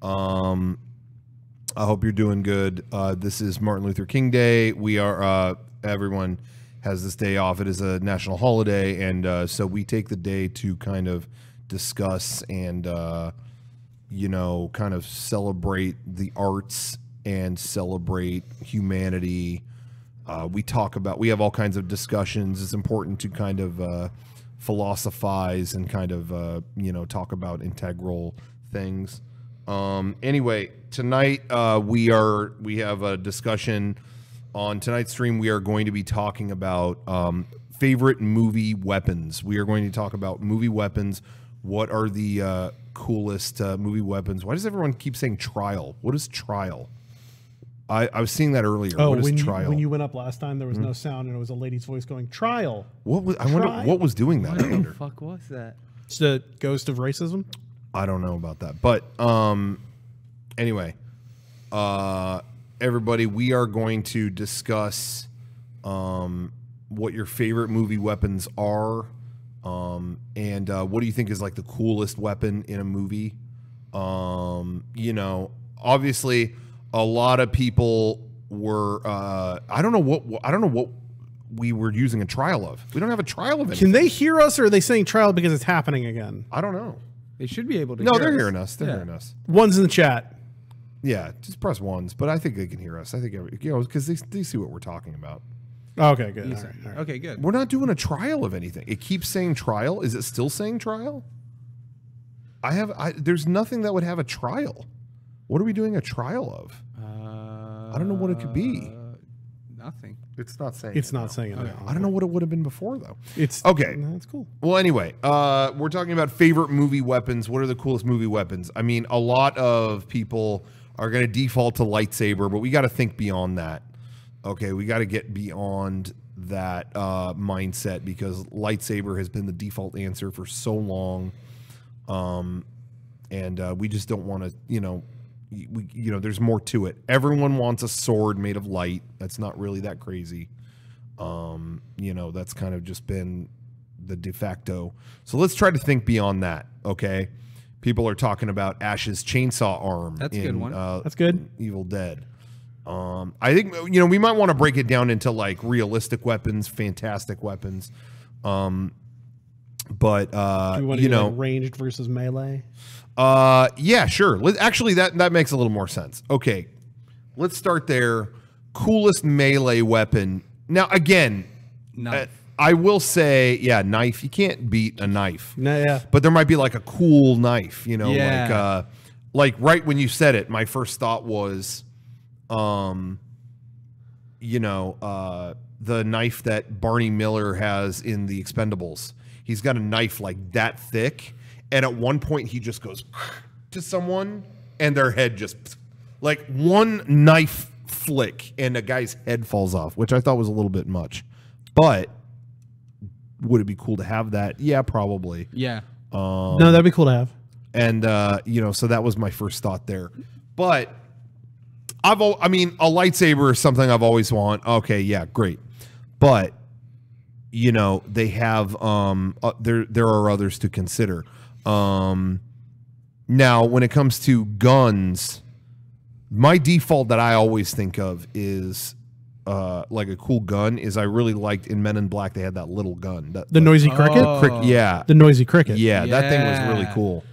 I hope you're doing good. This is Martin Luther King Day. We are everyone has this day off. It is a national holiday, and so we take the day to kind of discuss and you know, kind of celebrate the arts and celebrate humanity. We have all kinds of discussions. It's important to kind of philosophize and kind of you know, talk about integral things. Anyway, tonight we have a discussion on tonight's stream. We are going to be talking about favorite movie weapons. We are going to talk about movie weapons. What are the coolest movie weapons? Why does everyone keep saying trial? What is trial? I was seeing that earlier. Oh, what is trial? When you went up last time, there was no sound, and it was a lady's voice going, trial. What was, I wonder what was doing that. What the fuck was that? It's the ghost of racism. I don't know about that. But anyway, everybody, we are going to discuss what your favorite movie weapons are, and what do you think is like the coolest weapon in a movie. You know, obviously a lot of people were I don't know what we were using a trial of. We don't have a trial of anything. Can they hear us, or are they saying trial because it's happening again? I don't know. They should be able to. No, hear they're us. hearing us. They're hearing us. One's in the chat. Yeah, just press ones. But I think they can hear us. I think you know, because they see what we're talking about. Okay, good. All right. Okay, good. We're not doing a trial of anything. It keeps saying trial. Is it still saying trial? There's nothing that would have a trial. What are we doing a trial of? I don't know what it could be. Nothing. It's not saying. It's not saying it. Okay. I don't know what it would have been before though. It's okay. That's cool. Well, anyway, we're talking about favorite movie weapons. What are the coolest movie weapons? I mean, a lot of people are going to default to lightsaber, but we got to think beyond that. Okay, we got to get beyond that mindset, because lightsaber has been the default answer for so long, and we just don't want to, you know, there's more to it. Everyone wants a sword made of light. That's not really that crazy. You know, that's kind of just been the de facto. So let's try to think beyond that. Okay, people are talking about Ash's chainsaw arm. That's a good one. That's good. Evil Dead. I think, you know, we might want to break it down into like realistic weapons, fantastic weapons. But Do you want to you know, like ranged versus melee? yeah, sure. Actually, that makes a little more sense. Okay, let's start there. Coolest melee weapon. Now, again, Knife. I will say, yeah, knife. You can't beat a knife. No, yeah. But there might be like a cool knife, you know, Yeah. like right when you said it, my first thought was, you know, the knife that Barney Miller has in The Expendables. He's got a knife like that thick, and at one point he just goes to someone, and their head just like one knife flick, and a guy's head falls off, which I thought was a little bit much. But would it be cool to have that? Yeah, probably. Yeah. No, that'd be cool to have. And you know, so that was my first thought there. But I mean, a lightsaber is something I've always wanted. Okay, yeah, great. But you know, they have there are others to consider. Now, when it comes to guns, my default that I always think of is like a cool gun is I really liked in Men in Black, they had that little gun. The noisy cricket? Yeah. The noisy cricket. Yeah, that thing was Yeah. really cool.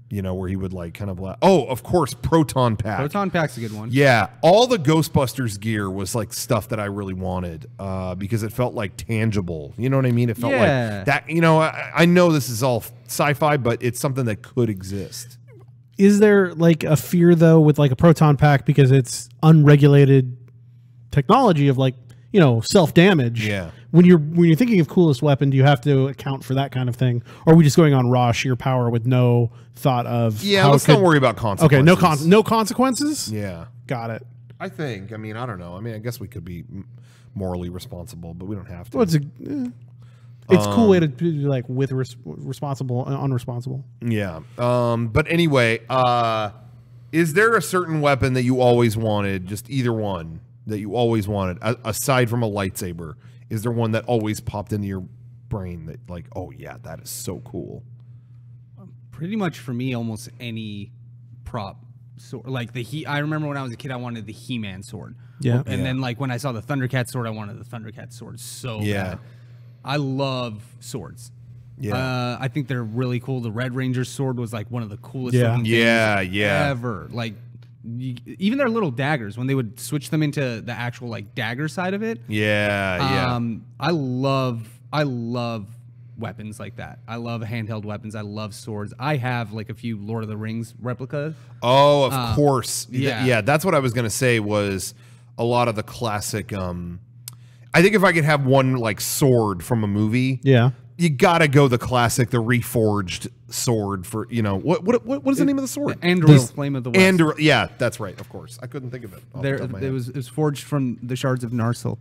You know, where he would like kind of like, oh, of course, Proton Pack. Proton Pack's a good one. Yeah, all the Ghostbusters gear was like stuff that I really wanted because it felt like tangible. You know what I mean? It felt Yeah. like that. You know, I know this is all sci-fi, but it's something that could exist. Is there like a fear though with like a proton pack because it's unregulated technology of like, you know, self-damage? Yeah. When you're thinking of coolest weapon, do you have to account for that kind of thing? Or are we just going on raw sheer power with no thought of Yeah, let's not worry about consequences. Okay, no consequences? Yeah. Got it. I think. I mean, I don't know. I mean, I guess we could be morally responsible, but we don't have to. Well, it's a cool way to be like with responsible and unresponsible. Yeah. But anyway, is there a certain weapon that you always wanted, just either one that you always wanted, aside from a lightsaber? Is there one that always popped into your brain that like, oh yeah, that is so cool? Pretty much for me, almost any prop sword. Like I remember when I was a kid, I wanted the He-Man sword. Yeah. And then like when I saw the Thundercat sword, I wanted the Thundercat sword so bad. I love swords. Yeah. I think they're really cool. The Red Ranger's sword was like one of the coolest Yeah. looking things ever. Like even their little daggers, when they would switch them into the actual like dagger side of it. I love weapons like that. I love handheld weapons. I love swords. I have like a few Lord of the Rings replicas. Oh, of course. Yeah. That's what I was gonna say was a lot of the classic. I think if I could have one like sword from a movie, you gotta go the classic, the reforged sword for what is the name of the sword? Andoril Flame of the West. Andoril, yeah, that's right. Of course, I couldn't think of it. It was forged from the shards of Narsil.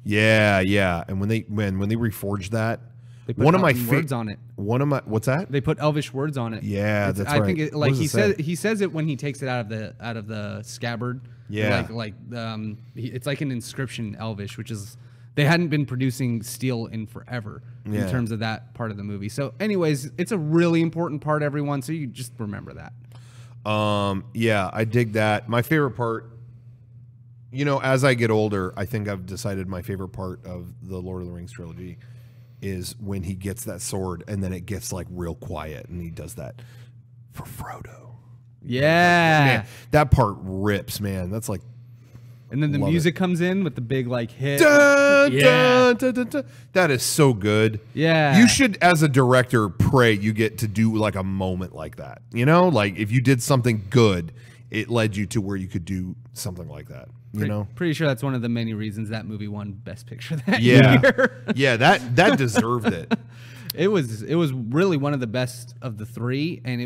Yeah. And when they reforged that, they put one of my words on it. One of my what's that? They put Elvish words on it. Yeah, that's right. I think it, like he says it when he takes it out of the scabbard. Yeah, it's like an inscription in Elvish, which is they hadn't been producing steel in forever in terms of that part of the movie. So, anyways, it's a really important part, everyone. So you just remember that. Yeah, I dig that. My favorite part. As I get older, I think I've decided my favorite part of the Lord of the Rings trilogy is when he gets that sword and then it gets like real quiet and he does that for Frodo. Yeah. Man, that part rips, man. That's like, and then the music comes in with the big like hit. Dun, dun, dun, dun, dun. That is so good. Yeah. You should, as a director, pray you get to do like a moment like that. Like if you did something good, it led you to where you could do something like that. Pretty sure that's one of the many reasons that movie won Best Picture that year. Yeah, that deserved it. It was really one of the best of the three, and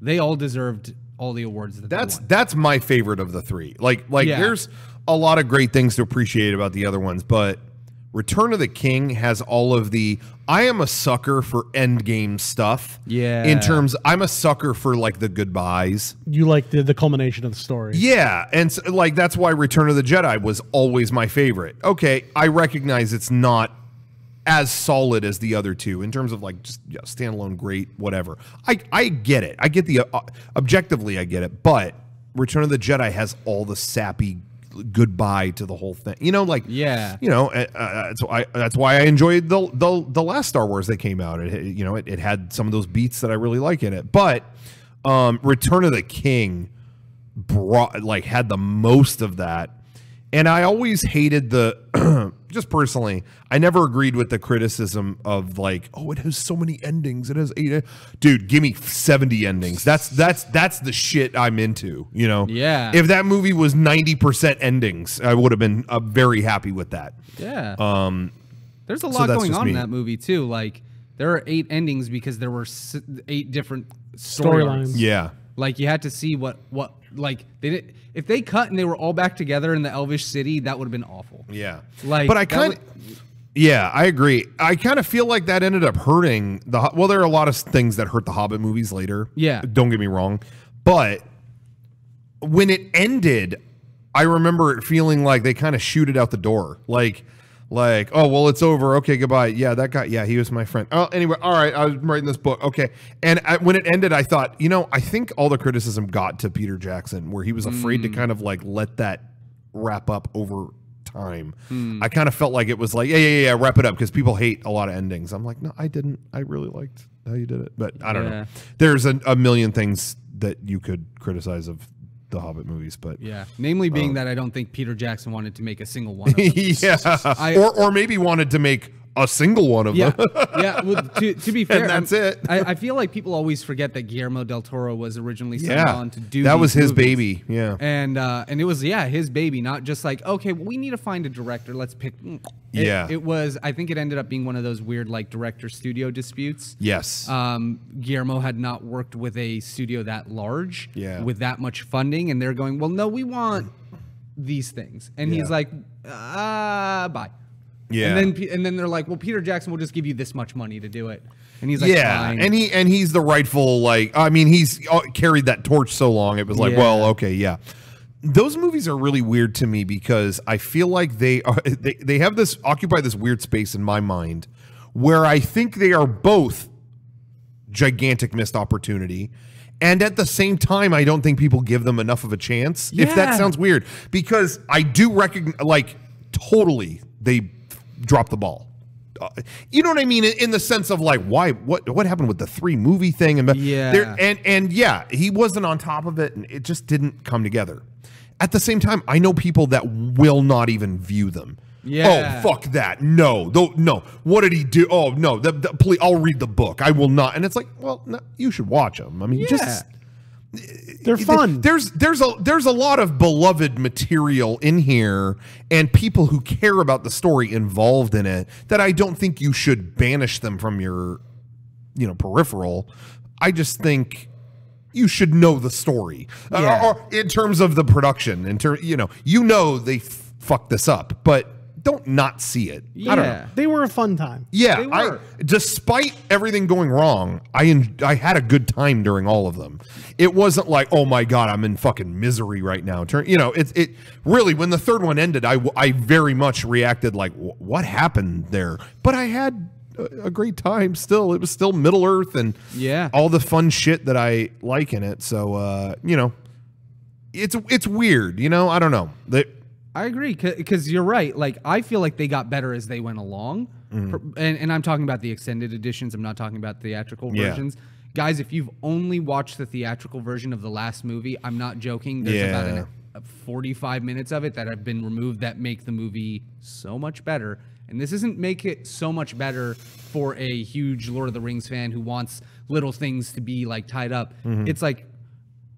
they all deserved all the awards that they won. That's my favorite of the three. There's a lot of great things to appreciate about the other ones, but Return of the King has all of the. I am a sucker for endgame stuff. Yeah. In terms, I'm a sucker for like the goodbyes. You like the culmination of the story. Yeah, and so, that's why Return of the Jedi was always my favorite. Okay, I recognize it's not as solid as the other two in terms of like just standalone great whatever. I get it. I get the objectively I get it, but Return of the Jedi has all the sappy goodbye to the whole thing. That's why I enjoyed the last Star Wars that came out. It had some of those beats that I really like in it. But Return of the King had the most of that. And I always hated the just personally, I never agreed with the criticism of like, oh, it has so many endings. It has 8. Dude, give me 70 endings. That's the shit I'm into, Yeah. If that movie was 90% endings, I would have been very happy with that. Yeah. There's a lot going on in that movie too. Like there are 8 endings because there were 8 different storylines. Yeah. Like you had to see what like they did. If they cut and they were all back together in the Elvish city, that would have been awful. Yeah. Like, but I agree. I kind of feel like that ended up hurting the. Well, there are a lot of things that hurt the Hobbit movies later. Yeah. Don't get me wrong, but when it ended, I remember it feeling like they kind of shoot it out the door. Like, oh, well, it's over. Okay, goodbye. Yeah, that guy. Yeah, he was my friend. Oh, anyway, all right. I was writing this book. Okay. And when it ended, I thought, I think all the criticism got to Peter Jackson where he was afraid to kind of like let that wrap up over time. I kind of felt like it was like, yeah, wrap it up because people hate a lot of endings. I'm like, no, I didn't. I really liked how you did it. But I don't know. There's a million things that you could criticize of the Hobbit movies, but namely being that I don't think Peter Jackson wanted to make a single one of them. or maybe wanted to make a single one of them. Well, to be fair, and that's it. I feel like people always forget that Guillermo del Toro was originally signed on to do that was his movies. baby. Yeah, and it was his baby, not just like okay, well, we need to find a director. Let's pick. It was. I think it ended up being one of those weird like director studio disputes. Yes. Guillermo had not worked with a studio that large, with that much funding, and they're going, well, no, we want these things, and he's like, bye. Yeah, and then they're like, well, Peter Jackson will just give you this much money to do it, and he's like, fine. and he's the rightful he's carried that torch so long. It was like, well, okay, yeah. Those movies are really weird to me because I feel like they have occupy this weird space in my mind where I think they are both gigantic missed opportunity, And at the same time, I don't think people give them enough of a chance. If that sounds weird, because I do recognize, like, totally, they dropped the ball. You know what I mean? In the sense of like, why? What happened with the 3 movie thing? And he wasn't on top of it, and it just didn't come together. At the same time, I know people that will not even view them. Yeah. Oh, fuck that. No. No. What did he do? Oh, no. Please, I'll read the book. I will not. And it's like, well, no, you should watch them. I mean, they're fun. There's a lot of beloved material in here and people who care about the story involved in it that I don't think you should banish them from your, peripheral. I just think you should know the story or in terms of the production. They fucked this up, but don't not see it. I don't know. They were a fun time. Yeah, despite everything going wrong, I had a good time during all of them. It wasn't like, oh my god, I'm in fucking misery right now. It really, when the 3rd one ended, I very much reacted like, what happened there? But I had a great time still. It was still Middle Earth and all the fun shit that I like in it. So it's weird. I don't know. I agree, because you're right. Like, I feel like they got better as they went along. And I'm talking about the extended editions. I'm not talking about theatrical versions. Guys, if you've only watched the theatrical version of the last movie, I'm not joking. There's about 45 minutes of it that have been removed that make the movie so much better. And this isn't make it so much better for a huge Lord of the Rings fan who wants little things to be, like, tied up. It's like,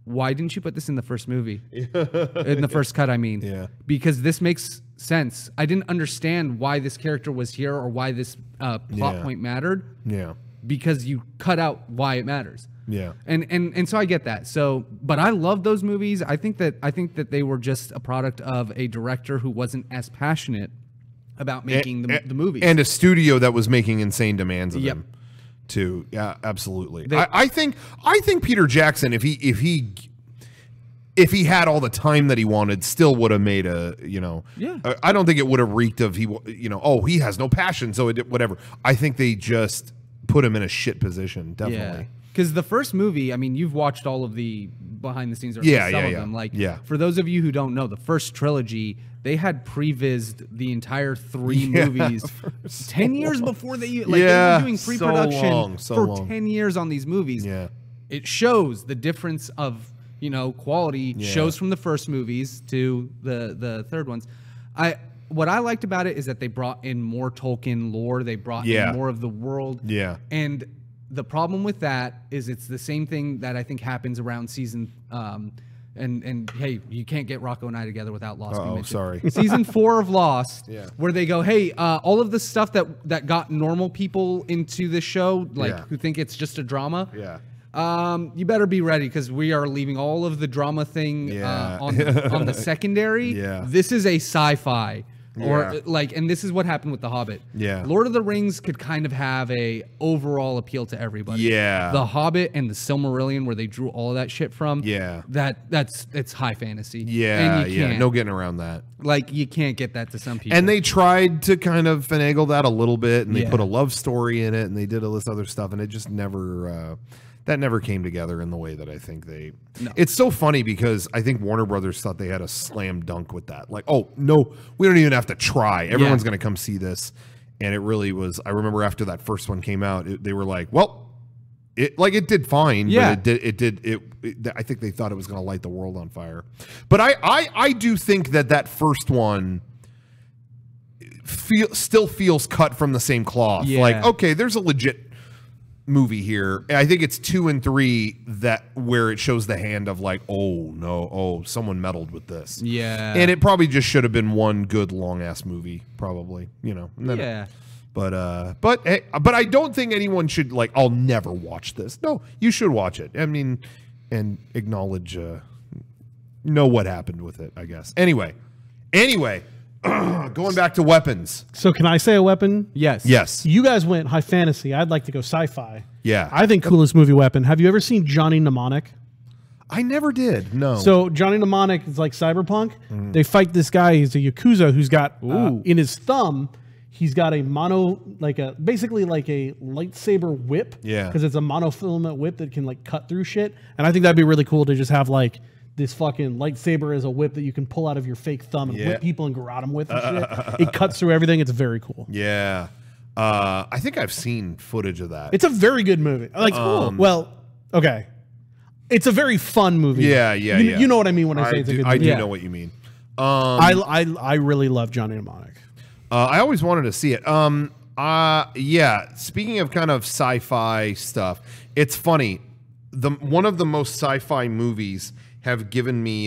why didn't you put this in the first movie? In the first cut, I mean. Yeah. Because this makes sense. I didn't understand why this character was here or why this plot point mattered. Yeah. Because you cut out why it matters. Yeah. And so I get that. So, but I love those movies. I think that they were just a product of a director who wasn't as passionate about making the movies. And a studio that was making insane demands of them. Too. Yeah, absolutely. I think Peter Jackson, if he had all the time that he wanted, still would have made a, I don't think it would have reeked of he has no passion, so whatever. I think they just put him in a shit position, definitely. Because the first movie, I mean, you've watched all of the behind the scenes or some of them. Like, for those of you who don't know, the first trilogy, they had prevised the entire 3 movies 10 years before they were doing pre-production for 10 years on these movies. Yeah. It shows the difference of, quality shows from the first movies to the third ones. What I liked about it is that they brought in more Tolkien lore. They brought in more of the world. Yeah. And the problem with that is it's the same thing that I think happens around season and hey, you can't get Rocco and I together without Lost. Oh, sorry. Season 4 of Lost, where they go, hey, all of the stuff that got normal people into the show, who think it's just a drama. Yeah. You better be ready because we are leaving all of the drama thing on the secondary. Yeah. This is a sci-fi. And this is what happened with The Hobbit. Yeah. Lord of the Rings could kind of have a overall appeal to everybody. Yeah. The Hobbit and the Silmarillion, where they drew all of that shit from. Yeah. It's high fantasy. Yeah. And no getting around that. Like, you can't get that to some people. And they tried to kind of finagle that a little bit, and they put a love story in it, and they did all this other stuff, and it just never. That never came together in the way that I think they... No. It's so funny because I think Warner Brothers thought they had a slam dunk with that. Like, oh, no, we don't even have to try. Everyone's going to come see this. And it really was... I remember after that first one came out, they were like, well, it did fine. Yeah. But I think they thought it was going to light the world on fire. But I do think that first one still feels cut from the same cloth. Yeah. Like, okay, there's a legit... movie here. I think it's 2 and 3 where it shows the hand of like, oh no, someone meddled with this. Yeah. And it probably just should have been one good long ass movie, probably, Yeah. But I don't think anyone should like, I'll never watch this. No, you should watch it. I mean, and acknowledge know what happened with it, I guess. Anyway, going back to weapons. So can I say a weapon? Yes. Yes. You guys went high fantasy. I'd like to go sci-fi. Yeah. I think coolest movie weapon. Have you ever seen Johnny Mnemonic? I never did. No. So Johnny Mnemonic is like Cyberpunk. They fight this guy. He's a Yakuza who's got in his thumb, He's got a basically like a lightsaber whip. Yeah. Because it's a monofilament whip that can like cut through shit. And I think that'd be really cool to just have like this fucking lightsaber as a whip that you can pull out of your fake thumb and whip people and garrote them with and shit. It cuts through everything. It's very cool. Yeah. I think I've seen footage of that. It's a very good movie. Like, well, okay. It's a very fun movie. Yeah. You know what I mean when I say it's a good movie. I do know what you mean. I really love Johnny Mnemonic. I always wanted to see it. Yeah. Speaking of kind of sci-fi stuff, it's funny. One of the most sci-fi movies have given me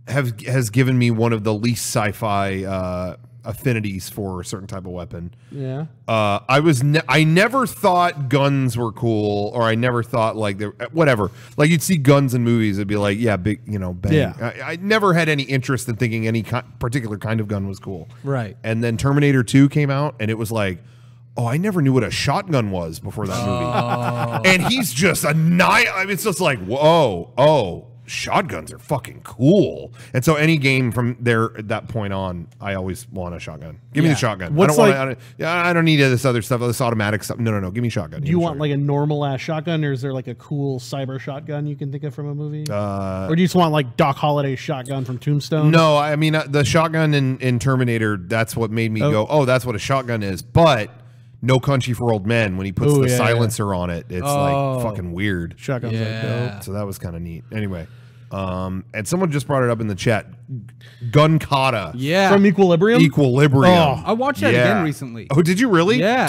has given me one of the least sci-fi affinities for a certain type of weapon. Yeah. I never thought guns were cool, or I never thought like whatever. Like you'd see guns in movies, it'd be like, yeah, big, bang. Yeah. I never had any interest in thinking any particular kind of gun was cool. Right. And then Terminator 2 came out, and it was like, oh, I never knew what a shotgun was before that movie. And he's just I mean, it's just like, whoa, shotguns are fucking cool. And so any game from there at that point on, I always want a shotgun. Give me the shotgun. I don't need this other stuff, this automatic stuff. No. Give me shotgun. Do you want like a normal ass shotgun, or is there like a cool cyber shotgun you can think of from a movie? Or do you just want like Doc Holliday's shotgun from Tombstone? No, I mean the shotgun in Terminator. That's what made me go, oh, that's what a shotgun is. But No Country for Old Men, when he puts the silencer on it, it's like fucking weird. Shotguns like dope. So that was kind of neat. Anyway, and someone just brought it up in the chat. Gun kata. Yeah. From Equilibrium? Equilibrium. I watched that again recently. Oh, did you really? Yeah.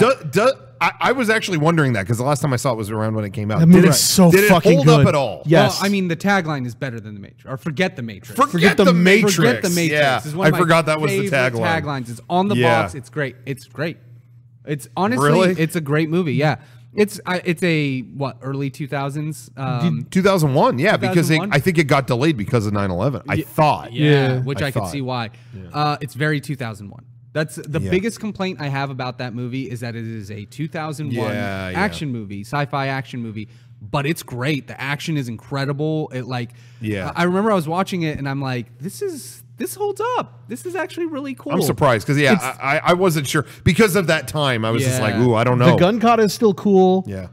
I was actually wondering that because the last time I saw it was around when it came out. That movie is so did fucking it hold good. up at all? Yes. Well, I mean, the tagline is better than the Matrix. Or forget the Matrix. Forget the Matrix. Forget the Matrix. Yeah. Is one of I my forgot that was the favorite tagline. taglines. It's on the box. It's great. It's great. It's honestly, Really? it's a great movie. Yeah. It's a early 2000s. 2001, yeah, because 2001? I think it got delayed because of 9/11. I thought. Yeah, which I could thought. see why. Yeah. It's very 2001. That's the biggest complaint I have about that movie is that it is a 2001 action movie, sci-fi action movie, but it's great. The action is incredible. I remember I was watching it and I'm like, this holds up. This is actually really cool. I'm surprised because I wasn't sure because of that time. I was just like, ooh, I don't know. The gun kata is still cool. Yeah.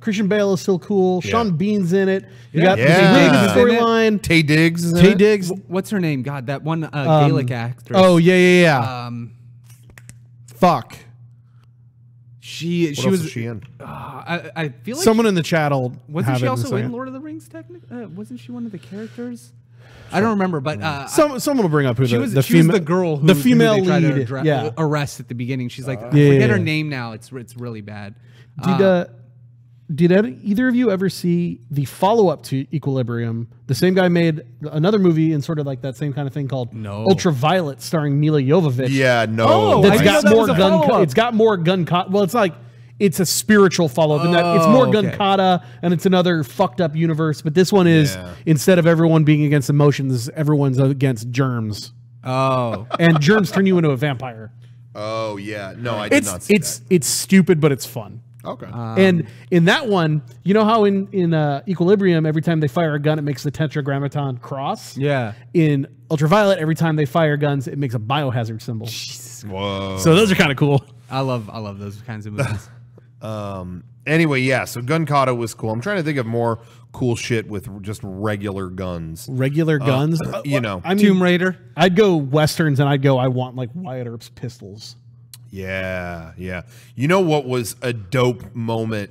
Christian Bale is still cool. Sean Bean's in it. You got the storyline. Tay Diggs. Tay Diggs. What's her name? God, that one Gaelic actress. Oh yeah. Fuck. She What else was is she in? I feel like someone in the chat will wasn't have she it also in second. Lord of the Rings? Technically, wasn't she one of the characters? I don't remember, but someone will bring up who she was the girl who the female they tried lead. to arrest at the beginning. She's like, I forget her name now. It's really bad. Did either of you ever see the follow-up to Equilibrium? The same guy made another movie in sort of like that same kind of thing called Ultraviolet, starring Mila Jovovich. Yeah, no. Oh, that's got more gun. It's got more gun kata. Well, it's like it's a spiritual follow-up in that it's more gun kata, and it's another fucked up universe. But this one is instead of everyone being against emotions, everyone's against germs. Oh, and germs turn you into a vampire. Oh yeah, no, I did not see that. It's stupid, but it's fun. Okay. And in that one, you know how in Equilibrium, every time they fire a gun, it makes the tetragrammaton cross? Yeah. In Ultraviolet, every time they fire guns, it makes a biohazard symbol. Whoa. So those are kind of cool. I love those kinds of movies. Anyway, yeah, so gun kata was cool. I'm trying to think of more cool shit with just regular guns. Regular guns? You know. I mean, Tomb Raider. I'd go Westerns, and I want like Wyatt Earp's pistols. Yeah. You know what was a dope moment?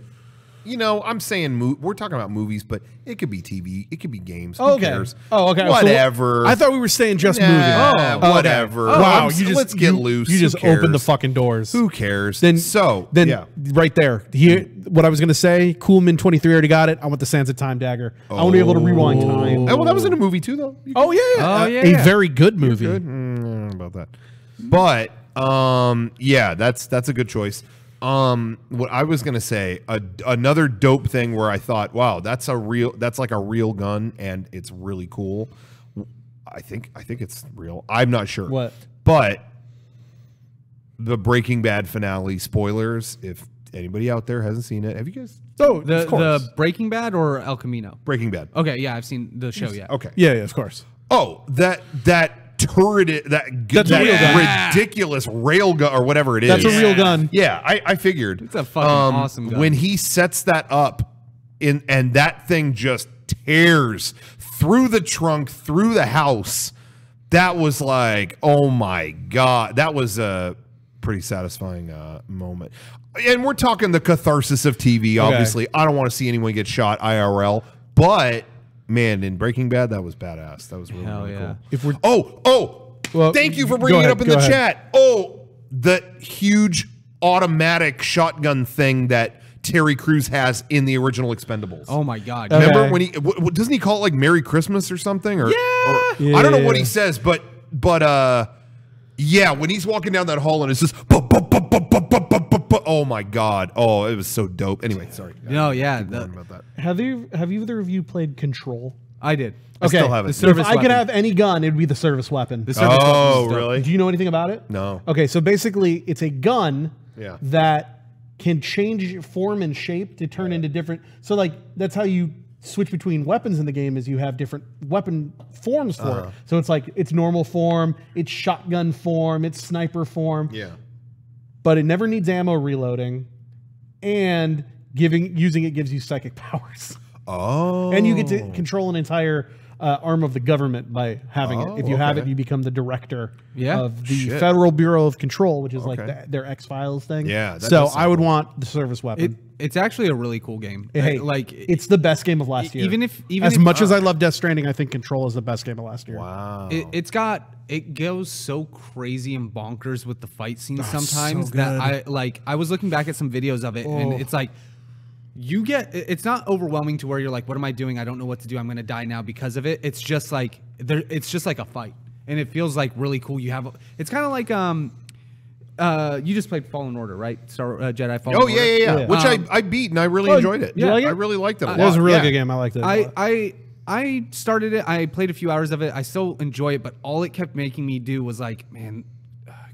You know, I'm saying we're talking about movies, but it could be TV, it could be games. Who cares? Oh, okay. Whatever. So, I thought we were saying just movies. Whatever. Okay. Wow, let's get loose. You just opened the fucking doors. Who cares? Then yeah. right there. What I was gonna say, Coolman 23 already got it. I want the Sands of Time dagger. I want to be able to rewind time. Well, that was in a movie too, though. A very good movie. Good? I don't know about that. But yeah, that's a good choice. What I was gonna say, another dope thing where I thought, wow, that's like a real gun and it's really cool. I think it's real. I'm not sure. What? But the Breaking Bad finale spoilers. If anybody out there hasn't seen it, have you guys? Oh, the Breaking Bad or El Camino? Breaking Bad. Okay, yeah, I've seen the show. Yeah. Okay. Yeah, of course. Oh, that turret, that ridiculous rail gun or whatever it is. That's a real gun. Yeah, I figured. It's a fucking awesome gun. When he sets that up, and that thing just tears through the trunk, through the house, that was like, oh my God. That was a pretty satisfying moment. And we're talking the catharsis of TV, obviously. I don't want to see anyone get shot IRL, but man, in Breaking Bad, that was badass. That was really, really cool. If we're well, thank you for bringing it up in the chat. Oh, the huge automatic shotgun thing that Terry Crews has in the original Expendables. Oh my God! Remember when he doesn't he call it like Merry Christmas or something? Or, I don't know what he says, but yeah, when he's walking down that hall and it's just oh my God! Oh, it was so dope. Anyway, sorry. No, yeah. About that. Have either of you played Control? I did. Okay. I still have it. So if I could have any gun, it'd be the service weapon. Really? Do you know anything about it? No. Okay, so basically, it's a gun that can change form and shape to turn into different. So like that's how you switch between weapons in the game is you have different weapon forms for it. So it's like it's normal form, it's shotgun form, it's sniper form. Yeah. But it never needs ammo reloading, and using it gives you psychic powers. Oh. And you get to control an entire arm of the government by having it. If you have it, you become the director of the Federal Bureau of Control, which is like their X-Files thing. Yeah. So I would want the service weapon. It's actually a really cool game. Hey, it's the best game of last year. Even if much as I love Death Stranding, I think Control is the best game of last year. Wow. It goes so crazy and bonkers with the fight scenes sometimes that I was looking back at some videos of it and it's like it's not overwhelming to where you're like, what am I doing? I don't know what to do. I'm going to die now because of it. It's just like a fight, and it feels like really cool. It's kind of like you just played Fallen Order, right? Jedi Fallen Order. Yeah. Which I beat and I really enjoyed it. Yeah, I really liked it a lot. It was a really good game. I liked it. I started it. I played a few hours of it. I still enjoy it, but all it kept making me do was like, man,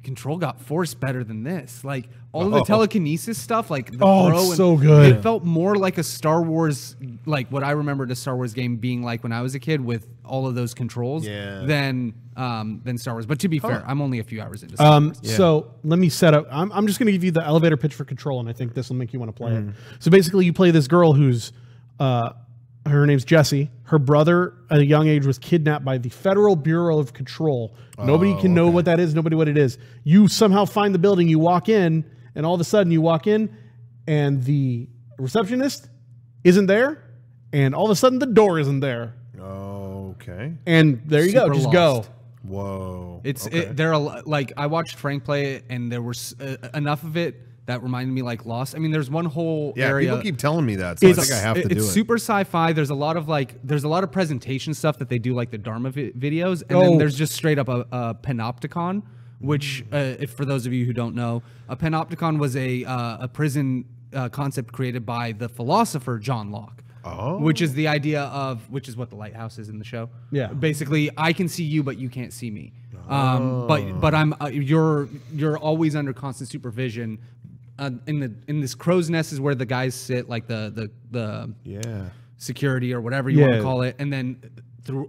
Control got Force better than this. Like all of the telekinesis stuff, like the throw it's so good. It felt more like a Star Wars, like what I remembered a Star Wars game being like when I was a kid with all of those controls than Star Wars. But to be fair, I'm only a few hours into Star Wars. So let me set up. I'm just going to give you the elevator pitch for Control, and I think this will make you want to play it. So basically, you play this girl who's her name's Jessie. Her brother, at a young age, was kidnapped by the Federal Bureau of Control. Nobody can know what that is. Nobody what it is. You somehow find the building. You walk in, and all of a sudden you walk in, and the receptionist isn't there, and all of a sudden the door isn't there. Okay. And there you go. Just go. Whoa. Like I watched Frank play it, and there was enough of it that reminded me like Lost. I mean, there's one whole area. People keep telling me that, so I think I have to do it. It's super sci-fi. There's a lot of presentation stuff that they do, like the Dharma videos, and then there's just straight up a panopticon, which, if for those of you who don't know, a panopticon was a prison concept created by the philosopher John Locke. Which is the idea of, which is what the lighthouse is in the show. Yeah. Basically, I can see you, but you can't see me. But I'm you're always under constant supervision. In this crow's nest is where the guys sit, like the security or whatever you want to call it, and then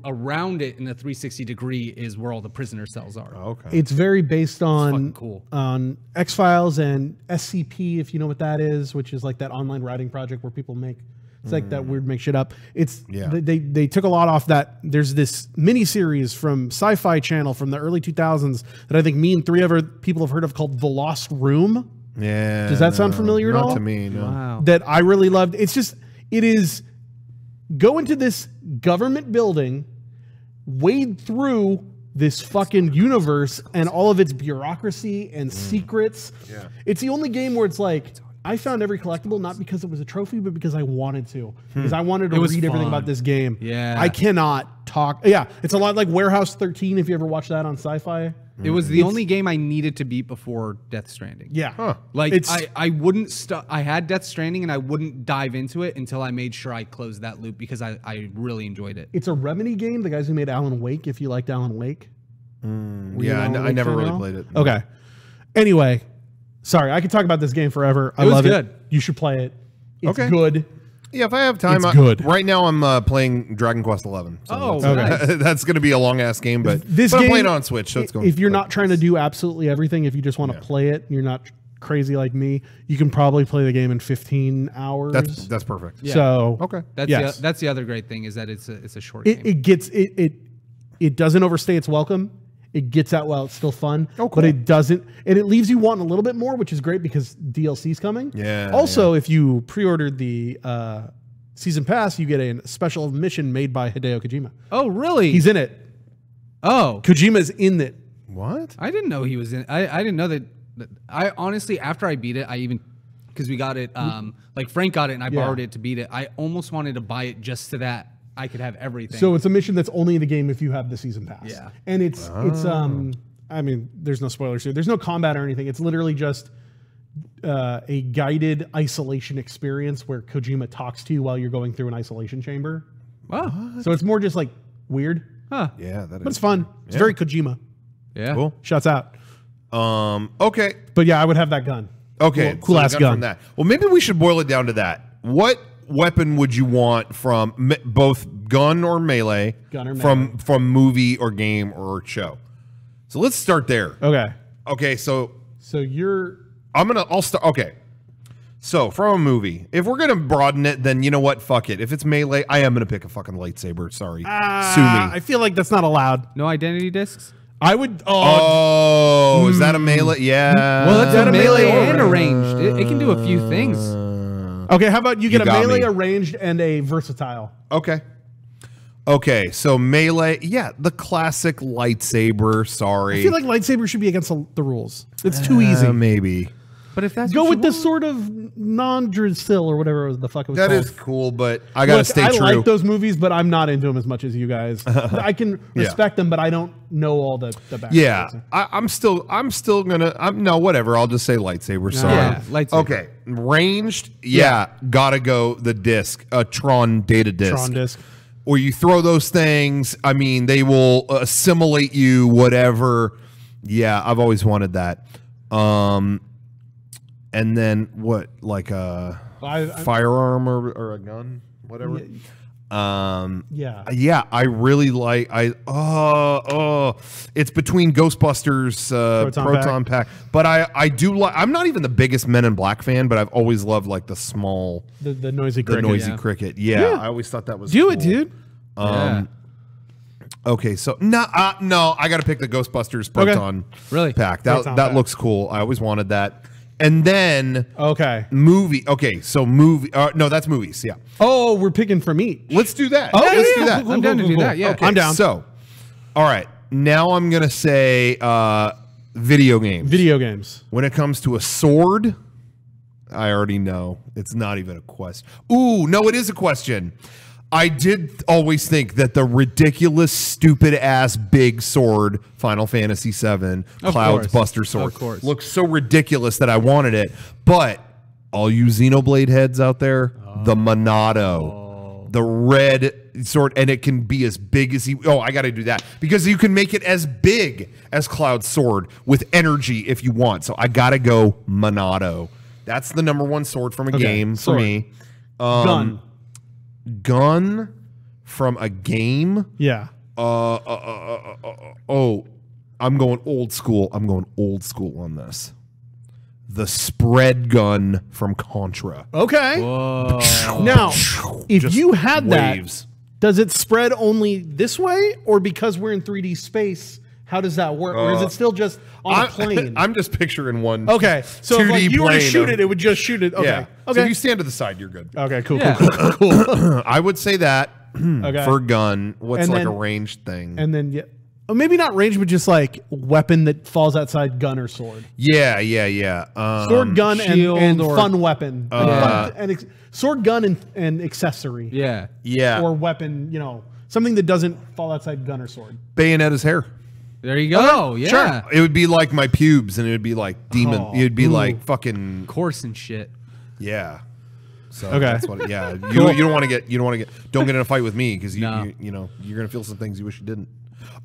around it in a 360 degree is where all the prisoner cells are. Okay. It's very based on cool. on X-Files and SCP, if you know what that is, which is like that online writing project where people make. It's like that weird make shit up. It's they took a lot off that. There's this mini series from Sci-Fi Channel from the early 2000s that I think me and 3 other people have heard of called The Lost Room. Yeah. Does that sound familiar at all? Not to me, no. Wow. That I really loved. It is go into this government building, wade through this fucking universe and all of its bureaucracy and secrets. Yeah. It's the only game where it's like, I found every collectible not because it was a trophy, but because I wanted to. Because I wanted to read everything about this game. Yeah. I cannot talk. Yeah, it's a lot like Warehouse 13, if you ever watched that on Sci-Fi. It was the only game I needed to beat before Death Stranding. Yeah. Huh. Like, I wouldn't... I had Death Stranding, and I wouldn't dive into it until I made sure I closed that loop, because I really enjoyed it. It's a Remedy game, the guys who made Alan Wake, if you liked Alan Wake. Yeah, I never really played it. Okay. Anyway... Sorry, I could talk about this game forever. I love it. You should play it. It's good. Yeah, if I have time. It's good. Right now, I'm playing Dragon Quest 11. So that's going to be a long ass game, but I'm playing it on Switch, so it's going. If you're not trying to do absolutely everything, if you just want to play it, and you're not crazy like me, you can probably play the game in 15 hours. That's perfect. Yeah. So okay, that's the other great thing is that it's a short game. It doesn't overstay its welcome. It gets out while it's still fun, but it doesn't, and it leaves you wanting a little bit more, which is great because DLC's coming. Yeah. Also, if you pre-ordered the season pass, you get a special mission made by Hideo Kojima. Oh, really? He's in it. Oh, Kojima's in it. What? I didn't know he was in. I didn't know that. I honestly, after I beat it, because we got it, like Frank got it and I borrowed it to beat it. I almost wanted to buy it just so that I could have everything. So it's a mission that's only in the game if you have the season pass. Yeah. And it's I mean, there's no spoilers here. There's no combat or anything. It's literally just a guided isolation experience where Kojima talks to you while you're going through an isolation chamber. Wow. So it's more just like weird. Huh. Yeah, but it's fun. It's very Kojima. Yeah. Cool. Shouts out. Okay. But yeah, I would have that gun. Okay. Cool ass gun. From that. Well, maybe we should boil it down to that. What weapon would you want from both gun or melee, from movie or game or show? So let's start there. Okay, so I'll start. Okay, so from a movie, if we're gonna broaden it, then you know what? Fuck it. If it's melee, I am gonna pick a fucking lightsaber. Sorry, sue me. I feel like that's not allowed. No identity discs. I would. Is that a melee? Yeah. Well, that's a melee and a ranged. It can do a few things. Okay, how about you get a melee, a ranged, and a versatile? Okay, so melee, the classic lightsaber. Sorry, I feel like lightsaber should be against the rules. It's too easy. Maybe, but if that's go with the sort of non-Drill or whatever the fuck it was called. That is cool, but I gotta stay true. I like those movies, but I'm not into them as much as you guys. I can respect them, but I don't know all the back. Yeah, I'm still gonna. No, whatever. I'll just say lightsaber. Sorry. Yeah, lightsaber. Okay, ranged. Gotta go the disc, a Tron data disc. Tron disc. Where you throw those things, I mean, they will assimilate you, whatever. Yeah, I've always wanted that. And then what, like a firearm or a gun, whatever. Yeah, I really like. It's between Ghostbusters Proton Pack, but I do like. I'm not even the biggest Men in Black fan, but I've always loved like the small, the noisy cricket. The noisy cricket. Yeah, I always thought that was cool. It, dude. Okay, so no, I got to pick the Ghostbusters Proton Pack. That looks cool. I always wanted that. And then movie. Okay, so movie. No, that's movies. Yeah. Oh, we're picking from each. Let's do that. Let's do that. I'm down to do that. Yeah, okay, I'm down. So, all right. Now I'm gonna say video games. Video games. When it comes to a sword, I already know it's not even a question. Ooh, no, it is a question. I did always think that the ridiculous, stupid-ass big sword, Final Fantasy VII, Cloud's Buster Sword, looks so ridiculous that I wanted it. But all you Xenoblade heads out there, the Monado, the red sword, and it can be as big as I got to do that. Because you can make it as big as Cloud's sword with energy if you want. So I got to go Monado. That's the ¡1 sword from a game for me. Gun from a game. Yeah. I'm going old school. I'm going old school on this. The spread gun from Contra. Okay. Whoa. Now, if you had that, does it spread only this way, or because we're in 3D space? How does that work? Or is it still just on a plane? I'm just picturing one. Okay, so if you were to shoot it, it would just shoot it. Okay. Yeah. Okay. So if you stand to the side, you're good. Okay. Cool. Yeah. Cool. I would say that for gun. What's like a ranged thing? And then maybe not ranged, but just like weapon that falls outside gun or sword. Yeah. Sword, gun, and fun weapon. Sword, gun, and accessory. Yeah. Or weapon. Something that doesn't fall outside gun or sword. Bayonetta's hair. There you go. Yeah. Sure. It would be like my pubes, and it would be like demon. It would be like fucking coarse and shit. Yeah. So that's what. Yeah. You don't want to get. Don't get in a fight with me because you're gonna feel some things you wish you didn't.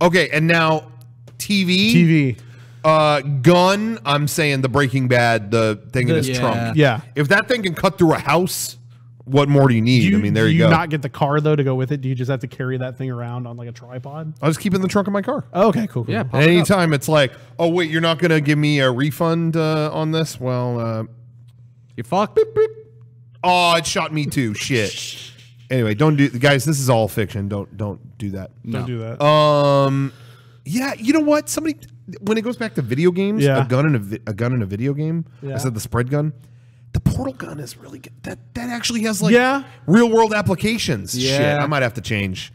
Okay, and now TV. Gun. I'm saying the Breaking Bad, the thing in his trunk. Yeah. If that thing can cut through a house what more do you need? I mean, there you go. Do you not get the car though to go with it? Do you just have to carry that thing around on like a tripod? I'll just keep it in the trunk of my car. Oh, okay, cool. Yeah. And anytime it's like, oh wait, you're not gonna give me a refund on this? Well, you fucked. Beep, beep. Oh, it shot me too. Shit. Anyway, don't do, guys. This is all fiction. Don't do that. Don't do that. Yeah, you know what? Somebody, when it goes back to video games, Yeah. a gun in a video game. Yeah. I said the spread gun. The portal gun is really good. That actually has like real world applications. Yeah. Shit, I might have to change.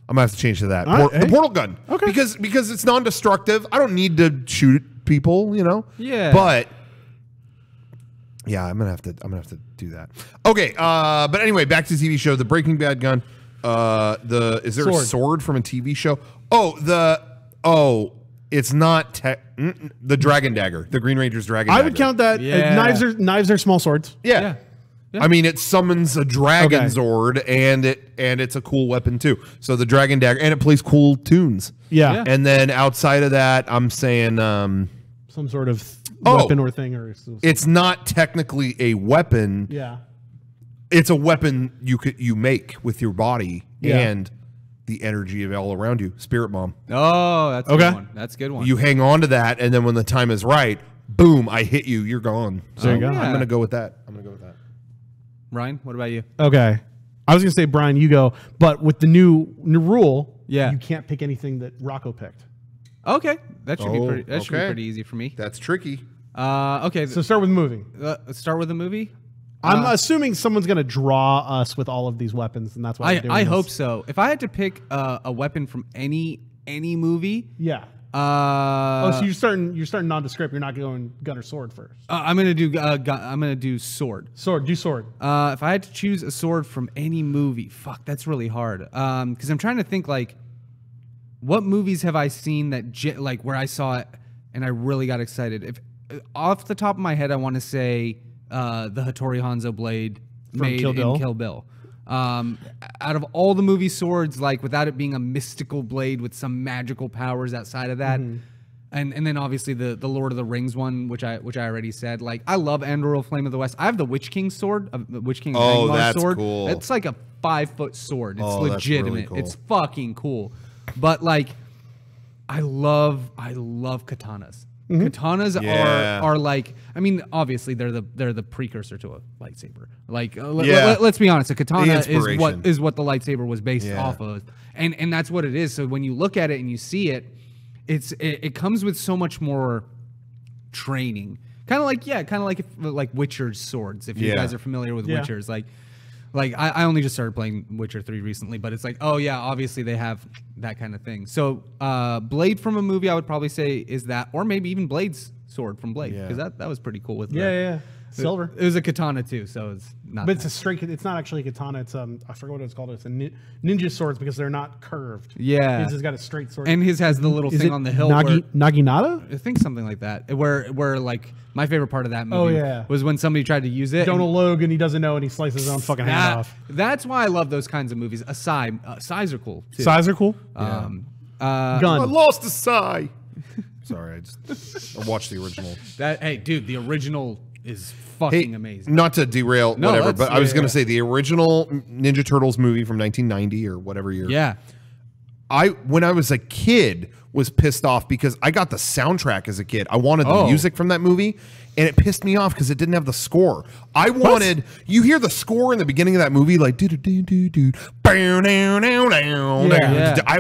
I might have to change to that. Right, The portal gun. Okay. Because it's non-destructive. I don't need to shoot people. You know. Yeah. But yeah, I'm gonna have to do that. Okay. But anyway, back to the TV show. The Breaking Bad gun. Is there a sword from a TV show? It's not the Dragon Dagger, the Green Ranger's Dragon Dagger. I would count that. Yeah. Knives are small swords. Yeah. I mean, it summons a dragon Zord, and it's a cool weapon too. So the Dragon Dagger, and it plays cool tunes. Yeah. And then outside of that, I'm saying some sort of weapon or thing, or it's not technically a weapon. Yeah. It's a weapon you make with your body and the energy of all around you. Spirit bomb. Oh, that's a good one. That's a good one. You hang on to that, and then when the time is right, boom! I hit you. You're gone. So there you go. I'm gonna go with that. Ryan, what about you? Okay. I was gonna say, Brian, you go, but with the new rule, Yeah. you can't pick anything that Rocco picked. Okay, that should be pretty. That should be pretty easy for me. That's tricky. Okay, So start with movie. let's start with the movie. I'm assuming someone's gonna draw us with all of these weapons, and that's why I hope so. If I had to pick a weapon from any movie, Yeah. So you're starting nondescript. You're not going gun or sword first. I'm gonna do I'm gonna do sword. Do sword. If I had to choose a sword from any movie, fuck, that's really hard. Because I'm trying to think like, what movies have I seen that like where I saw it and I really got excited? If off the top of my head, I want to say the Hattori Hanzo blade made in Kill Bill. Out of all the movie swords, like without it being a mystical blade with some magical powers outside of that, and then obviously the Lord of the Rings one, which I already said. Like I love Andoril Flame of the West. I have the Witch King sword, Witch King that's sword. cool. It's like a 5-foot sword. It's legitimate. legitimate. Really cool. It's fucking cool. But like, I love katanas. Katanas are like, I mean, obviously they're the precursor to a lightsaber. Like, let's be honest, a katana is what the lightsaber was based off of, and that's what it is. So when you look at it and you see it, it comes with so much more training. Kind of like Witcher's swords. If you guys are familiar with Witchers, like I only just started playing Witcher 3 recently, but it's like, oh yeah, obviously they have that kind of thing. So Blade from a movie, I would probably say is that, or maybe even Blade's sword from Blade, because that was pretty cool with silver. It was a katana too, so it's not. But it's a straight. It's not actually a katana. It's I forget what it's called. It's a ninja swords because they're not curved. Yeah, his has got a straight sword. And his has the little thing on the hill. Naginata? I think something like that. Where like my favorite part of that movie was when somebody tried to use it. Donald Logue, and he doesn't know, and he slices his own fucking hand off. That's why I love those kinds of movies. Sais are cool too. Sais are cool. Gun. I lost a sigh. Sorry, I watched the original. Hey, dude, the original is fucking amazing. Not to derail whatever, but I was going to say the original Ninja Turtles movie from 1990 or whatever year. Yeah. When I was a kid, was pissed off because I got the soundtrack as a kid. I wanted the music from that movie, and it pissed me off because it didn't have the score. I wanted you hear the score in the beginning of that movie, like do do do do do, I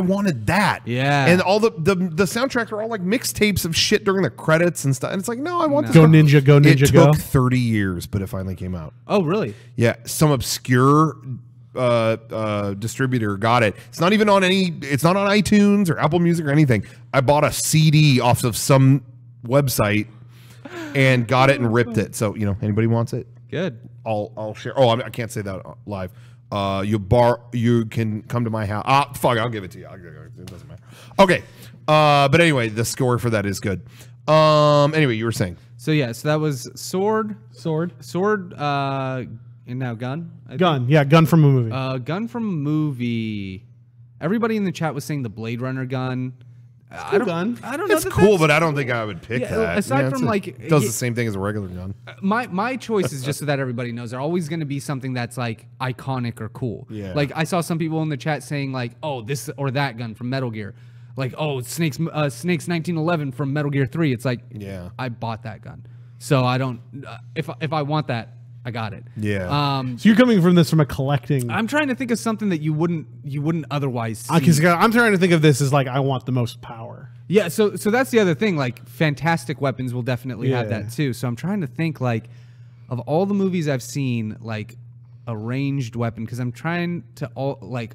wanted that. Yeah, and all the soundtracks are all like mixtapes of shit during the credits and stuff. And it's like, no, I want Go Ninja, Go Ninja, Go. It took 30 years, but it finally came out. Oh, really? Yeah, some obscure distributor got it. It's not even on it's not on iTunes or Apple Music or anything. I bought a CD off of some website and got it and ripped it. So, anybody wants it? Good. I'll share. Oh, I can't say that live. You can come to my house. Fuck, I'll give it to you. It doesn't matter. Okay. But anyway, the score for that is good. Anyway, you were saying. So that was sword, and now gun. Gun from a movie. Gun from a movie. Everybody in the chat was saying the Blade Runner gun. I don't know. It's cool, but I don't think I would pick that. Aside from it does the same thing as a regular gun. My choice is just so that everybody knows they're always going to be something that's like iconic or cool. Yeah. Like I saw some people in the chat saying like, oh, this or that gun from Metal Gear, like oh, Snake's 1911 from Metal Gear 3. It's like, yeah, I bought that gun, so I don't. If I want that, I got it. Yeah. So you're coming from this from a collecting. I'm trying to think of something that you wouldn't otherwise see. Because I'm trying to think of this as like I want the most power. Yeah. So that's the other thing. Like fantastic weapons will definitely have that too. So I'm trying to think like of all the movies I've seen, like a ranged weapon, because I'm trying to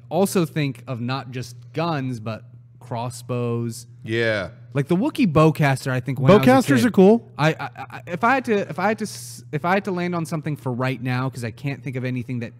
also think of not just guns but crossbows. Yeah. Like the Wookiee bowcaster, I think. Bowcasters are cool. If I had to land on something for right now, because I can't think of anything that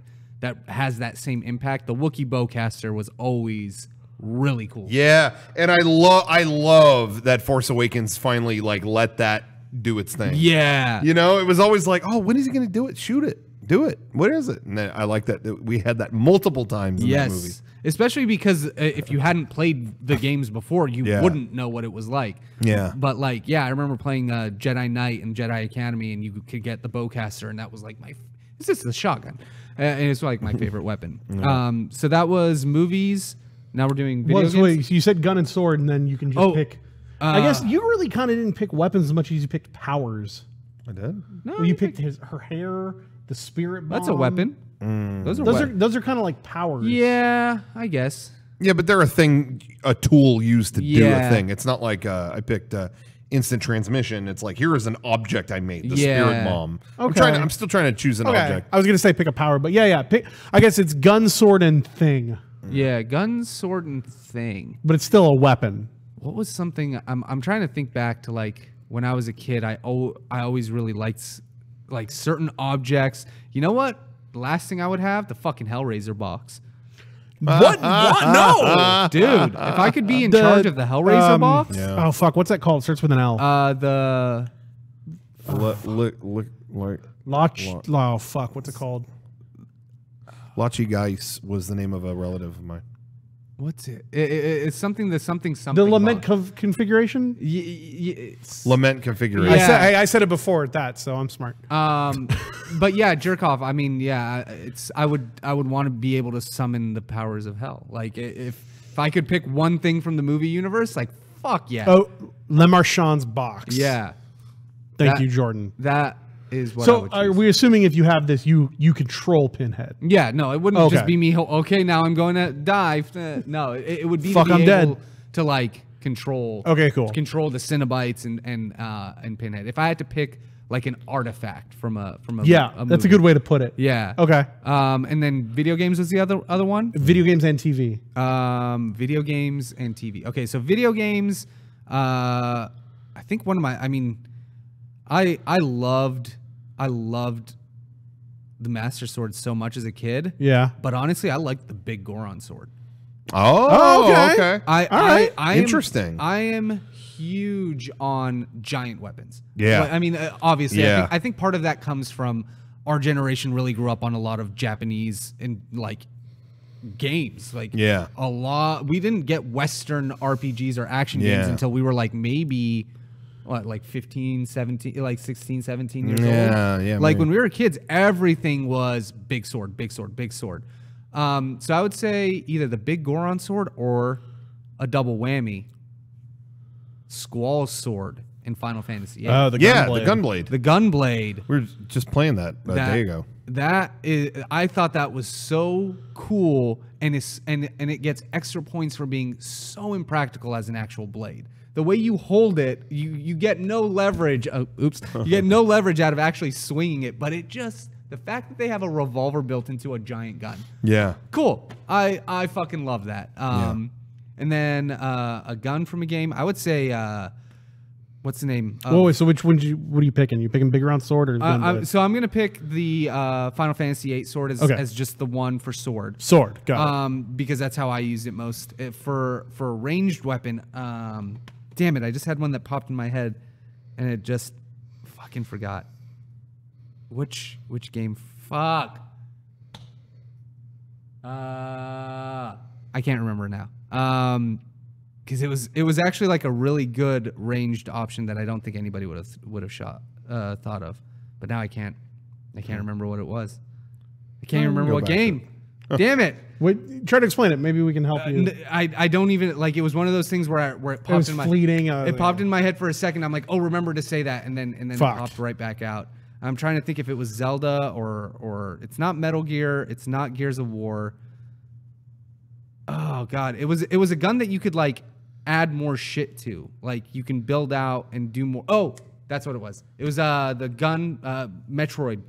has that same impact, the Wookiee bowcaster was always really cool. Yeah, and I love that Force Awakens finally like let that do its thing. Yeah, you know, it was always like, oh, when is he going to do it? Shoot it, do it. What is it? And I like that we had that multiple times in that movie. Especially because if you hadn't played the games before, you wouldn't know what it was like. Yeah. But like, yeah, I remember playing Jedi Knight and Jedi Academy, and you could get the bowcaster, and that was like it's just the shotgun, and it's like my favorite weapon. So that was movies. Now we're doing video games. Wait, you said gun and sword, and then you can just pick. I guess you really kind of didn't pick weapons as much as you picked powers. I did. No, well, you picked her hair, the spirit bomb. That's a weapon. Those are kind of like powers. Yeah, I guess. Yeah, but they're a tool used to do a thing. It's not like I picked instant transmission. It's like, here is an object I made, the spirit bomb. Okay. I'm still trying to choose an object. I was going to say pick a power, but yeah. I guess it's gun, sword, and thing. Yeah, gun, sword, and thing. But it's still a weapon. What was something? I'm trying to think back to like when I was a kid. I always really liked like certain objects. You know what? The last thing I would have, the fucking Hellraiser box. What? No! Dude, if I could be in charge of the Hellraiser box. Yeah. Oh, fuck. What's that called? It starts with an L. Oh, fuck. What's it called? Lachi Geis was the name of a relative of mine. What's it? It's something that's something. The lament configuration? Lament configuration. Yeah. I said it before that, so I'm smart. But yeah, jerk off. I mean, yeah, I would want to be able to summon the powers of hell. Like if I could pick one thing from the movie universe, like fuck yeah. Oh, Le Marchand's box. Yeah. Thank you, Jordan. That is what. So are we assuming if you have this, you control Pinhead? Yeah, no, it wouldn't just be me. Okay, now I'm going to dive. No, it would be fuck. I'm dead. To like control. Okay, cool. Control the Cenobites and Pinhead. If I had to pick like an artifact from a that's a good way to put it. Yeah. Okay. And then video games was the other one. Video games and TV. Video games and TV. Okay, so video games. I think one of my. I mean, I loved the Master Sword so much as a kid. Yeah. But honestly, I liked the big Goron sword. Oh, okay. I Interesting. I am huge on giant weapons. Yeah. But, I mean, obviously, I think part of that comes from our generation really grew up on a lot of Japanese and like games. Like a lot. We didn't get Western RPGs or action games until we were like maybe like 15, 17, like 16, 17 years old. Yeah. Like when we were kids, everything was big sword, big sword, big sword. So I would say either the big Goron sword or a double whammy, Squall's sword in Final Fantasy VIII. Oh, the Gunblade. The Gunblade. We were just playing that a day ago. That is, I thought that was so cool, and it gets extra points for being so impractical as an actual blade. The way you hold it, you get no leverage. You get no leverage out of actually swinging it, but it just. The fact that they have a revolver built into a giant gun. Yeah. Cool. I fucking love that. And then a gun from a game. I would say, what's the name? So what are you picking? You picking big round sword or? So I'm going to pick the Final Fantasy VIII sword as just the one for sword. Sword. Got it. Because that's how I used it most. For a ranged weapon, damn it, I just had one that popped in my head and it just fucking forgot. Which game? Fuck. I can't remember now. because it was actually like a really good ranged option that I don't think anybody would have thought of. But now I can't remember what it was. I can't remember what game. Damn it! Wait, try to explain it. Maybe we can help you. I don't even like. It was one of those things where it popped in my fleeting. It popped in my head for a second. I'm like, oh, remember to say that, and then it popped right back out. I'm trying to think if it was Zelda or it's not Metal Gear. It's not Gears of War. Oh God, it was a gun that you could like add more shit to. Like you can build out and do more. Oh, that's what it was. It was the gun Metroid.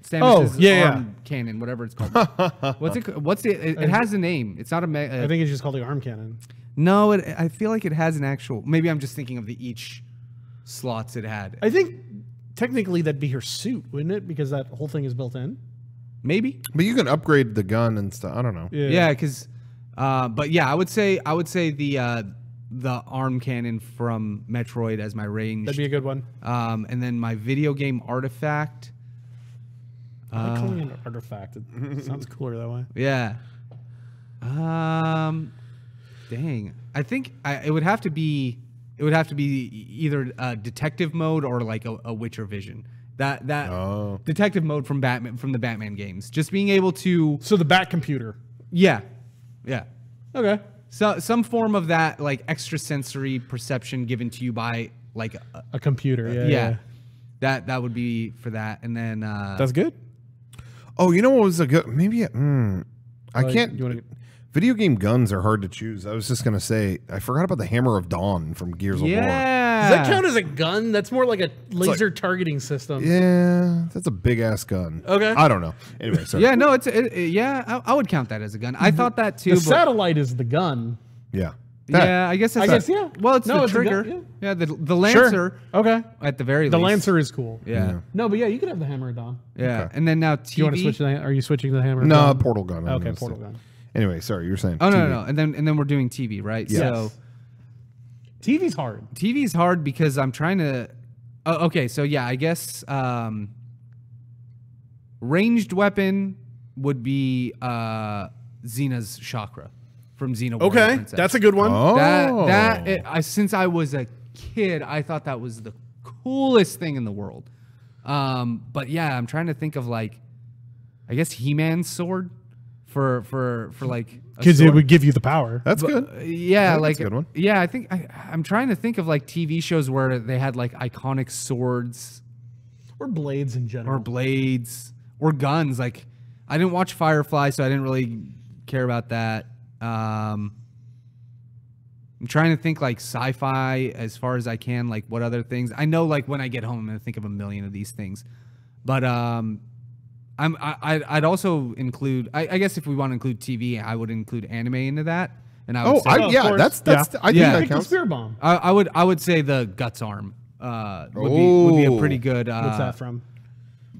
Samus's arm cannon, whatever it's called. It has a name. It's not a. I think it's just called the arm cannon. No, I feel like it has an actual. Maybe I'm just thinking of each slots it had. I think technically that'd be her suit, wouldn't it? Because that whole thing is built in. Maybe. But you can upgrade the gun and stuff. I don't know. Yeah, because. But yeah, I would say the arm cannon from Metroid as my range. That'd be a good one. And then my video game artifact. I like calling it an artifact. It sounds cooler that way. Yeah. Dang. I think it would have to be either detective mode or like a Witcher vision. That detective mode from the Batman games. Just being able to. So the Bat computer. Yeah. Okay. So some form of that like extrasensory perception given to you by like a computer. Yeah. That would be for that, and then that's good. Oh, you know what was a good? Maybe I can't. You wanna, video game guns are hard to choose. I was just gonna say I forgot about the Hammer of Dawn from Gears of War. Does that count as a gun? That's more like a laser targeting system. Yeah, that's a big ass gun. Okay. I don't know. Anyway, sorry. Yeah, no, I would count that as a gun. I thought that too. The satellite is the gun. Yeah. Yeah, I guess. Yeah. Well, it's the trigger. Yeah, the Lancer. Sure. Okay. At the very least. The Lancer is cool. Yeah. No, but yeah, you could have the Hammer of Dawn. Yeah, and then now TV. Do you want to switch? Are you switching to the Hammer? No, Portal gun. Okay, Portal gun. Anyway, sorry, you were saying. Oh no, and then we're doing TV, right? Yes. So TV's hard. TV's hard because I'm trying to. Okay, so yeah, I guess ranged weapon would be Xena's chakra from Xena. Okay, that's a good one. Oh. Since I was a kid, I thought that was the coolest thing in the world. But yeah, I'm trying to think of like, I guess He-Man's sword for like because it would give you the power. That's good. Yeah, like that's a good one. Yeah, I think I'm trying to think of like TV shows where they had like iconic swords or blades in general, or blades or guns. Like I didn't watch Firefly, so I didn't really care about that. I'm trying to think like sci-fi as far as I can. Like what other things? I know like when I get home, I'm gonna think of a million of these things, but I'd also include. I guess if we want to include TV, I would include anime into that. And I would I think that counts. The spear bomb. I would say the guts arm would be a pretty good. What's that from?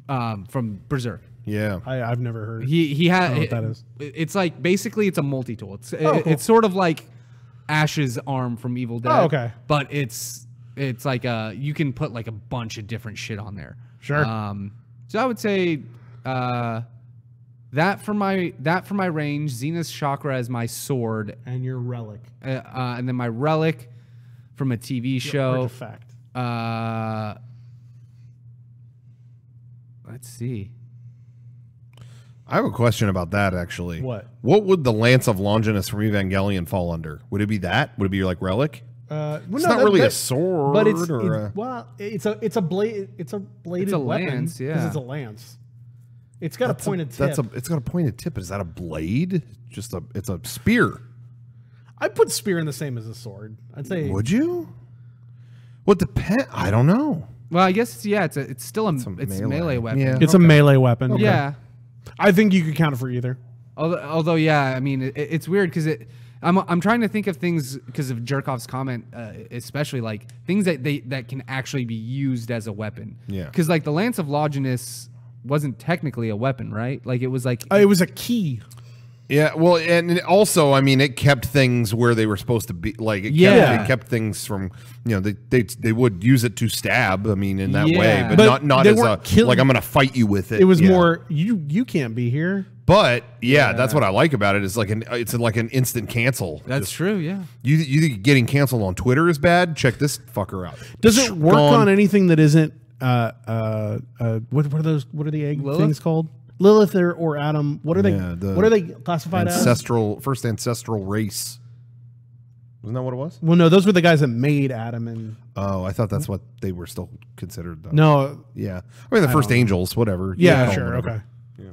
From Berserk. Yeah, I've never heard. He had. I don't know what that is. It's like basically it's a multi-tool. It's sort of like Ash's arm from Evil Dead. Oh, okay. But it's like you can put like a bunch of different shit on there. Sure. So I would say that for my range, Xena's chakra as my sword, and your relic, and then my relic from a TV show. Artifact. Let's see. I have a question about that actually. What would the Lance of Longinus from Evangelion fall under? Would it be that? Would it be like relic? It's not really a sword, but it's a blade. It's a bladed weapon. Lance, yeah. Because it's a lance. It's got a pointed tip. It's got a pointed tip. Is that a blade? It's a spear. I'd put spear in the same as a sword. I'd say. Would you? Well, depend. I don't know. Well, I guess it's still a melee weapon. Yeah. It's a melee weapon. Okay. Yeah. I think you could count it for either. Although yeah, I mean it's weird because I'm trying to think of things because of Jerkoff's comment, especially like things that can actually be used as a weapon. Yeah. Because like the Lance of Longinus wasn't technically a weapon, right? Like it was like it was a key. Yeah, well, and also, I mean, it kept things where they were supposed to be. Like, it kept things from, you know, they would use it to stab. I mean, in that way, but not as a like I'm going to fight you with it. It was more you can't be here. But yeah, that's what I like about it. It's like an instant cancel. That's true. Yeah. You think getting canceled on Twitter is bad? Check this fucker out. Does it work on anything that isn't what are those? What are the egg things called? Lilith or Adam? What are they? What are they classified as? First ancestral race. Wasn't that what it was? Well, no, those were the guys that made Adam and. Oh, I thought that's what they were still considered, though. No. Yeah. I mean, the first angels, whatever. Yeah, sure. Okay. Yeah.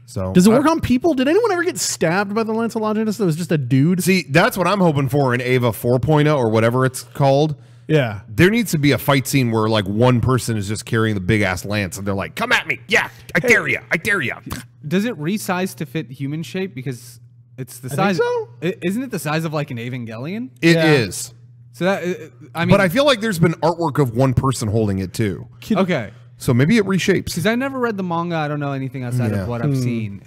So does it work on people? Did anyone ever get stabbed by the Lance of Longinus that was just a dude? See, that's what I'm hoping for in Ava 4.0 or whatever it's called. Yeah. There needs to be a fight scene where like one person is just carrying the big ass lance and they're like, "Come at me. Yeah, I dare you. I dare you." Does it resize to fit human shape because it's the size? So? Isn't it the size of like an Evangelion? It is. So that I mean, but I feel like there's been artwork of one person holding it too. Okay. So maybe it reshapes. Because I never read the manga. I don't know anything outside of what I've seen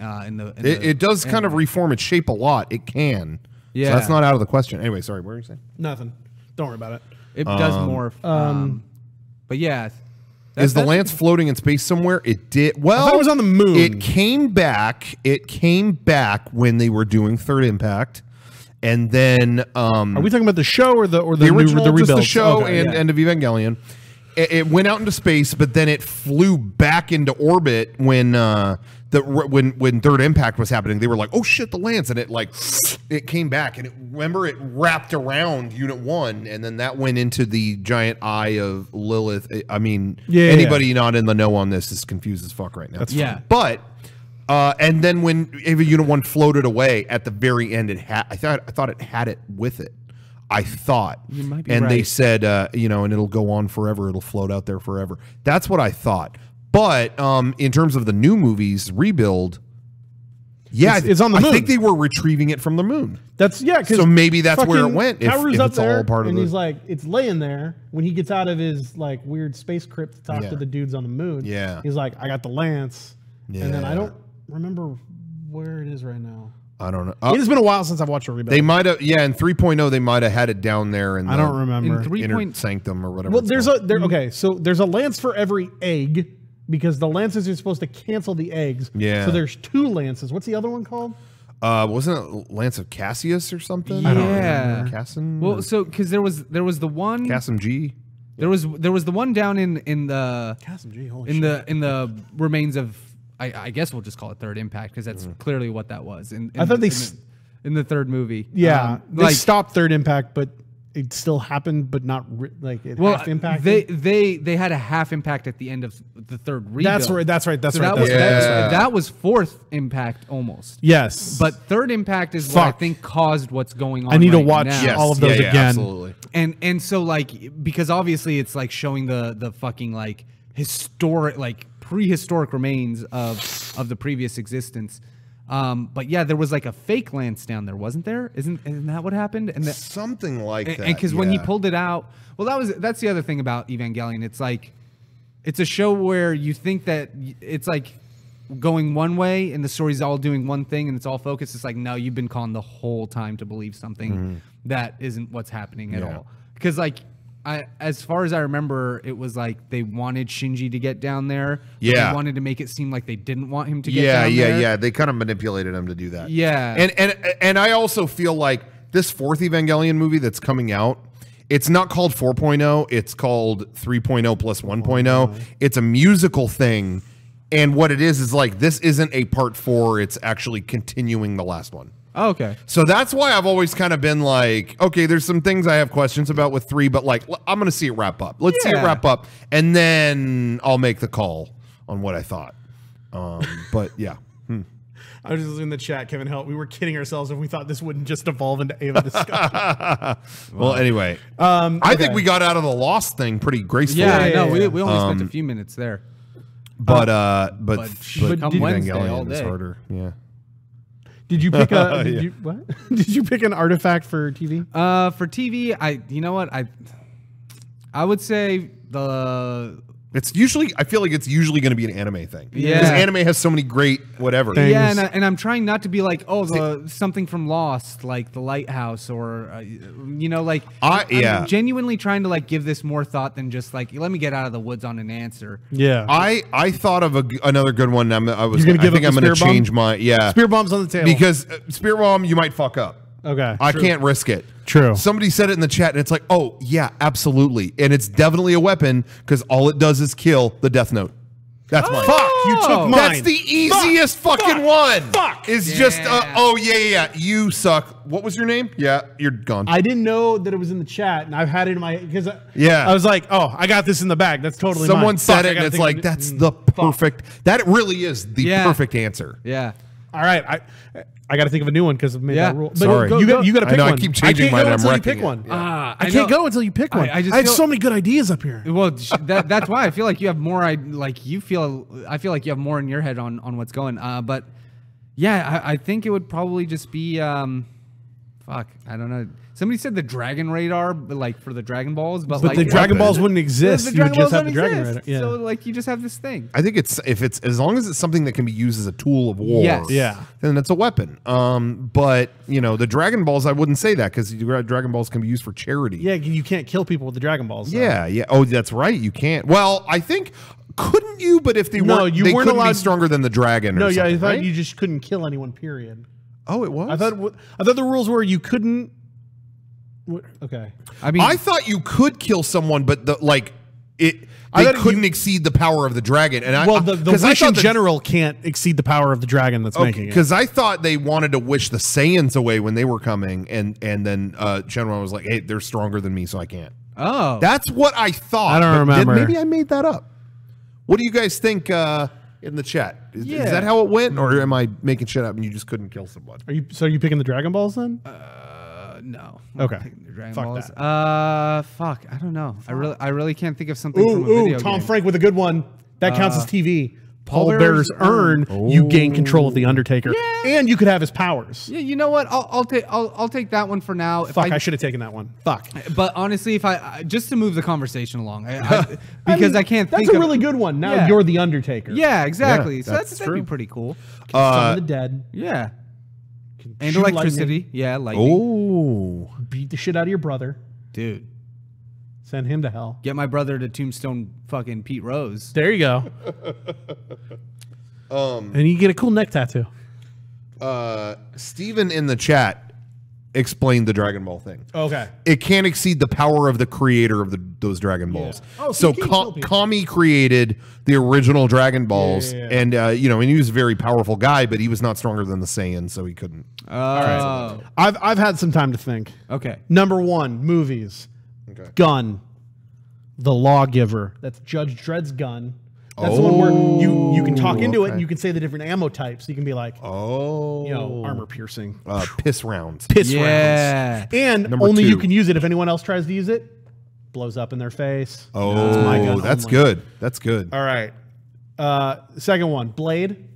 It does kind of reform its shape a lot. It can. Yeah. So that's not out of the question. Anyway, sorry. What were you saying? Nothing. Don't worry about it. It does morph. But yeah. Is the lance floating in space somewhere? It did. Well, I thought it was on the moon. It came back. It came back when they were doing Third Impact. And then are we talking about the show or the original, new, just the show and End of Evangelion? It went out into space, but then it flew back into orbit when Third Impact was happening. They were like, "Oh shit, the lance!" And it came back, and remember it wrapped around Unit 1, and then that went into the giant eye of Lilith. I mean, anybody not in the know on this is confused as fuck right now. That's fine. But and then when Ava Unit 1 floated away at the very end, I thought it had it with it. I thought, you might be and right. They said, and it'll go on forever. It'll float out there forever. That's what I thought. But in terms of the new movies, Rebuild, it's on the moon. I think they were retrieving it from the moon. So maybe that's where it went. If it's all part of and he's like, it's laying there when he gets out of his like weird space crypt to talk to the dudes on the moon. Yeah, he's like, I got the lance, and then I don't remember where it is right now. I don't know. It has been a while since I've watched a Rebuild. They might have, in 3.0, they might have had it down there. I don't remember. Inner Sanctum or whatever. Well, okay, so there's a lance for every egg because the lances are supposed to cancel the eggs. Yeah. So there's 2 lances. What's the other one called? Wasn't it Lance of Cassius or something? Yeah. I don't remember. Cassim? Well, so because there was the one Cassim G. There was the one down in the Cassim G. In the remains of. I guess we'll just call it Third Impact because that's clearly what that was. In the third movie. Yeah, they stopped Third Impact, but it still happened, but not half impact. They had a half impact at the end of the third rebuild. That's right. That was Fourth Impact almost. Yes, but Third Impact is what I think caused what's going on. I need to watch all of those again. Absolutely. And so because obviously it's showing the fucking historic prehistoric remains of the previous existence. But yeah, there was a fake lance down there, wasn't there? Isn't that what happened? And something like that. And because when he pulled it out, well, that's the other thing about Evangelion. It's a show where you think that it's going one way and the story's all doing one thing and it's all focused. It's no, you've been conned the whole time to believe something that isn't what's happening at all. Because as far as I remember, it was they wanted Shinji to get down there. Yeah. They wanted to make it seem like they didn't want him to get down there. Yeah. They kind of manipulated him to do that. Yeah. And I also feel like this 4th Evangelion movie that's coming out, it's not called 4.0. It's called 3.0 plus 1.0. It's a musical thing. And what it is this isn't a part 4. It's actually continuing the last one. Oh, okay. So that's why I've always kind of been okay, there's some things I have questions about with 3, but I'm going to see it wrap up. Let's see it wrap up, and then I'll make the call on what I thought. But yeah. I was just in the chat, Kevin help. We were kidding ourselves if we thought this wouldn't just evolve into Ava discussion. Well, anyway. I think we got out of the Lost thing pretty gracefully. Yeah, we only spent a few minutes there. But Wednesday all day. Is harder. Yeah. Did you pick Did you pick an artifact for TV? For TV, you know what? I would say the It's usually, I feel like it's usually going to be an anime thing. Yeah. Because anime has so many great whatever. Things. Yeah, and I'm trying not to be like, oh, something from Lost, like The Lighthouse, or, you know, like, I'm genuinely trying to, like, give this more thought than just, like, let me get out of the woods on an answer. Yeah. I thought of another good one. I think I'm going to change my, Spear bomb's on the table. Because Spear bomb, you might fuck up. Okay. I can't risk it. True. Somebody said it in the chat, and it's like, oh, yeah, absolutely. And it's definitely a weapon, because all it does is kill the Death Note. That's mine. Fuck, you took mine. That's the easiest fucking one. Fuck. It's just, oh, yeah. You suck. What was your name? Yeah, you're gone. I didn't know that it was in the chat, and I've had it in my, because I was like, oh, I got this in the bag. That's totally Someone mine. said it, and it's like, that's the perfect, that really is the perfect answer. Yeah. All right, I got to think of a new one because I've made that rule. But sorry. you got to pick one. I keep changing mine. I'm wrecking pick one. Yeah. I can't go until you pick one. I have so many good ideas up here. Well, that's why I feel like you have more. I feel like you have more in your head on what's going. But yeah, I think it would probably just be fuck. I don't know. Somebody said the Dragon Radar, like for the Dragon Balls, but like the Dragon Balls wouldn't exist. You would just have the Dragon Radar. Yeah. So like you just have this thing. I think it's as long as it's something that can be used as a tool of war. Yes. Yeah. Then it's a weapon. But you know, the Dragon Balls, I wouldn't say that because Dragon Balls can be used for charity. Yeah, you can't kill people with the Dragon Balls. So. Yeah. Oh, that's right. You can't. Well, I think couldn't you? But if they weren't, they weren't couldn't allowed, be stronger than the dragon. No, or something, I thought right? you just couldn't kill anyone. Period. Oh, it was. I thought the rules were you couldn't. Okay. I thought you could kill someone, but they couldn't exceed the power of the dragon. And the wish in general can't exceed the power of the dragon that's making it. Because I thought they wanted to wish the Saiyans away when they were coming, and then Shenron was like, "Hey, they're stronger than me, so I can't." Oh, that's what I thought. I don't remember. Maybe I made that up. What do you guys think in the chat? Is that how it went, or am I making shit up and you just couldn't kill someone? Are you picking the Dragon Balls then? No. Okay. Fuck Balls. fuck. I don't know. Fuck. I really can't think of something from a video Tom game. Frank with a good one. That counts as TV. Paul Bearer's Urn. You gain control of the Undertaker, and you could have his powers. Yeah, you know what? I'll take that one for now. Fuck, I should have taken that one. Fuck. But honestly, if I just to move the conversation along, because I can't think. That's a really good one. Now you're the Undertaker. Yeah, exactly. So that'd true. be pretty cool. Summon the dead. Yeah. And electricity. Lightning. Yeah, lightning. Oh. Beat the shit out of your brother. Dude. Send him to hell. Get my brother to Tombstone fucking Pete Rose. There you go. And you get a cool neck tattoo. Steven in the chat explained the Dragon Ball thing. Okay. It can't exceed the power of the creator of those Dragon Balls. Yeah. Oh, so Kami created the original Dragon Balls, and you know, and he was a very powerful guy, but he was not stronger than the Saiyans, so he couldn't. All right. I've had some time to think. Okay. Number 1, movies. Okay. Gun. The Lawgiver. That's Judge Dredd's gun. That's the one where you can talk into it and you can say the different ammo types. You can be like, armor piercing. Piss rounds. Piss rounds. And Number only 2. you can use it. If anyone else tries to use it, blows up in their face. That's good. That's good. All right. Second one, Blade.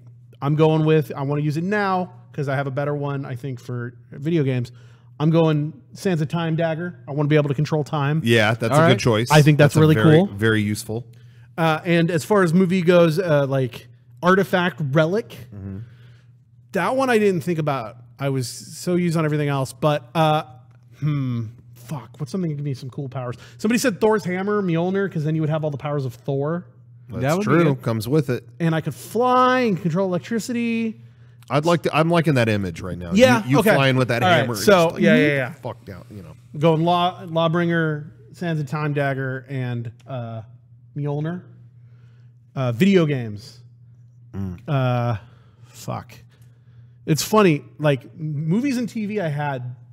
I'm going with, I want to use it now because I have a better one, I think, for video games. I'm going Sands of Time Dagger. I want to be able to control time. Yeah, that's a good choice. I think that's really cool. Very useful. And as far as movie goes, like Artifact Relic, that one I didn't think about. I was so used on everything else. But fuck, what's something that give me some cool powers? Somebody said Thor's hammer, Mjolnir, because then you would have all the powers of Thor. That's true. Comes with it. And I could fly and control electricity. I'm liking that image right now. Yeah, you flying with that hammer. Right, so yeah. Fuck down, you know. Going Lawbringer, Sands of Time Dagger, and Mjolnir. Video games. Fuck. It's funny, like movies and TV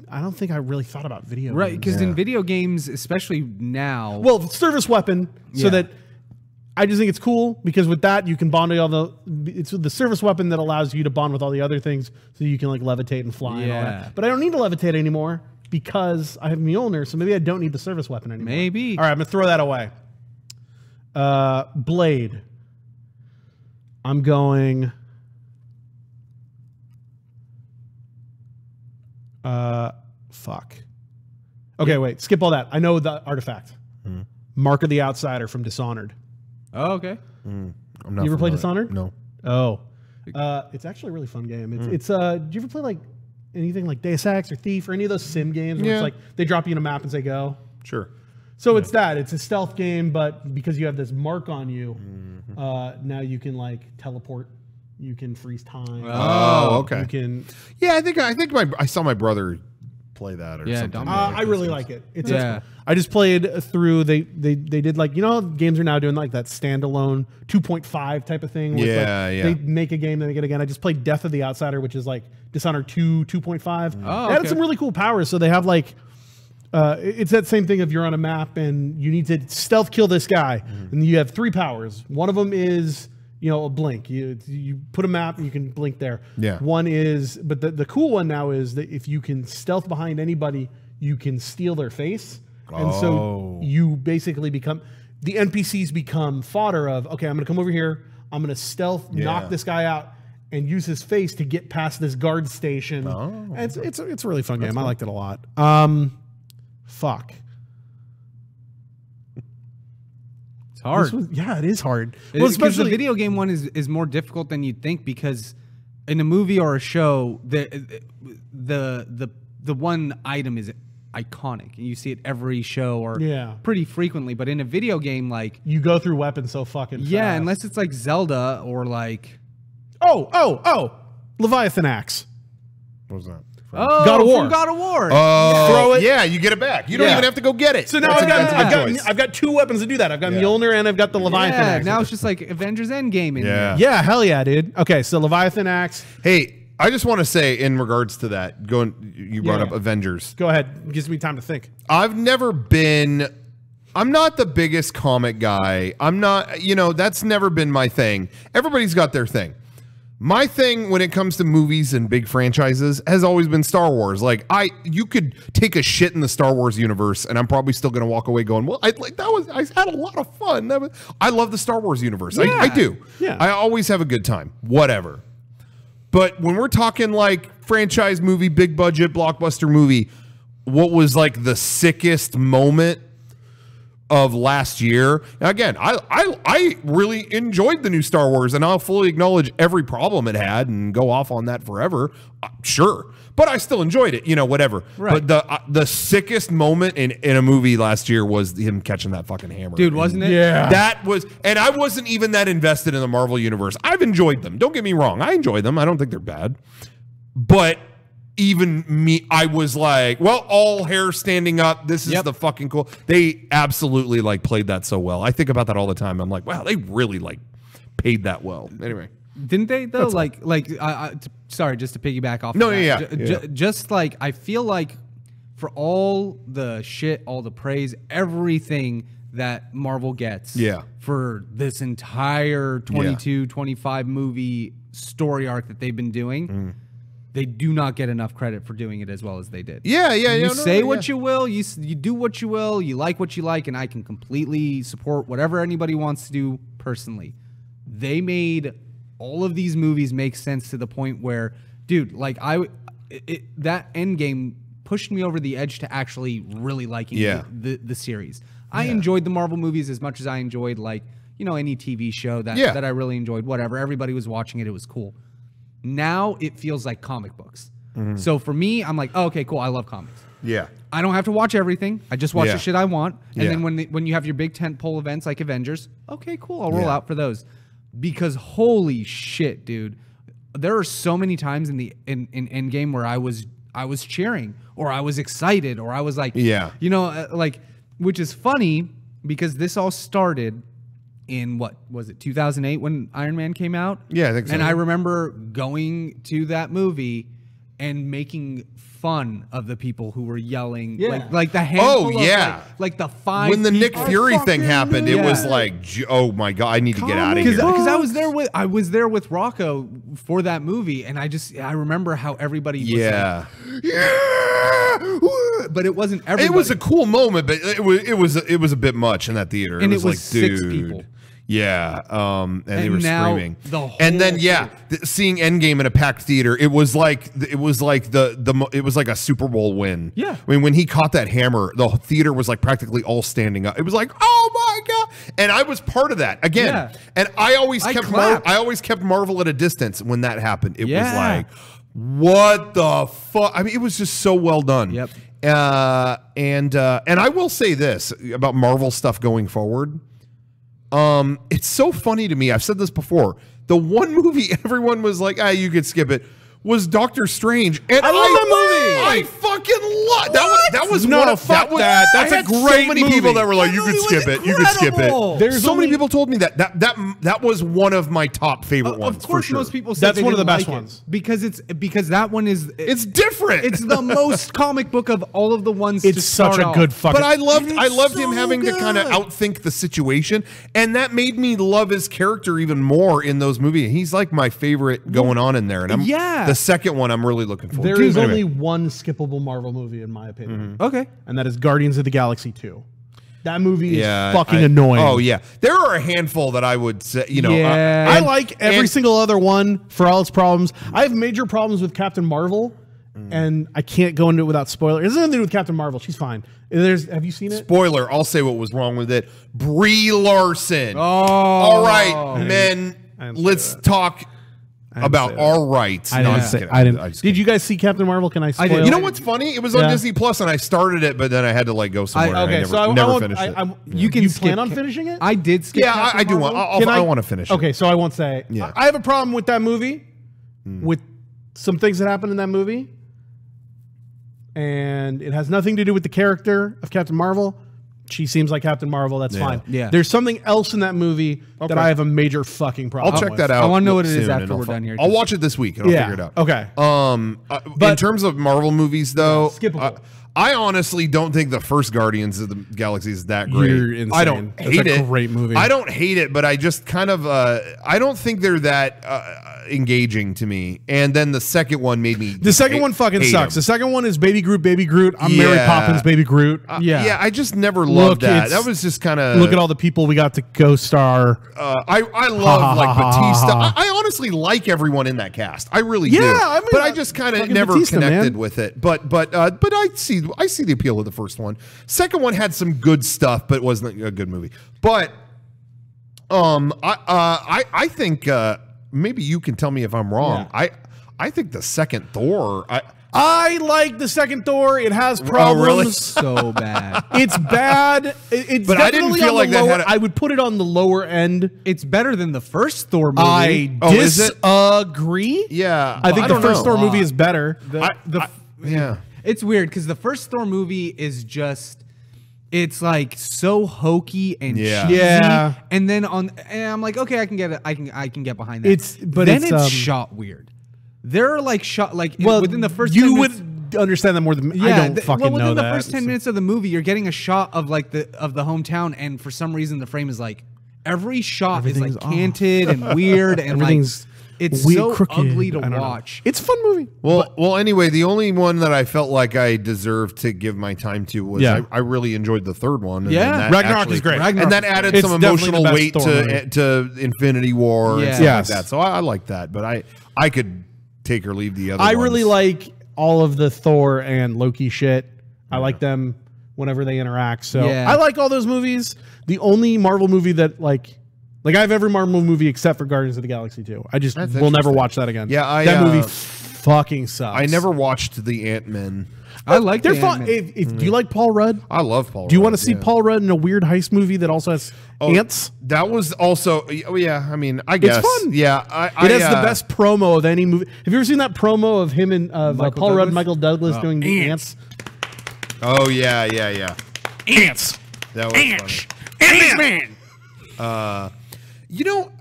I don't think I really thought about video games. Right, because in video games, especially now. Well, service weapon, so that I just think it's cool because with that you can bond with it's the service weapon that allows you to bond with all the other things so you can like levitate and fly and all that. But I don't need to levitate anymore because I have Mjolnir, so maybe I don't need the service weapon anymore. Maybe. All right, I'm going to throw that away. Blade. I'm going fuck. Okay, wait, skip all that. I know the artifact. Mark of the Outsider from Dishonored. Oh, okay. I'm not You ever played familiar. Dishonored? No. Oh, it's actually a really fun game. It's do you ever play like anything like Deus Ex or Thief or any of those sim games where it's like they drop you in a map and say go? Sure. So it's that. It's a stealth game, but because you have this mark on you, now you can like teleport. You can freeze time. Oh, okay. You can. Yeah, I think I saw my brother play that or something. I really like it. It's I just played through. They did like games are now doing like that standalone 2.5 type of thing. Where They make a game then they get again. I just played Death of the Outsider, which is like Dishonored 2 2.5. Oh, they had some really cool powers. So they have like. It's that same thing if you're on a map and you need to stealth kill this guy, and you have 3 powers. One of them is a blink. You put a map and you can blink there. Yeah. One is, but the cool one now is that if you can stealth behind anybody, you can steal their face, and so you basically become the NPCs become fodder of. Okay, I'm going to come over here. I'm going to stealth knock this guy out. And use his face to get past this guard station. And it's a really fun game. Cool. I liked it a lot. Fuck. It's hard. It is hard. Well, especially the video game one is more difficult than you'd think because in a movie or a show, the one item is iconic. You see it every show or pretty frequently. But in a video game, like you go through weapons so fucking fast. Unless it's like Zelda or like Leviathan Axe. What was that? God of War. From God of War. Throw it. Yeah, you get it back. You don't even have to go get it. So now I've got 2 weapons to do that. I've got Mjolnir and I've got the Leviathan Axe. Now it's just like Avengers Endgame in there. Yeah, hell yeah, dude. Okay, so Leviathan Axe. Hey, I just want to say in regards to that, you brought up Avengers. Go ahead. It gives me time to think. I'm not the biggest comic guy. I'm not, that's never been my thing. Everybody's got their thing. My thing when it comes to movies and big franchises has always been Star Wars. Like you could take a shit in the Star Wars universe, and I'm probably still going to walk away going, "Well, I had a lot of fun." I love the Star Wars universe. Yeah. I do. Yeah. I always have a good time. Whatever. But when we're talking like franchise movie, big budget blockbuster movie, what was like the sickest moment of last year? Again, I really enjoyed the new Star Wars, and I'll fully acknowledge every problem it had and go off on that forever. Sure, but I still enjoyed it. Whatever. Right. But the sickest moment in a movie last year was him catching that fucking hammer, dude. Wasn't it? Yeah. That was, and I wasn't even that invested in the Marvel universe. I've enjoyed them. Don't get me wrong. I enjoy them. I don't think they're bad, but. Even me, I was like, well, all hair standing up. This is the fucking cool. They absolutely like played that so well. I think about that all the time. I'm like, wow, they really like paid that well. Anyway, didn't they though? Sorry, just to piggyback off. No, Just like I feel like for all the shit, all the praise, everything that Marvel gets, for this entire 22, 25 movie story arc that they've been doing. They do not get enough credit for doing it as well as they did. You say what you will, you do what you will, you like what you like, and I can completely support whatever anybody wants to do personally. They made all of these movies make sense to the point where, dude, like that Endgame pushed me over the edge to actually really liking the series. I enjoyed the Marvel movies as much as I enjoyed any TV show that I really enjoyed. Whatever, everybody was watching it, it was cool. Now it feels like comic books. So for me, I'm like, oh, okay, cool. I love comics. Yeah. I don't have to watch everything. I just watch the shit I want. And then when you have your big tentpole events like Avengers, okay, cool. I'll roll out for those. Because holy shit, dude. There are so many times in Endgame where I was cheering or I was excited or I was like, which is funny because this all started in what was it 2008 when Iron Man came out? Yeah, I think so. And I remember going to that movie and making fun of the people who were yelling, like the handful of like the 5 when the Nick Fury thing happened, it was like, oh my god, I need to get out of here. Because I was there with Rocco for that movie, and I remember how everybody was like, but it wasn't everybody. It was a cool moment, but it was a bit much in that theater. And it was like, 6 dude. people. Yeah, and they were screaming. And then seeing Endgame in a packed theater, it was like a Super Bowl win. Yeah, I mean when he caught that hammer, the theater was like practically all standing up. It was like, oh my god! and I was part of that again. And I always kept Marvel at a distance when that happened. It was like, what the fuck? I mean, it was just so well done. Yep. And I will say this about Marvel stuff going forward. It's so funny to me. I've said this before. The one movie everyone was like, you could skip it, was Doctor Strange. And I love that movie. I fucking love that. That was no, one of fuck that. That's a great so many movie. people that were like, you could skip it. You could skip it. There's so many people told me that was one of my top favorite ones. Of course, for sure. most people say that's one of the best ones because that one is it's different. It's the most comic book of all of the ones. It's such a good fucking. But I loved him having to kind of outthink the situation, and that made me love his character even more in those movies. He's like my favorite going on in there, and the second one I'm really looking forward to. There is only one skippable Marvel movie in my opinion. Okay, and that is Guardians of the Galaxy 2. That movie is fucking annoying. Oh yeah, there are a handful that I would say. You know, I like every single other one for all its problems. I have major problems with Captain Marvel, and I can't go into it without spoiler. It has nothing to do with Captain Marvel. She's fine. Have you seen it? Spoiler. I'll say what was wrong with it. Brie Larson. All right, men. Let's talk about our rights. I didn't. Did you guys see Captain Marvel? Can I spoil? You know what's funny? It was on Disney Plus, and I started it, but then I had to like go somewhere. Okay, and I never finished it. You plan on finishing it? I did skip. Yeah, I do want. I want to finish it. Okay, so I won't say. Yeah. I have a problem with that movie, with some things that happen in that movie, and it has nothing to do with the character of Captain Marvel. She seems like Captain Marvel. That's fine. Yeah. There's something else in that movie that I have a major fucking problem. I'll check that out. I want to know what it is after we're done here. I'll watch it this week and I'll figure it out. Okay. But in terms of Marvel movies, though, skippable. I honestly don't think the first Guardians of the Galaxy is that great. You're insane. I don't hate it. Great movie. I don't hate it, but I just kind of I don't think they're that engaging to me. And then the second one made me. The second one fucking sucks. The second one is Baby Groot, Baby Groot. I'm Mary Poppins, Baby Groot. Yeah, I just never loved that. That was just kind of. Look at all the people we got to co-star. I love like Batista. I honestly like everyone in that cast. I really do. I mean, but I just kind of never connected with it. But I see the appeal of the first one. Second one had some good stuff, but wasn't a good movie. But I think maybe you can tell me if I'm wrong. Yeah. I think the second Thor. I like the second Thor. It has problems. Oh, really? So bad. It's bad. It's but I didn't feel like that had I would put it on the lower end. It's better than the first Thor movie. I disagree. Yeah. I think the first Thor movie is better. Yeah. It's weird because the first Thor movie is just, it's like so hokey and cheesy. Yeah. And then I'm like, okay, I can get it. I can get behind that. It's shot weird. There are like shot like within the first. You would understand that more than I don't fucking know that. Within the first 10 minutes of the movie, you're getting a shot of like the hometown, and for some reason the frame is like every shot is like canted and weird and everything's. It's weird, so crooked. ugly to watch. It's a fun movie. Well, anyway, the only one that I felt like I deserved to give my time to was I really enjoyed the third one. And Ragnarok is great. And that added some emotional weight to Infinity War and stuff like that. So I like that, but I could take or leave the other ones. I really like all of the Thor and Loki shit. I like them whenever they interact. So I like all those movies. The only Marvel movie that like I have every Marvel movie except for Guardians of the Galaxy 2. I just will never watch that again. Yeah, that movie fucking sucks. I never watched the Ant-Man. I like they're fun. Do you like Paul Rudd? I love Paul Rudd. Do you want to see Paul Rudd in a weird heist movie that also has ants? That was also, I mean, I guess. It's fun. Yeah. It has the best promo of any movie. Have you ever seen that promo of him and Paul Rudd and Michael Douglas doing the ants? Oh, yeah. Ants. That was funny. Ant-Man. You know,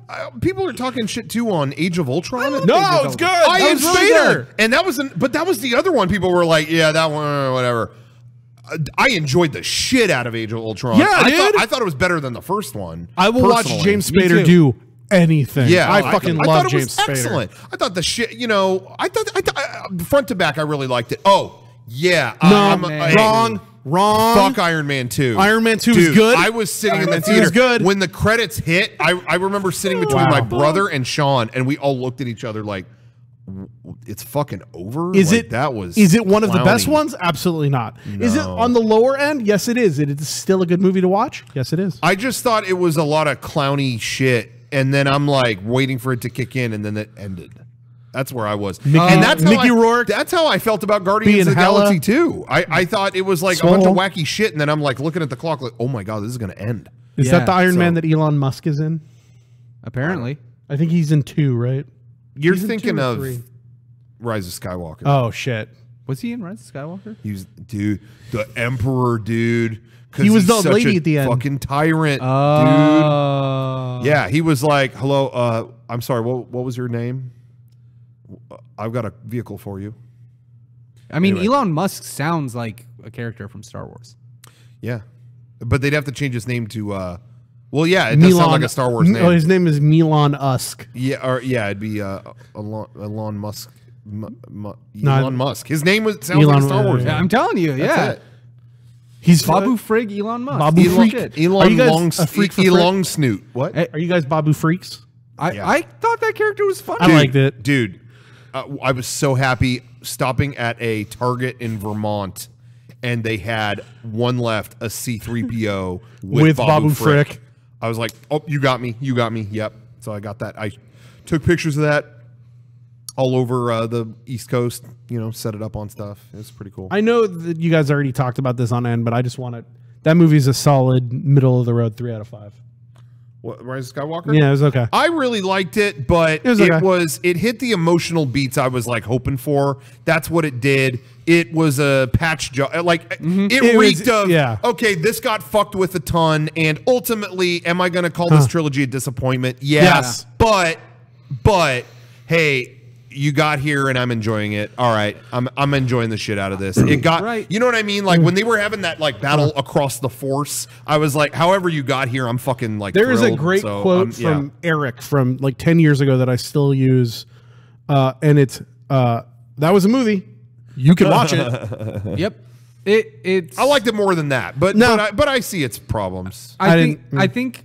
people are talking shit too on Age of Ultron. No, it's good. Ian Spader, and that was, but that was the other one. People were like, "Yeah, that one, whatever." I enjoyed the shit out of Age of Ultron. Yeah, I thought it was better than the first one. I will watch James Spader do anything. Yeah, I fucking love James Spader. Excellent. I thought the shit. You know, I thought front to back, I really liked it. Oh yeah, Wrong. Fuck Iron Man 2. Iron Man 2 is good. I was sitting in the theater. Good. When the credits hit, I remember sitting between my brother and Sean, and we all looked at each other like, it's fucking over. Is like, it that was? Is it one of the best clowny. ones? Absolutely not. No. Is it on the lower end? Yes, it is. It is still a good movie to watch. Yes, it is. I just thought it was a lot of clowny shit, and then I'm like waiting for it to kick in, and then it ended. That's where I was. And that's how Mickey Rourke. That's how I felt about Guardians of the hella- Galaxy too. I thought it was like Swole. a bunch of wacky shit, and then I'm like looking at the clock, like, oh my god, this is gonna end. Is that the Iron Man that Elon Musk is in? Apparently. I think he's in 2, right? You're He's in thinking 2 or of 3. Rise of Skywalker. Oh shit. Was he in Rise of Skywalker? He was, dude, the Emperor, dude. 'Cause He was he's the such lady a at the end. Fucking tyrant, dude. Yeah, he was like, hello, I'm sorry, what was your name? I've got a vehicle for you. I mean, Anyway. Elon Musk sounds like a character from Star Wars. Yeah, but they'd have to change his name to. Well, yeah, it does sound like a Star Wars name. Oh, his name is Elon Musk. Yeah, or yeah, it'd be Elon Musk. Elon Musk. His name sounds like a Elon- Star Wars. yeah. name. I'm telling you, yeah. it. He's Babu Frig, Elon Musk. Babu Elon, Freak. Elon Are you guys Long, a freak for Elon Snoot. What? Are you guys Babu freaks? I thought that character was funny. I liked it. Dude, I was so happy stopping at a Target in Vermont, and they had one left, a C-3PO with Babu Frick. I was like, oh, you got me. You got me. Yep. So I got that. I took pictures of that all over the East Coast, set it up on stuff. It was pretty cool. I know that you guys already talked about this on end, but I just want to. That movie's a solid middle of the road 3 out of 5. What, Rise of Skywalker? Yeah, it was okay. I really liked it, but it hit the emotional beats I was like hoping for. That's what it did. It was a patch job. Like it reeked of okay, this got fucked with a ton, and ultimately, am I going to call this trilogy a disappointment? Yes. But hey, you got here and I'm enjoying it. All right, I'm enjoying the shit out of this. It got you know what I mean? Like when they were having that like battle across the Force, I was like, however you got here, I'm fucking like. There is a great quote from Eric from like 10 years ago that I still use, and it's that was a movie. You can watch it. Yep. It's. I liked it more than that, but I see its problems. I think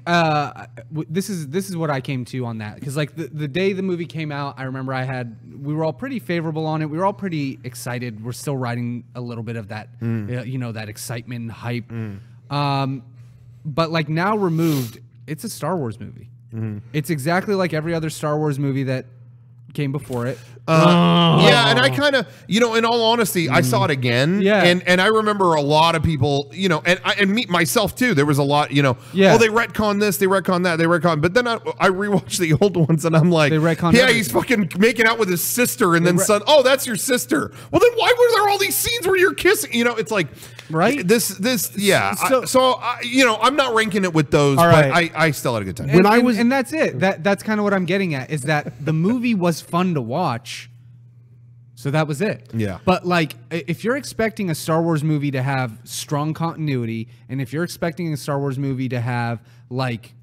this is what I came to on that, because like the day the movie came out, I remember we were all pretty favorable on it. We were all pretty excited. We're still riding a little bit of that that excitement and hype. But like now removed, it's a Star Wars movie. It's exactly like every other Star Wars movie that came before it. Yeah, and I kind of, in all honesty, I saw it again. Yeah. And I remember a lot of people, and me myself too. There was a lot, oh, they retcon this, they retcon that, they retcon. But then I rewatched the old ones, and I'm like, he's fucking making out with his sister, and then son, oh, that's your sister. Well, then why were there all these scenes where you're kissing? It's like, right? This, yeah. So I'm not ranking it with those, but I still had a good time. And that's it. That's kind of what I'm getting at, is that the movie was fun to watch. So that was it. Yeah. But like, if you're expecting a Star Wars movie to have strong continuity, and if you're expecting a Star Wars movie to have like,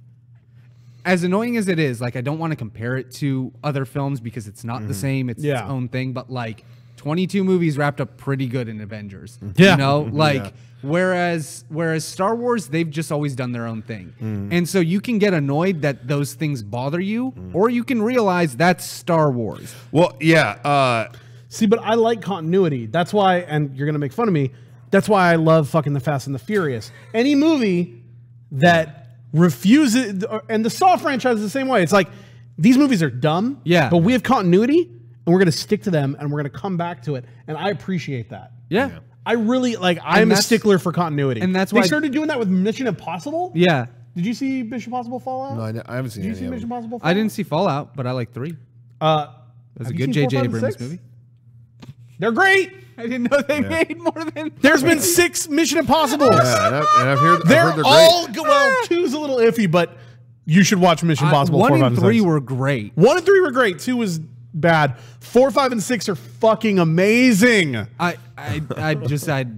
as annoying as it is, like I don't want to compare it to other films because it's not the same. It's its own thing. But like 22 movies wrapped up pretty good in Avengers. Yeah. Whereas Star Wars, they've just always done their own thing. And so you can get annoyed that those things bother you, or you can realize that's Star Wars. Well, yeah. See, but I like continuity. That's why, and you're going to make fun of me, that's why I love fucking The Fast and the Furious. Any movie that refuses, and the Saw franchise is the same way. It's like, these movies are dumb, but we have continuity, and we're going to stick to them, and we're going to come back to it. And I appreciate that. Yeah. I really, I'm a stickler for continuity. And that's why they started doing that with Mission Impossible. Yeah. Did you see Mission Impossible Fallout? No, I haven't seen Did any you see of Mission them. Impossible Fallout? I didn't see Fallout, but I like 3. That's a good J.J. Abrams movie. They're great. I didn't know they made more than. There's been 6 Mission Impossibles. Yeah, and I've heard they're great. all good. Well, 2's a little iffy, but you should watch Mission Impossible. 1 4, 5, and 3 were great. 1 and 3 were great. 2 was bad. 4, 5, and 6 are fucking amazing. I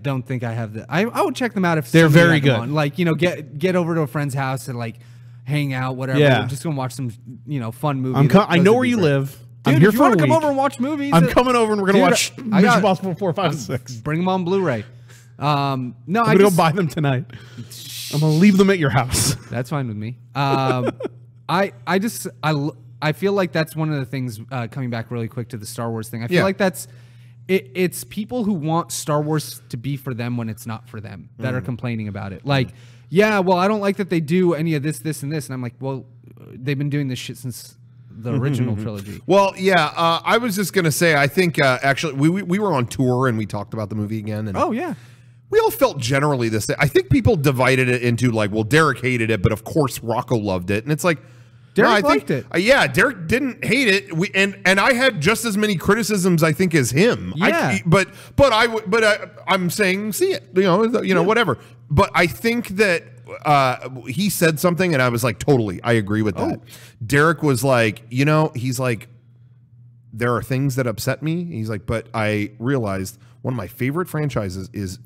don't think I have the. I would check them out if they're very good. On. Like get over to a friend's house and like hang out, whatever. Yeah. We're just gonna watch some fun movie. I know where you live. Dude, I'm here if you for want a to come week. over and watch movies, I'm coming over and we're gonna watch Mission Impossible 4, 5, and 6. Bring them on Blu-ray. I'm gonna go buy them tonight. I'm gonna leave them at your house. That's fine with me. I I feel like that's one of the things, coming back really quick to the Star Wars thing. I feel like that's, it's people who want Star Wars to be for them when it's not for them that are complaining about it. Like, yeah, well, I don't like that they do any of this, this, and this. And I'm like, well, they've been doing this shit since the original trilogy. Well, yeah, I was just going to say, I think actually we were on tour and we talked about the movie again. And oh, yeah. We all felt generally this. I think people divided it into like, well, Derek hated it, but of course Rocco loved it. And it's like, Derek liked it. Yeah, Derek didn't hate it. And I had just as many criticisms, I think, as him. Yeah. I'm saying, see it, whatever. But I think that he said something, and I was like, totally, I agree with that. Derek was like, he's like, there are things that upset me. He's like, but I realized one of my favorite franchises is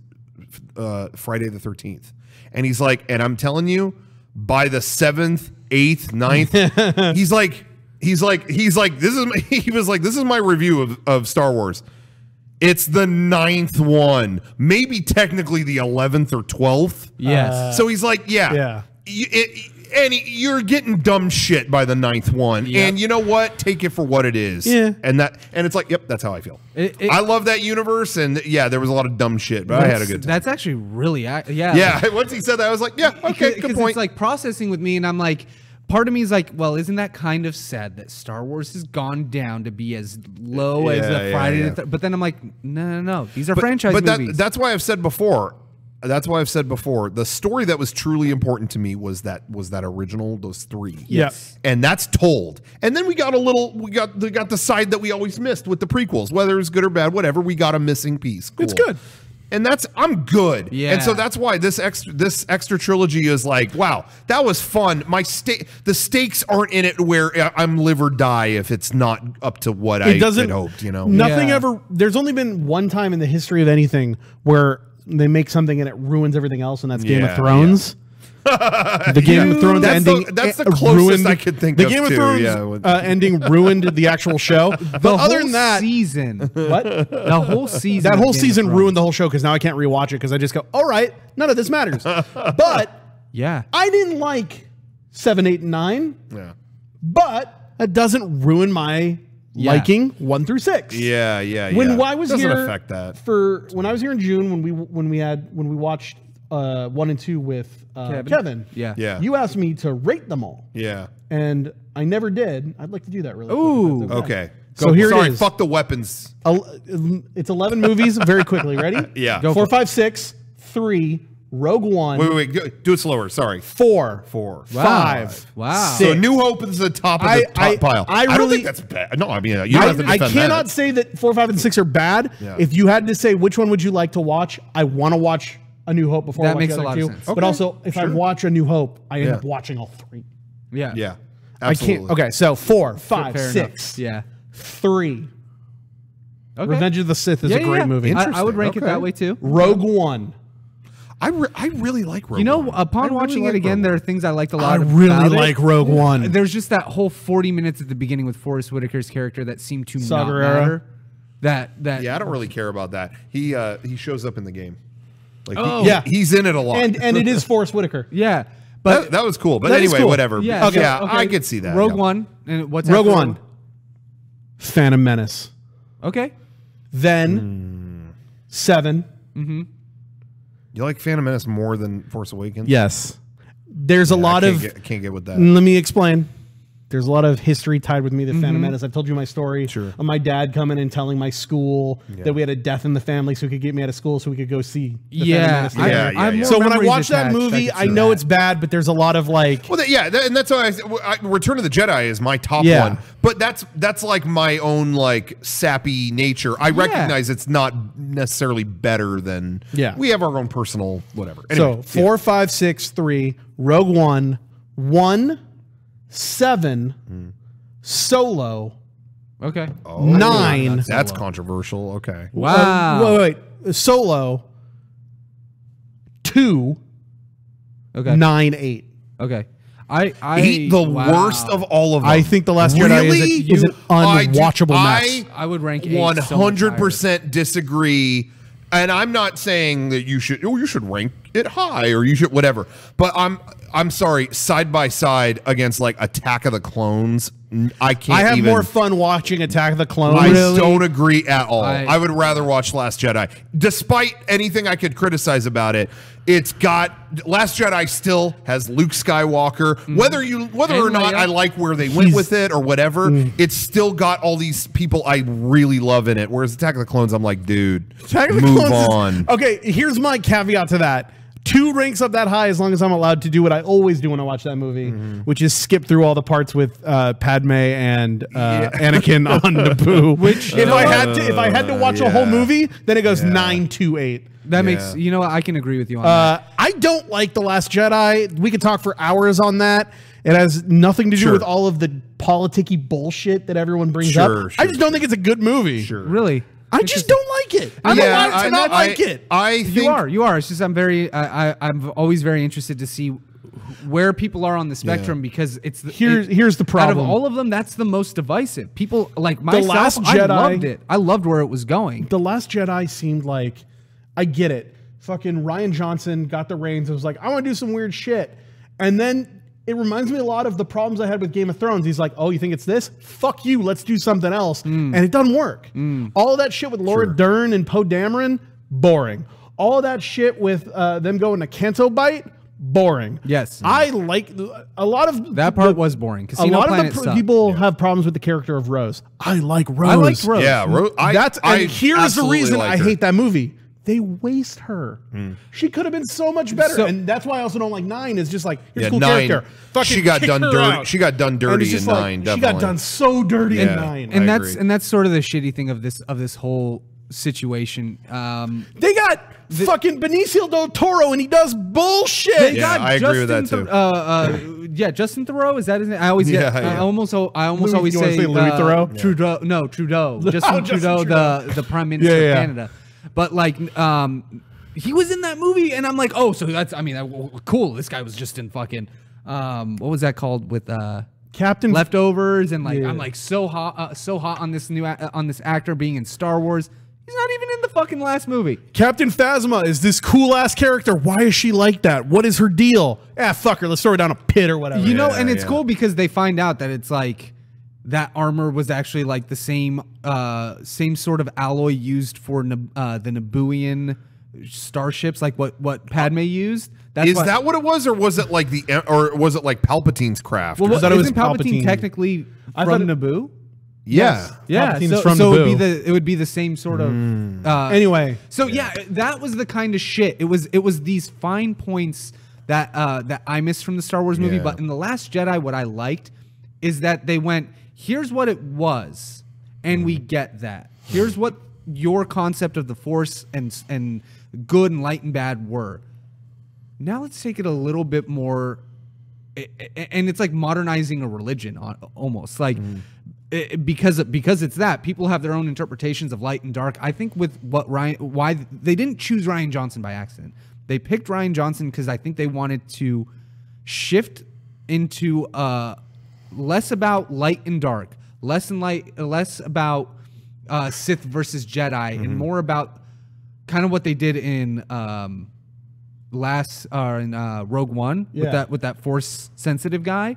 Friday the 13th. And he's like, and I'm telling you, by the 7th, 8th, 9th, he's like, this is my review of Star Wars. It's the 9th one, maybe technically the 11th or 12th. Yes. So he's like, yeah. You're getting dumb shit by the 9th one, and you know what? Take it for what it is. Yeah. And it's like, yep, that's how I feel. I love that universe, and yeah, there was a lot of dumb shit, but I had a good time. That's actually really, yeah. Once he said that, I was like, yeah, okay, good point. It's like processing with me, and I'm like, part of me is like, well, isn't that kind of sad that Star Wars has gone down to be as low as the Friday? But then I'm like, no. These are franchise movies. That's why I've said before. The story that was truly important to me was that original, those 3. Yes. And that's told. And then we got the side that we always missed with the prequels, whether it's good or bad, whatever. We got a missing piece. Cool. It's good. And I'm good. Yeah. And so that's why this extra trilogy is like, wow, that was fun. The stakes aren't in it where I'm live or die if it's not up to what I had hoped, Nothing ever. There's only been one time in the history of anything where they make something and it ruins everything else, and that's Game of Thrones. The Game of Thrones ending. That's the closest I could think of. The Game of Thrones ending ruined the actual show. But other than that, season. What? The whole season. That whole season ruined the whole show because now I can't rewatch it because I just go, all right, none of this matters. But yeah, I didn't like 7, 8, and 9. Yeah, but it doesn't ruin my liking 1 through 6. Yeah. When I was doesn't here affect that. When I was here in June when we watched 1 and 2 with Kevin. Yeah. You asked me to rate them all. Yeah. And I never did. I'd like to do that really quick. Ooh. Okay. So here it is. Fuck the weapons. It's 11 movies very quickly. Ready? Yeah. Go 4, 5, 6, 3, Rogue One. Wait. Do it slower. Sorry. 4. 5. Wow. 6. So New Hope is the top of the top pile. I don't think that's bad. No, I mean, you don't have to defend I cannot say that 4, 5, and 6 are bad. Yeah. If you had to say which one would you like to watch, I want to watch A New Hope before I watch the other 2. Sense. But also, if I watch A New Hope, I end up watching all 3. Yeah. Yeah. Absolutely. I can't. Okay, so 4, 5, Fair 6. Enough. 3. Okay. Revenge of the Sith is a great movie. I would rank it that way too. Rogue One. I really like Rogue One. You know, upon watching it again, there are things I liked a lot. I really like Rogue One. There's just that whole 40 minutes at the beginning with Forrest Whitaker's character that seemed to Saw not Gerrera. matter. Yeah, I don't really care about that. He shows up in the game. Like he's in it a lot. And it is Forrest Whitaker. Yeah. But that was cool. But that anyway, cool. whatever. Yeah, Okay. I could see that. Rogue One. And what's Rogue after One. Phantom Menace. Okay. Then 7. Mm-hmm. You like Phantom Menace more than Force Awakens? Yes. There's a lot of... Can't get with that. Let me explain. There's a lot of history tied with me to Phantom Menace. I've told you my story of my dad coming and telling my school that we had a death in the family so he could get me out of school so we could go see the Phantom Menace. So when I watch that movie, I know it's bad, but there's a lot of like... Well, and that's why Return of the Jedi is my top one. But that's like my own like sappy nature. I recognize it's not necessarily better than... We have our own personal whatever. Anyway, so 4, 5, 6, 3, Rogue One, 1... 7, Solo. Okay. 9. That's controversial. Okay. Wow. Wait. Solo. 2. Okay. 9, 8. Okay. The worst of all of them. I think The Last Jedi is an unwatchable mess. I would rank 8 100% disagree. And I'm not saying that you should rank it high, or you should whatever. But I'm sorry, side by side against like Attack of the Clones, I can't. I have even, more fun watching Attack of the Clones. I don't agree at all. I would rather watch Last Jedi, despite anything I could criticize about it. It's got Last Jedi still has Luke Skywalker. Whether or not I like where they went with it or whatever, it's still got all these people I really love in it. Whereas Attack of the Clones, I'm like, dude, move on. Okay, here's my caveat to that. 2 ranks up that high as long as I'm allowed to do what I always do when I watch that movie, which is skip through all the parts with Padme and Anakin on Naboo. Which if I had to watch a whole movie, then it goes 9 to 8. That makes, you know what, I can agree with you on that. I don't like The Last Jedi. We could talk for hours on that. It has nothing to do with all of the politicky bullshit that everyone brings up. I just don't think it's a good movie. Really? I just don't like it. I'm allowed to not like it. I think you are. It's just I'm always very interested to see where people are on the spectrum because it's here's the problem. Out of all of them, that's the most divisive. People like myself, The Last Jedi, I loved it. I loved where it was going. The Last Jedi seemed like, I get it. Fucking Rian Johnson got the reins. It was like, I want to do some weird shit. And then it reminds me a lot of the problems I had with Game of Thrones. He's like, oh, you think it's this? Fuck you. Let's do something else. And it doesn't work. All of that shit with Laura Dern and Poe Dameron, boring. All of that shit with them going to Canto Bite, boring. Yes. I like a lot of that part was boring. Casino a lot Planet of the people have problems with the character of Rose. I like Rose. I liked Rose. Yeah, here's the reason I hate that movie. They waste her. She could have been so much better, and that's why I also don't like 9. Is just like, here's a cool 9, character. She got done dirty. She got done dirty in 9. Definitely. She got done so dirty in 9. And that's sort of the shitty thing of this whole situation. They got fucking Benicio del Toro, and he does bullshit. I agree with that too. Justin Theroux, is that his name? I always get. I almost always say Louis Theroux. Trudeau. No, Trudeau. Justin Trudeau, the Prime Minister of Canada. But like, he was in that movie, and I'm like, oh, so that's, cool. This guy was just in fucking, what was that called with Captain Leftovers, and like, I'm like so hot on this on this actor being in Star Wars. He's not even in the fucking last movie. Captain Phasma is this cool ass character. Why is she like that? What is her deal? Fuck her. Let's throw her down a pit or whatever. You know, and it's cool because they find out that it's like, that armor was actually like the same sort of alloy used for the Nabooian starships, like what Padme used. Is that what it was, or was it like was it like Palpatine's craft? Well, isn't Palpatine technically from Naboo? Yeah. It would be the same sort of anyway. So that was the kind of shit. It was these fine points that that I missed from the Star Wars movie. But in The Last Jedi, what I liked is that they went, here's what it was, and we get that. Here's what your concept of the Force and good and light and bad were. Now let's take it a little bit more, and it's like modernizing a religion almost. Like because it's that people have their own interpretations of light and dark. I think with why they didn't choose Rian Johnson by accident. They picked Rian Johnson because I think they wanted to shift into less about light and dark, less about Sith versus Jedi, and more about kind of what they did in Rogue One with that Force sensitive guy.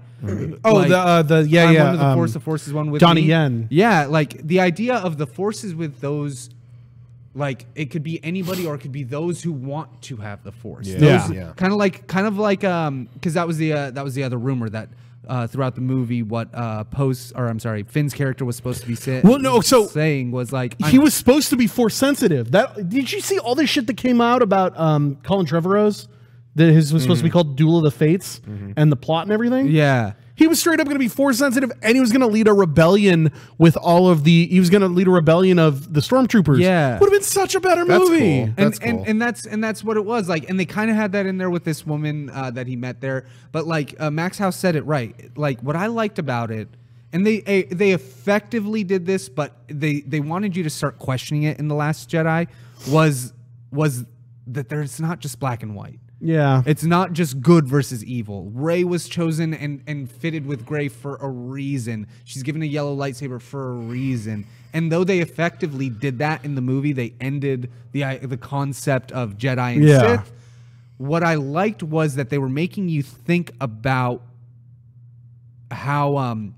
Oh, like, the Force is one with Donnie Yen. Yeah, like the idea of the Force is with those. Like it could be anybody, or it could be those who want to have the Force. Kind of like because that was the other rumor that throughout the movie Finn's character was supposed to be saying was like he was supposed to be Force sensitive. Did you see all this shit that came out about Colin Trevorrow's that his was supposed to be called Duel of the Fates and the plot and everything? Yeah. He was straight up going to be Force sensitive, and he was going to lead a rebellion with all of the. He was going to lead a rebellion of the stormtroopers. Yeah, would have been such a better movie. Cool. And that's what it was like. And they kind of had that in there with this woman that he met there. But like Max House said it right. Like what I liked about it, and they effectively did this, but they wanted you to start questioning it in The Last Jedi. Was that there's not just black and white. Yeah. It's not just good versus evil. Rey was chosen and fitted with gray for a reason. She's given a yellow lightsaber for a reason. And though they effectively did that in the movie, they ended the concept of Jedi and Sith what I liked was that they were making you think about how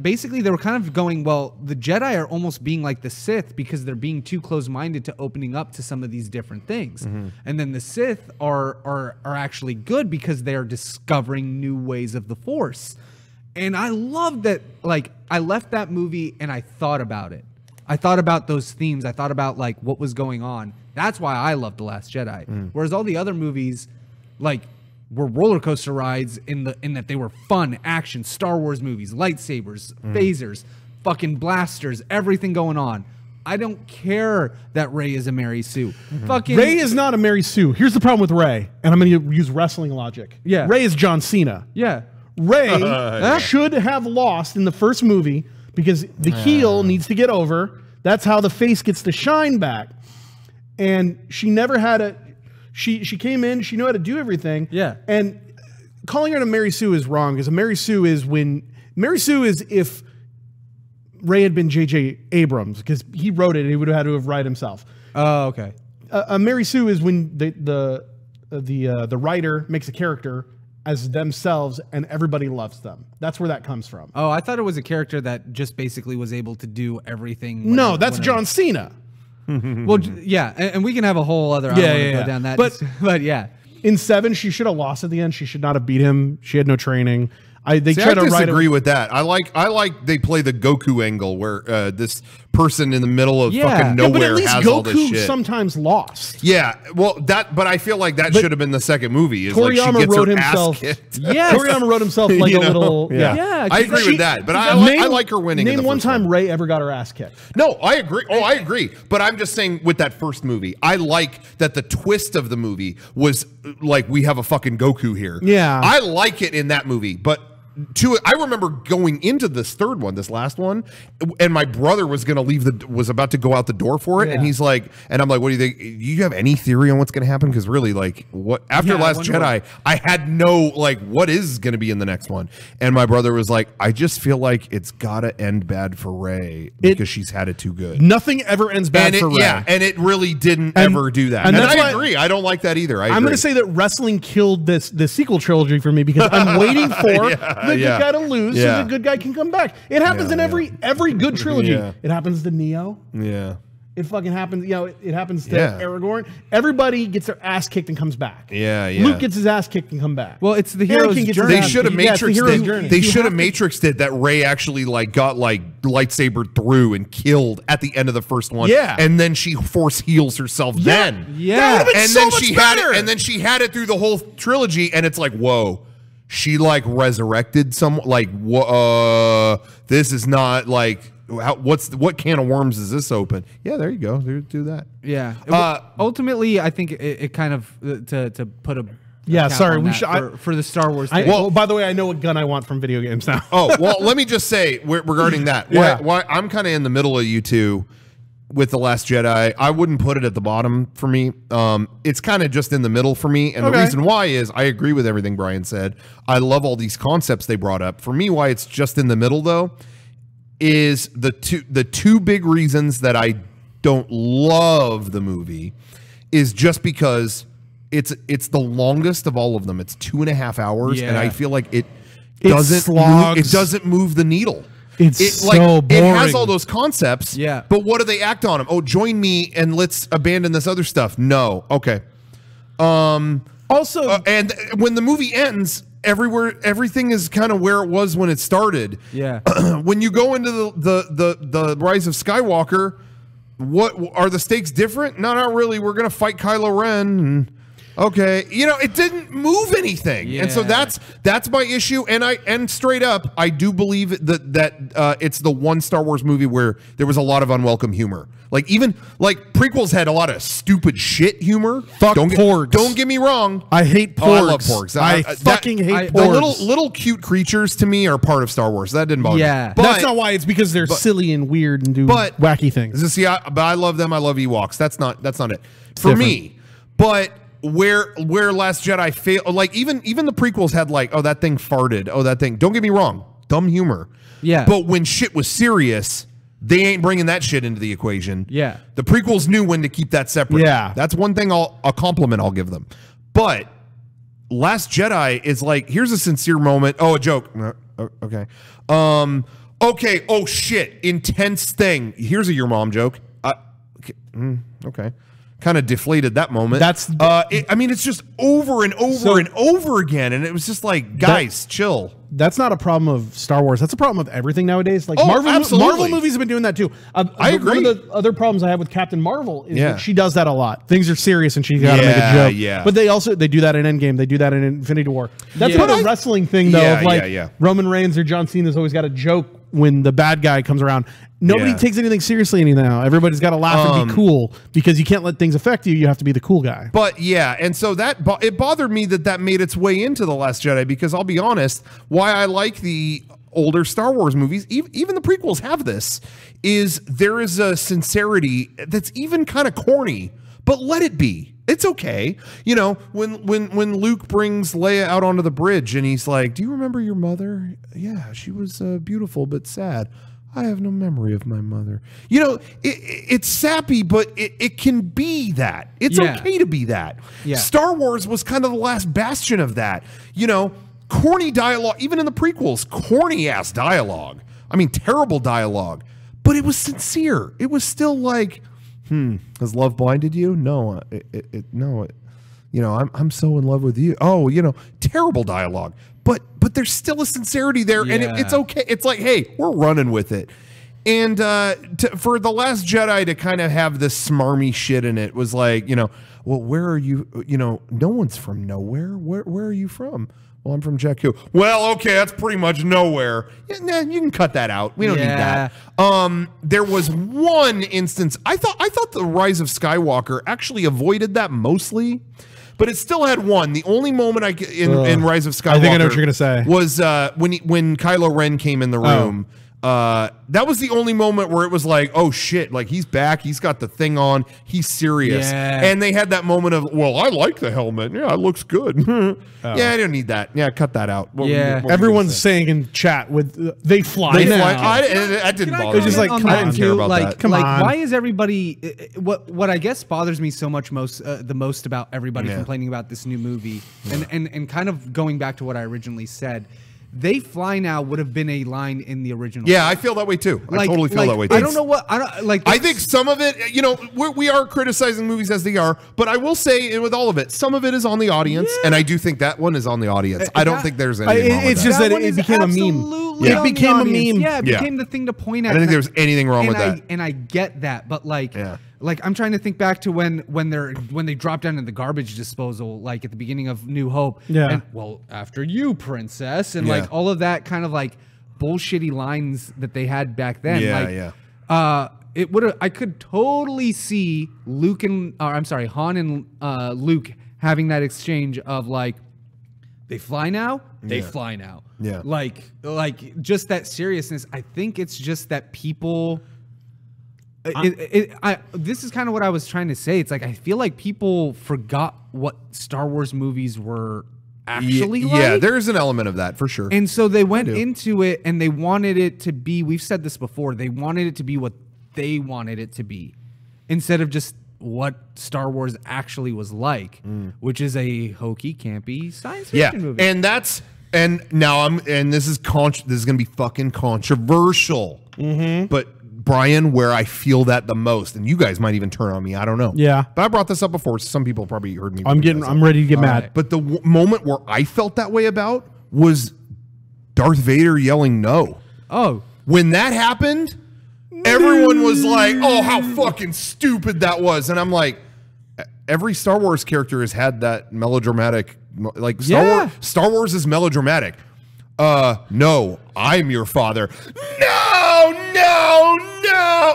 basically they were kind of going, well, the Jedi are almost being like the Sith because they're being too close-minded to opening up to some of these different things. And then the Sith are actually good because they're discovering new ways of the Force. And I love that, like, I left that movie and I thought about it. I thought about those themes. I thought about, like, what was going on. That's why I loved The Last Jedi. Whereas all the other movies, like, were roller coaster rides in that they were fun, action, Star Wars movies, lightsabers, phasers, fucking blasters, everything going on. I don't care that Rey is a Mary Sue. Fucking Rey is not a Mary Sue. Here's the problem with Rey, and I'm going to use wrestling logic. Yeah. Rey is John Cena. Yeah. Rey should have lost in the first movie because the heel needs to get over. That's how the face gets to shine back. And she never had a... She came in, she knew how to do everything. Yeah. And calling her a Mary Sue is wrong, because a Mary Sue is when... Mary Sue is if Rey had been J.J. Abrams, because he wrote it and he would have had to have write himself. Oh, okay. A Mary Sue is when the writer makes a character as themselves and everybody loves them. That's where that comes from. Oh, I thought it was a character that just basically was able to do everything. No, that's John Cena. Well, yeah, and we can have a whole other hour to go down that. But yeah. In 7, she should have lost at the end. She should not have beat him. She had no training. I disagree with that. I like they play the Goku angle where this person in the middle of fucking nowhere but at least has Goku all this shit. Sometimes lost. Yeah, well, but I feel like that should have been the second movie. Is Toriyama like she gets wrote her himself. ass kicked. Yes. Toriyama wrote himself like a little. Yeah, I agree with that. But I like her winning. Name one time Rey ever got her ass kicked. No, I agree. Oh, I agree. But I'm just saying with that first movie, I like that the twist of the movie was like we have a fucking Goku here. Yeah, I like it in that movie, but. I remember going into this last one, and my brother was was about to go out the door for it, and he's like, and I'm like, what do you think? Do you have any theory on what's going to happen? Because really, like, what after Last Jedi, I had no like, what is going to be in the next one? And my brother was like, I just feel like it's got to end bad for Rey because she's had it too good. Nothing ever ends bad for Rey. Yeah, and it really didn't ever do that. And I agree. I don't like that either. I'm going to say that wrestling killed this sequel trilogy for me because I'm waiting for. The good guy to lose so the good guy can come back. It happens in every good trilogy. It happens to Neo. Yeah. It fucking happens, it happens to Aragorn. Everybody gets their ass kicked and comes back. Yeah. Luke gets his ass kicked and come back. Well, it's the hero's journey. They should have Matrixed it. They should have Matrixed it that Rey actually like got like lightsaber through and killed at the end of the first one. Yeah. And then she force heals herself then. Yeah. And then she had it, and then she had it through the whole trilogy, and it's like, whoa. She like resurrected some like this is not like what can of worms is this open? Yeah, there you go. Do that. Yeah. Ultimately, I think it kind of to put a sorry, we should for the Star Wars thing. Well, by the way, I know what gun I want from video games now. Oh, well, let me just say regarding that. Why I'm kind of in the middle of you two. With The Last Jedi, I wouldn't put it at the bottom for me. It's kind of just in the middle for me. And the reason why is I agree with everything Brian said. I love all these concepts they brought up. For me, why it's just in the middle, though, is the two big reasons that I don't love the movie is just because it's the longest of all of them. It's 2.5 hours, and I feel like it doesn't move the needle. It's so boring. It has all those concepts, but what do they act on them? Oh, join me and let's abandon this other stuff. No, okay. Also, and when the movie ends, everything is kind of where it was when it started. Yeah. When you go into the Rise of Skywalker, what are the stakes different? No, not really. We're gonna fight Kylo Ren. And, okay, it didn't move anything, and so that's my issue. And straight up, I do believe that it's the one Star Wars movie where there was a lot of unwelcome humor. Like even prequels had a lot of stupid shit humor. Fuck porgs. Don't get me wrong. I hate porgs. I love porgs. I fucking hate porgs. The little cute creatures to me are part of Star Wars. That didn't bother me. But that's not why. It's because they're silly and weird and do wacky things. See, but I love them. I love Ewoks. That's not it for me. But where Last Jedi failed, like even the prequels had like, oh, that thing farted, oh, that thing. Don't get me wrong, dumb humor. Yeah. But when shit was serious, They ain't bringing that shit into the equation. Yeah. The prequels knew when to keep that separate. Yeah. That's one thing a compliment I'll give them. But Last Jedi is like, here's a sincere moment. Oh, a joke. Okay. Okay. Oh shit. Intense thing. Here's a your mom joke. Okay. Kind of deflated that moment. That's I mean, it's just over and over and over again, and it was just like, guys, chill. That's not a problem of Star Wars. That's a problem of everything nowadays. Like Marvel movies have been doing that too. I agree. One of the other problems I have with Captain Marvel is that she does that a lot. Things are serious and she's got to make a joke. Yeah. But they do that in Endgame. They do that in Infinity War. That's not a wrestling thing though. Of like Roman Reigns or John Cena's always got a joke when the bad guy comes around. Nobody takes anything seriously now. Everybody's got to laugh and be cool because you can't let things affect you. You have to be the cool guy. But yeah, and so it bothered me that made its way into The Last Jedi, because I'll be honest, why I like the older Star Wars movies, even the prequels have this, is there is a sincerity that's even kind of corny, but let it be. It's okay. You know, when Luke brings Leia out onto the bridge and he's like, "Do you remember your mother? Yeah, she was beautiful but sad. I have no memory of my mother." You know, it's sappy, but it can be that. It's okay to be that. Yeah. Star Wars was kind of the last bastion of that. You know, corny dialogue, even in the prequels, corny-ass dialogue. I mean, terrible dialogue. But it was sincere. It was still like, has love blinded you? No, no. You know, I'm so in love with you. Oh, you know, terrible dialogue. But there's still a sincerity there, and it's okay. It's like, hey, we're running with it. And for The Last Jedi to kind of have this smarmy shit in it was like, you know, well, where are you? You know, no one's from nowhere. Where are you from? Well, I'm from Jakku. Well, okay, that's pretty much nowhere. Yeah, nah, you can cut that out. We don't need that. There was one instance. I thought The Rise of Skywalker actually avoided that mostly. But it still had one. The only moment in Rise of Skywalker, I think I know what you're gonna say, was when Kylo Ren came in the room. That was the only moment where it was like, oh shit, like he's back, he's got the thing on, he's serious. And they had that moment of, well, I like the helmet. Yeah, it looks good. Yeah, I don't need that. Yeah, cut that out. What everyone's saying in chat with they fly. I didn't bother. It's just like, I didn't care about that. Come on. Why is everybody? What I guess bothers me so much the most about everybody complaining about this new movie, and kind of going back to what I originally said. They fly now would have been a line in the original. Yeah, I feel that way too. I totally feel that way too. I don't know what I think some of it, you know, we are criticizing movies as they are, but I will say with all of it, some of it is on the audience, and I do think that one is on the audience. I don't think there's anything wrong with it's just that it became a meme. It became a meme. Yeah, it became the thing to point at. I don't think there's anything wrong with that. And I get that, but like I'm trying to think back to when they dropped down in the garbage disposal, like at the beginning of New Hope. Yeah. And, well, after you, princess, and like all of that kind of like bullshitty lines that they had back then. It would have. I could totally see Han and Luke having that exchange of like, they fly now. They fly now. Yeah. Like just that seriousness. I think it's just that people. This is kind of what I was trying to say. It's like I feel like people forgot what Star Wars movies were actually like. Yeah, there's an element of that for sure. And so they went into it and they wanted it to be, we've said this before, they wanted it to be what they wanted it to be instead of just what Star Wars actually was like, which is a hokey, campy science fiction movie. And this is going to be fucking controversial. But Brian, where I feel that the most, and you guys might even turn on me, I don't know. Yeah. But I brought this up before, so some people probably heard me. I'm ready to get mad. Right. But the moment where I felt that way about was Darth Vader yelling no. Oh. When that happened, everyone was like, oh, how fucking stupid that was. And I'm like, every Star Wars character has had that melodramatic, like Star Wars is melodramatic. No, I'm your father. No.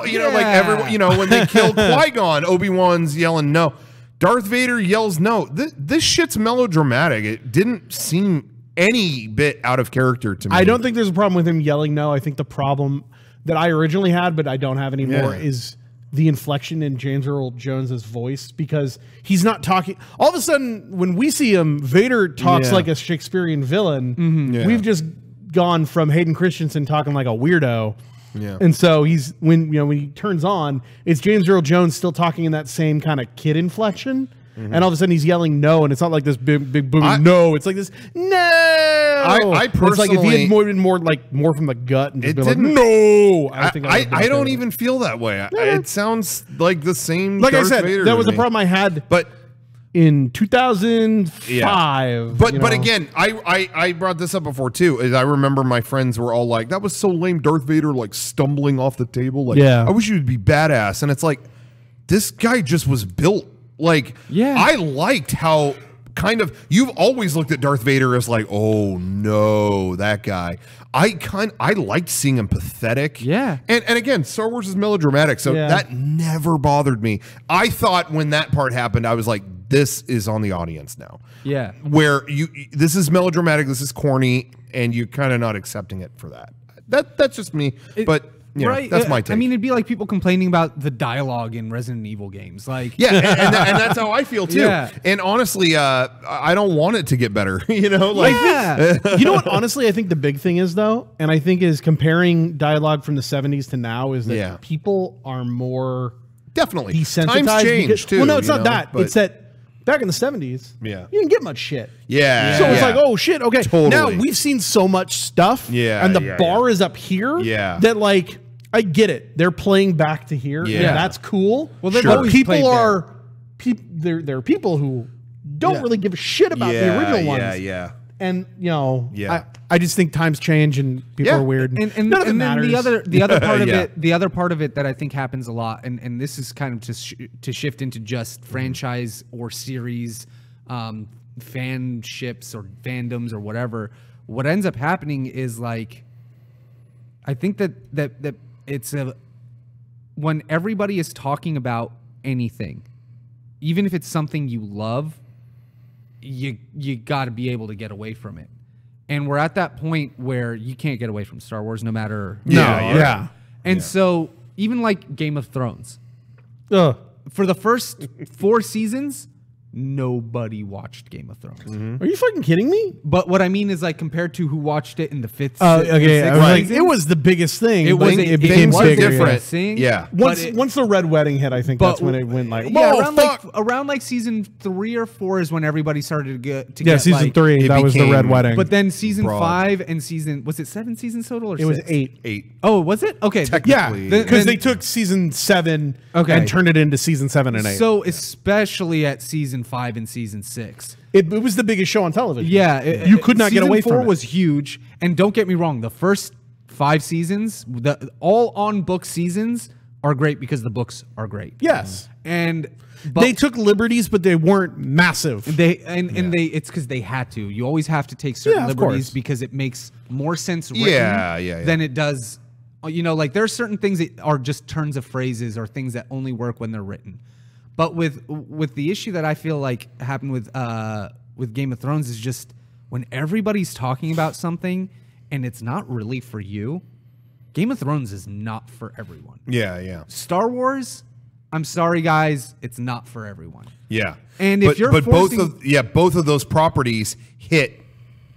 You know, like everyone, you know, when they kill Qui-Gon, Obi-Wan's yelling no. Darth Vader yells no. This shit's melodramatic. It didn't seem any bit out of character to me. I don't think there's a problem with him yelling no. I think the problem that I originally had, but I don't have anymore, is the inflection in James Earl Jones's voice, because he's not talking. All of a sudden, when we see him, Vader talks like a Shakespearean villain. We've just gone from Hayden Christensen talking like a weirdo Yeah. And so when he turns on, it's James Earl Jones still talking in that same kind of kid inflection. And all of a sudden he's yelling no, and it's not like this big booming no. It's like this no. I personally, it's like if he had been more from the gut and just been like no. I don't even feel that way. It sounds like the same. Like Darth I said, Vader that was to the me. problem I had. But in 2005, but again, I brought this up before too. Is I remember my friends were all like, "That was so lame, Darth Vader like stumbling off the table." Like, I wish you'd be badass. And it's like, this guy just was built. Like, I liked how kind of you've always looked at Darth Vader as like, oh no, that guy. I liked seeing him pathetic. Yeah. And again, Star Wars is melodramatic, so that never bothered me. I thought when that part happened, I was like, this is on the audience now. Yeah. Where this is melodramatic, this is corny, and you're kind of not accepting it for that. That's just me. But right, that's my take. I mean, it'd be like people complaining about the dialogue in Resident Evil games. Like, and that's how I feel too. Yeah. And honestly, I don't want it to get better. You know, like, you know what? Honestly, I think the big thing is though, and I think is comparing dialogue from the 70s to now is that people are more definitely desensitized. Times changed too. Well, no, it's not that. It's that back in the 70s, you didn't get much shit. So it's like, oh shit, okay. Totally. Now we've seen so much stuff, and the bar is up here. That like. I get it. They're playing back to here. Yeah, that's cool. Well, but people are there are people who don't really give a shit about the original ones. And I just think times change and people are weird. And none of it matters. The other part of it, the other part of it that I think happens a lot, and this is kind of to shift into just franchise or series, fanships or fandoms or whatever. What ends up happening is like, I think that it's when everybody is talking about anything, even if it's something you love, you got to be able to get away from it. And we're at that point where you can't get away from Star Wars no matter. And so even like Game of Thrones, for the first 4 seasons, nobody watched Game of Thrones. Are you fucking kidding me? But what I mean is like compared to who watched it in the 5th. Okay, I was like, it was the biggest thing. It was it became bigger, different. Yeah. Once the Red Wedding hit, I think that's when it went like, around like season 3 or 4 is when everybody started to get season 3 that was the Red Wedding. But then season 5 and was it 7 seasons total or 6? It was 8. Oh, was it? Okay, because they took season 7 and turned it into season 7 and 8. So especially at season 5 and season 6. It was the biggest show on television. You could not get away from it. Season 4 was huge, and don't get me wrong, the first 5 seasons, all on book seasons are great because the books are great. Yes. But they took liberties, but they weren't massive. It's because they had to. You always have to take certain liberties because it makes more sense written than it does. You know, like there are certain things that are just turns of phrases or things that only work when they're written. But with the issue that I feel like happened with Game of Thrones is just when everybody's talking about something and it's not really for you, Game of Thrones is not for everyone. Star Wars, I'm sorry guys, it's not for everyone. And if you're both of those properties hit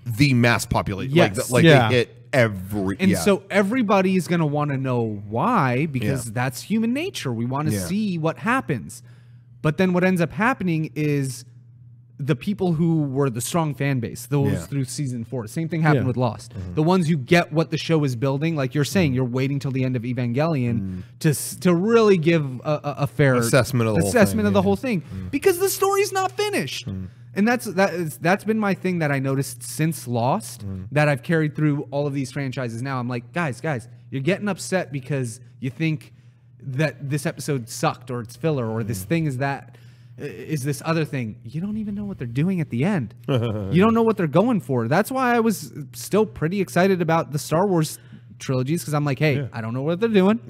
the mass population. They hit every. And so everybody is going to want to know why, because that's human nature. We want to see what happens. But then what ends up happening is the people who were the strong fan base, those through season 4. Same thing happened with Lost. The ones who get what the show is building, like you're saying, you're waiting till the end of Evangelion to really give a fair assessment of the whole thing, because the story's not finished. And that's been my thing that I noticed since Lost, that I've carried through all of these franchises now. I'm like, guys, you're getting upset because you think that this episode sucked or it's filler or this thing is this other thing. You don't even know what they're doing at the end. You don't know what they're going for. That's why I was still pretty excited about the Star Wars trilogies, because I'm like, hey, I don't know what they're doing.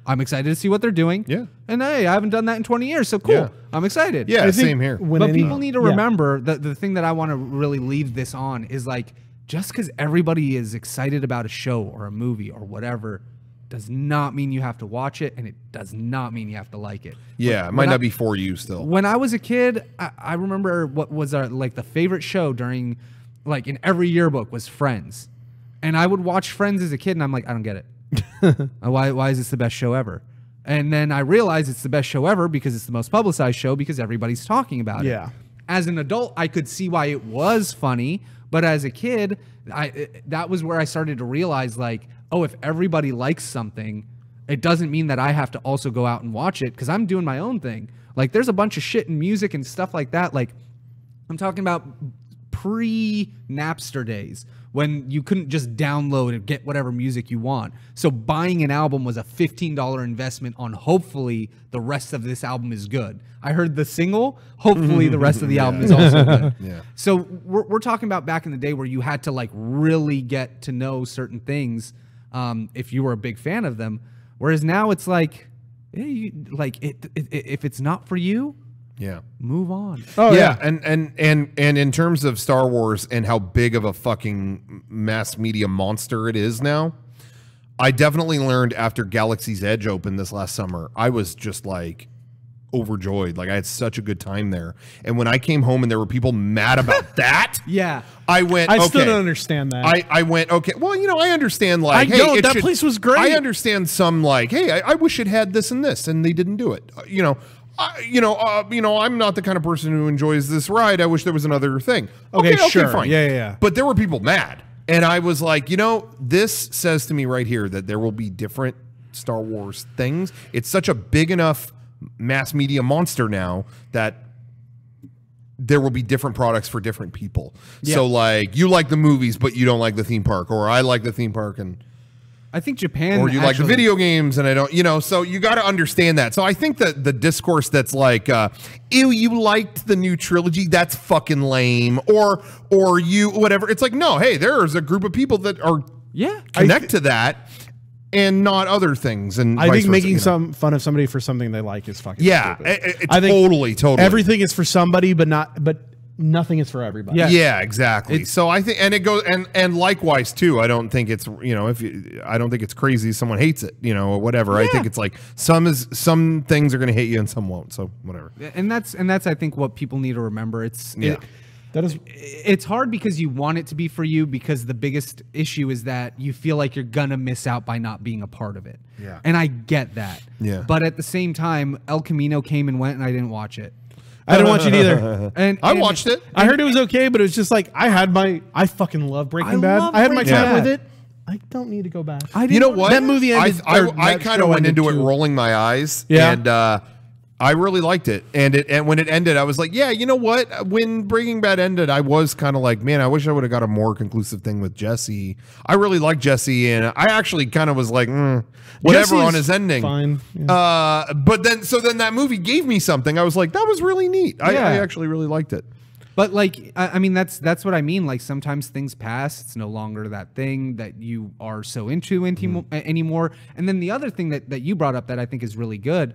I'm excited to see what they're doing. And hey, I haven't done that in 20 years, so cool. I'm excited. Same here. But people need to remember that the thing that I want to really leave this on is like, just because everybody is excited about a show or a movie or whatever does not mean you have to watch it, and it does not mean you have to like it. It might not be for you still. When I was a kid, I remember what was like the favorite show during, like in every yearbook was Friends. And I would watch Friends as a kid, and I'm like, I don't get it. Why is this the best show ever? And then I realized it's the best show ever because it's the most publicized show because everybody's talking about it. Yeah. As an adult, I could see why it was funny, but as a kid, that was where I started to realize, like, oh, if everybody likes something, it doesn't mean that I have to also go out and watch it because I'm doing my own thing. Like, there's a bunch of shit in music and stuff like that. Like, I'm talking about pre-Napster days when you couldn't just download and get whatever music you want. So buying an album was a $15 investment on hopefully the rest of this album is good. I heard the single, hopefully the rest of the album is also good. Yeah. So we're talking about back in the day where you had to like really get to know certain things if you were a big fan of them. Whereas now it's like, if it's not for you, yeah, move on. Oh yeah. And in terms of Star Wars and how big of a fucking mass media monster it is now, I definitely learned after Galaxy's Edge opened this last summer, I was just like overjoyed. Like I had such a good time there. And when I came home and there were people mad about that, yeah, I went, I still don't understand that. I went, okay, well, you know, I understand like, hey, that place was great. I understand some like, hey, I wish it had this and this and they didn't do it. You know, I'm not the kind of person who enjoys this ride. I wish there was another thing. Okay, sure. Fine. Yeah. But there were people mad. And I was like, you know, this says to me right here that there will be different Star Wars things. It's such a big enough mass media monster now that there will be different products for different people. Yeah. So like you like the movies, but you don't like the theme park, or I like the theme park and I think Japan, or you like the video games and I don't, you know, so you got to understand that. So I think that the discourse that's like, ew, you liked the new trilogy, that's fucking lame, or you whatever. It's like, no, hey, there's a group of people that are connect to that and not other things. And I think making some fun of somebody for something they like is fucking stupid. I think totally. Everything is for somebody, but nothing is for everybody. Yeah, exactly. So I think, and it goes, and likewise too. I don't think it's, you know, I don't think it's crazy if someone hates it, you know, or whatever. Yeah. I think it's like some things are going to hate you and some won't. So whatever. And that's I think what people need to remember. It's hard because you want it to be for you, because the biggest issue is that you feel like you're gonna miss out by not being a part of it. Yeah. And I get that. Yeah. But at the same time, El Camino came and went, and I didn't watch it. I didn't watch it either. And I watched it. I heard it was okay, but it was just like I fucking love Breaking Bad. I had my time with it. I don't need to go back. You know what? That movie ended. I kind of went into it rolling my eyes. Yeah. And I really liked it. And when it ended, I was like, yeah, you know what? When Breaking Bad ended, I was kind of like, man, I wish I would have got a more conclusive thing with Jesse. I really like Jesse, and I actually kind of was like, whatever Jesse's on his ending. Fine. Yeah. But then that movie gave me something. I was like, that was really neat. I actually really liked it. But like, I mean, that's what I mean. Like sometimes things pass. It's no longer that thing that you are so into anymore. And then the other thing that you brought up that I think is really good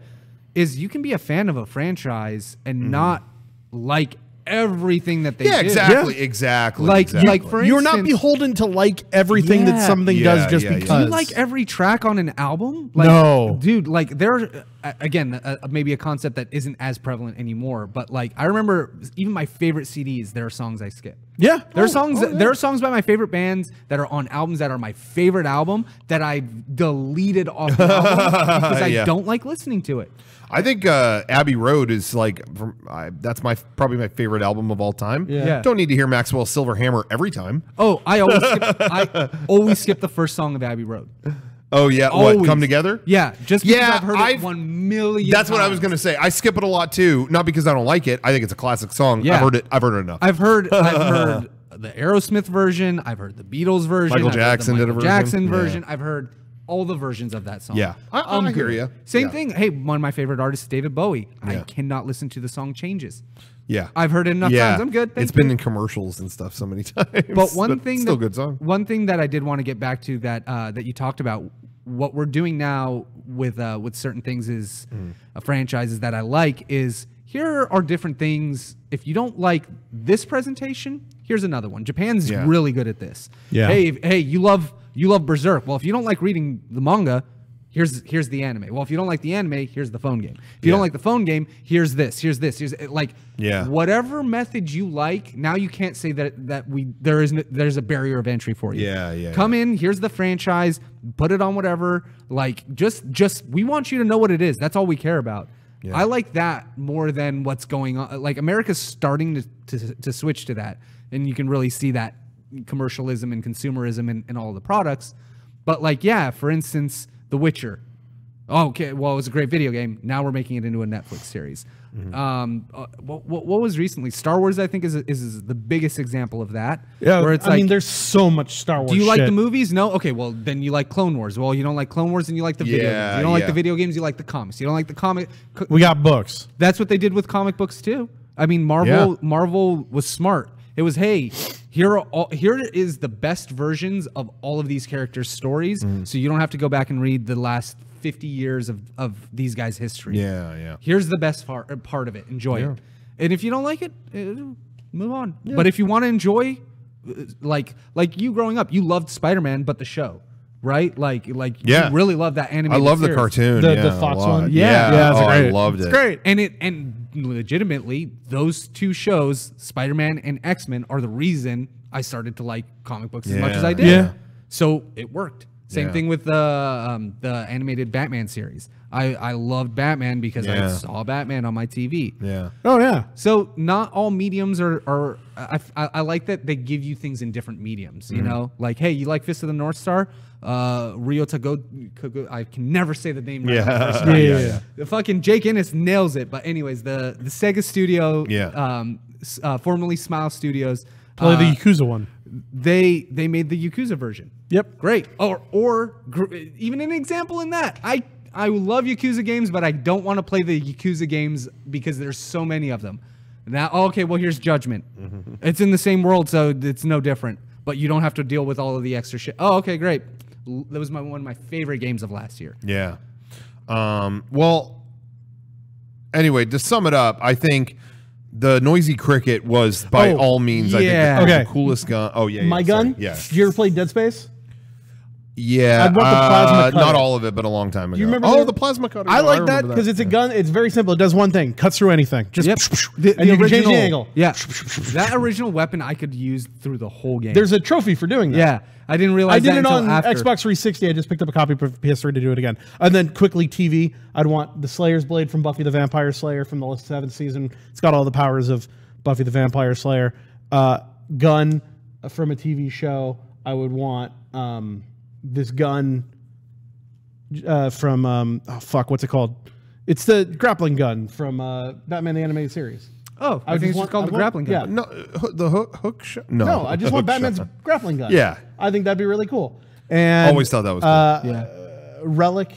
is you can be a fan of a franchise and not like everything that they do. Exactly. Like for instance, you're not beholden to like everything that something does just because. Do you like every track on an album? Like, no, dude. Like there, again, maybe a concept that isn't as prevalent anymore. But like I remember, even my favorite CDs, there are songs I skip. Yeah, there are songs. There are songs by my favorite bands that are on albums that are my favorite album that I deleted off the album because I don't like listening to it. I think Abbey Road is like that's probably my favorite album of all time. Yeah. Don't need to hear Maxwell's Silver Hammer every time. Oh, I always skip the first song of Abbey Road. Oh yeah, always. What, Come Together? Yeah, just because I've heard it 1 million. That's what I was gonna say. I skip it a lot too, not because I don't like it. I think it's a classic song. Yeah. I've heard it enough. I've heard the Aerosmith version. I've heard the Beatles version. Michael Jackson did a version. Jackson version. I've heard all the versions of that song. Yeah, I hear you. Same thing. Hey, one of my favorite artists, David Bowie. I cannot listen to the song Changes. Yeah, I've heard it enough times. I'm good. It's been in commercials and stuff so many times. But still good song. One thing that I did want to get back to that you talked about, what we're doing now with certain things is franchises that I like is here are different things. If you don't like this presentation, here's another one. Japan's really good at this. Yeah. Hey, you love Berserk. Well, if you don't like reading the manga, Here's the anime. Well, if you don't like the anime, here's the phone game. If you don't like the phone game, here's this. Here's like whatever method you like. Now you can't say that there's a barrier of entry for you. Come in. Here's the franchise. Put it on whatever. Like just we want you to know what it is. That's all we care about. Yeah. I like that more than what's going on. Like America's starting to switch to that, and you can really see that commercialism and consumerism in all the products. But like, yeah, for instance, The Witcher. Oh, okay, well, it was a great video game. Now we're making it into a Netflix series. What was recently? Star Wars, I think, is the biggest example of that. Yeah, where it's I mean, there's so much Star Wars. Do you like the movies? No? Okay, well, then you like Clone Wars. Well, you don't like Clone Wars, and you like the video games. You don't like the video games, you like the comics. You don't like the comic. We got books. That's what they did with comic books, too. I mean, Marvel was smart. It was, hey, here is the best versions of all of these characters' stories, so you don't have to go back and read the last 50 years of these guys' history. Here's the best part of it. Enjoy it. And if you don't like it, move on. But if you want to enjoy, like you growing up, you loved Spider-Man, but the show, right? Like you really loved that animated I love series. the cartoon. The Fox one. I loved it. It's great. And legitimately, those two shows, Spider-Man and X-Men, are the reason I started to like comic books as much as I did. So it worked. Same thing with the animated Batman series. I loved Batman because I saw Batman on my TV. Oh yeah. So not all mediums are I like that they give you things in different mediums. You know, like, hey, you like Fist of the North Star? Rio Tago, I can never say the name right. The fucking Jake Ennis nails it. But anyways, the Sega Studio, formerly Smile Studios, the Yakuza one. They made the Yakuza version. Yep, great. Or even an example in that, I love Yakuza games, but I don't want to play the Yakuza games because there's so many of them. Now, okay, well, here's Judgment. It's in the same world, so it's no different. But you don't have to deal with all of the extra shit. Oh, okay, great. That was one of my favorite games of last year. Yeah. Well, anyway, to sum it up, I think the Noisy Cricket was by all means, I think, the coolest gun. Oh, yeah. My gun? Yeah. Did you ever play Dead Space? Yeah, I'd want the plasma cutter. Not all of it, but a long time ago. Do you remember the plasma cutter? I like that because it's a gun. It's very simple. It does one thing: cuts through anything. Just and you can change the angle. Yeah, that original weapon I could use through the whole game. There's a trophy for doing that. Yeah, I didn't realize. I did that it on after. Xbox 360. I just picked up a copy of PS3 to do it again. And then quickly TV. I'd want the Slayer's blade from Buffy the Vampire Slayer from the 7th season. It's got all the powers of Buffy the Vampire Slayer. Gun from a TV show. I would want this gun from what's it called? It's the grappling gun from Batman the Animated Series. Oh, I think it's just called the grappling gun. Yeah, no, the hook shot. No, I just want Batman's grappling gun. Yeah, I think that'd be really cool. And always thought that was cool. Relic.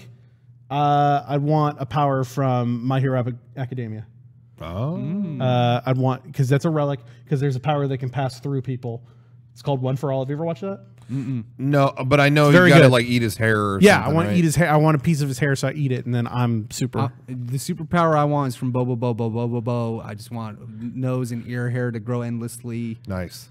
I'd want a power from My Hero Academia. I'd want because that's a relic because there's a power that can pass through people. It's called One for All. Have you ever watched that? No, but I know you gotta like eat his hair or something. I want to eat his hair. I want a piece of his hair, so I eat it, and then I'm super. The superpower I want is from Bo. I just want nose and ear hair to grow endlessly. Nice.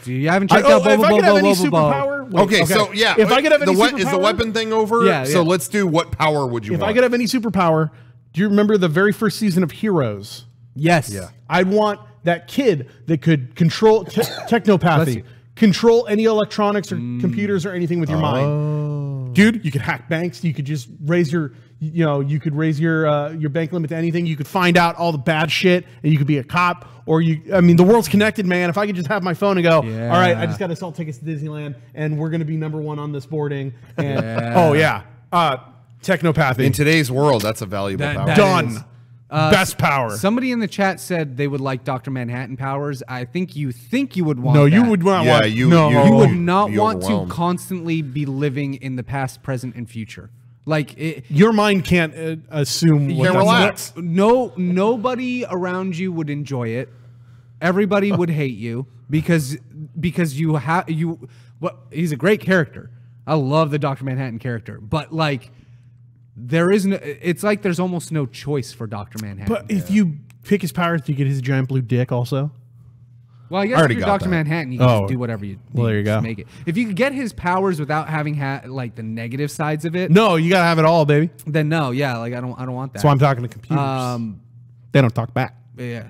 You haven't checked out Bo. Okay, so yeah, if I could have any superpower, is the weapon thing over? Yeah. So let's do what power would you want? If I could have any superpower, do you remember the very first season of Heroes? Yes. Yeah. I'd want that kid that could control technopathy. Control any electronics or computers or anything with your mind, dude. You could hack banks. You could just raise your, you could raise your bank limit to anything. You could find out all the bad shit, and you could be a cop. Or the world's connected, man. If I could just have my phone and go, all right, I just got to sell tickets to Disneyland, and we're gonna be #1 on this boarding. And technopathy in today's world, that's a valuable power. Done. Best power. Somebody in the chat said they would like Dr. Manhattan powers. I think you would want. No, you that. would not yeah, want. You would not want to constantly be living in the past, present, and future. Like your mind can't assume. You can't relax. Nobody around you would enjoy it. Everybody would hate you because you have you. Well, he's a great character. I love the Dr. Manhattan character, but like. There is no. It's like there's almost no choice for Dr. Manhattan. But if you pick his powers, do you get his giant blue dick also? Well, I guess if you're Dr. Manhattan, you can just do whatever you Well, there you go. make it. If you could get his powers without having like the negative sides of it. No, you gotta have it all, baby. Then no, yeah, like I don't want that. That's why I'm talking to computers. They don't talk back. Yeah.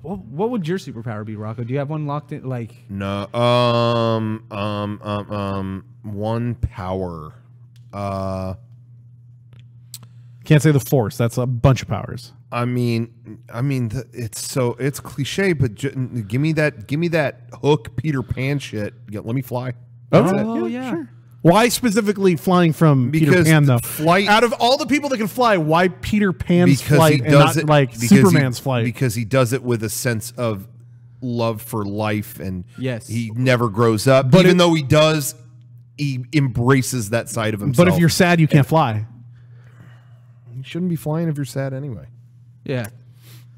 What would your superpower be, Rocco? Do you have one locked in? Like no. One power. Can't say the Force. That's a bunch of powers. I mean, it's cliche, but give me that hook Peter Pan shit. Let me fly. Oh yeah. Sure. Why specifically flying from Peter Pan though? Flight, out of all the people that can fly, why Peter Pan's flight and not like Superman's flight? Because he does it with a sense of love for life, and yes, he never grows up. But even though he does, he embraces that side of himself. But if you're sad, you can't fly. You shouldn't be flying if you're sad anyway. Yeah.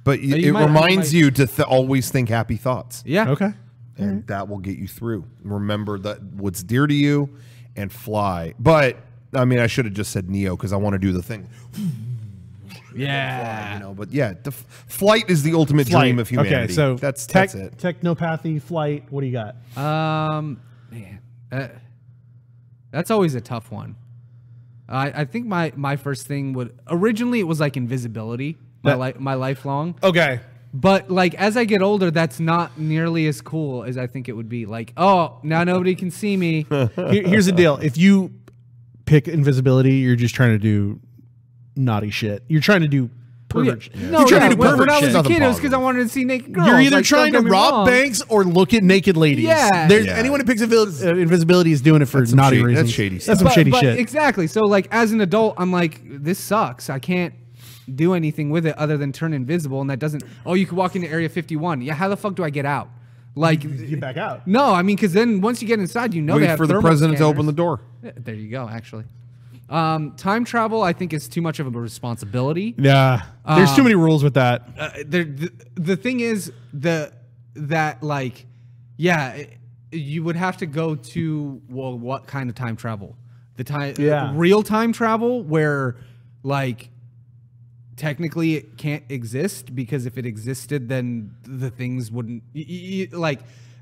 But it reminds you to always think happy thoughts. Yeah. Okay. And that will get you through. Remember that what's dear to you and fly. But, I mean, I should have just said Neo because I want to do the thing. Yeah. Fly, you know, but yeah, the flight is the ultimate dream of humanity. Okay, so that's it. Technopathy, flight, what do you got? Man, that's always a tough one. I think my first thing originally it was like invisibility, my lifelong. Okay. But like as I get older, that's not nearly as cool as I think it would be. Like, oh, now nobody can see me. Here's the deal: if you pick invisibility, you're just trying to do naughty shit. You're trying to do pervert shit. No, you're trying to do pervert when I was shit. a kid, it was because I wanted to see naked girls. You're either like, trying to rob banks or look at naked ladies. Yeah. Anyone who picks invisibility is doing it for naughty reasons. That's shady stuff. That's some shady shit. Exactly. So like as an adult, I'm like, this sucks. I can't do anything with it other than turn invisible, and that doesn't. Oh, you could walk into Area 51. Yeah, how the fuck do I get out? Like, get back out. No, I mean, because then once you get inside, you know Wait they have for the president to open the door. There you go. Actually, time travel I think is too much of a responsibility. Yeah, there's too many rules with that. The thing is you would have to go to what kind of time travel? Real time travel where like. Technically, it can't exist because if it existed, then the things wouldn't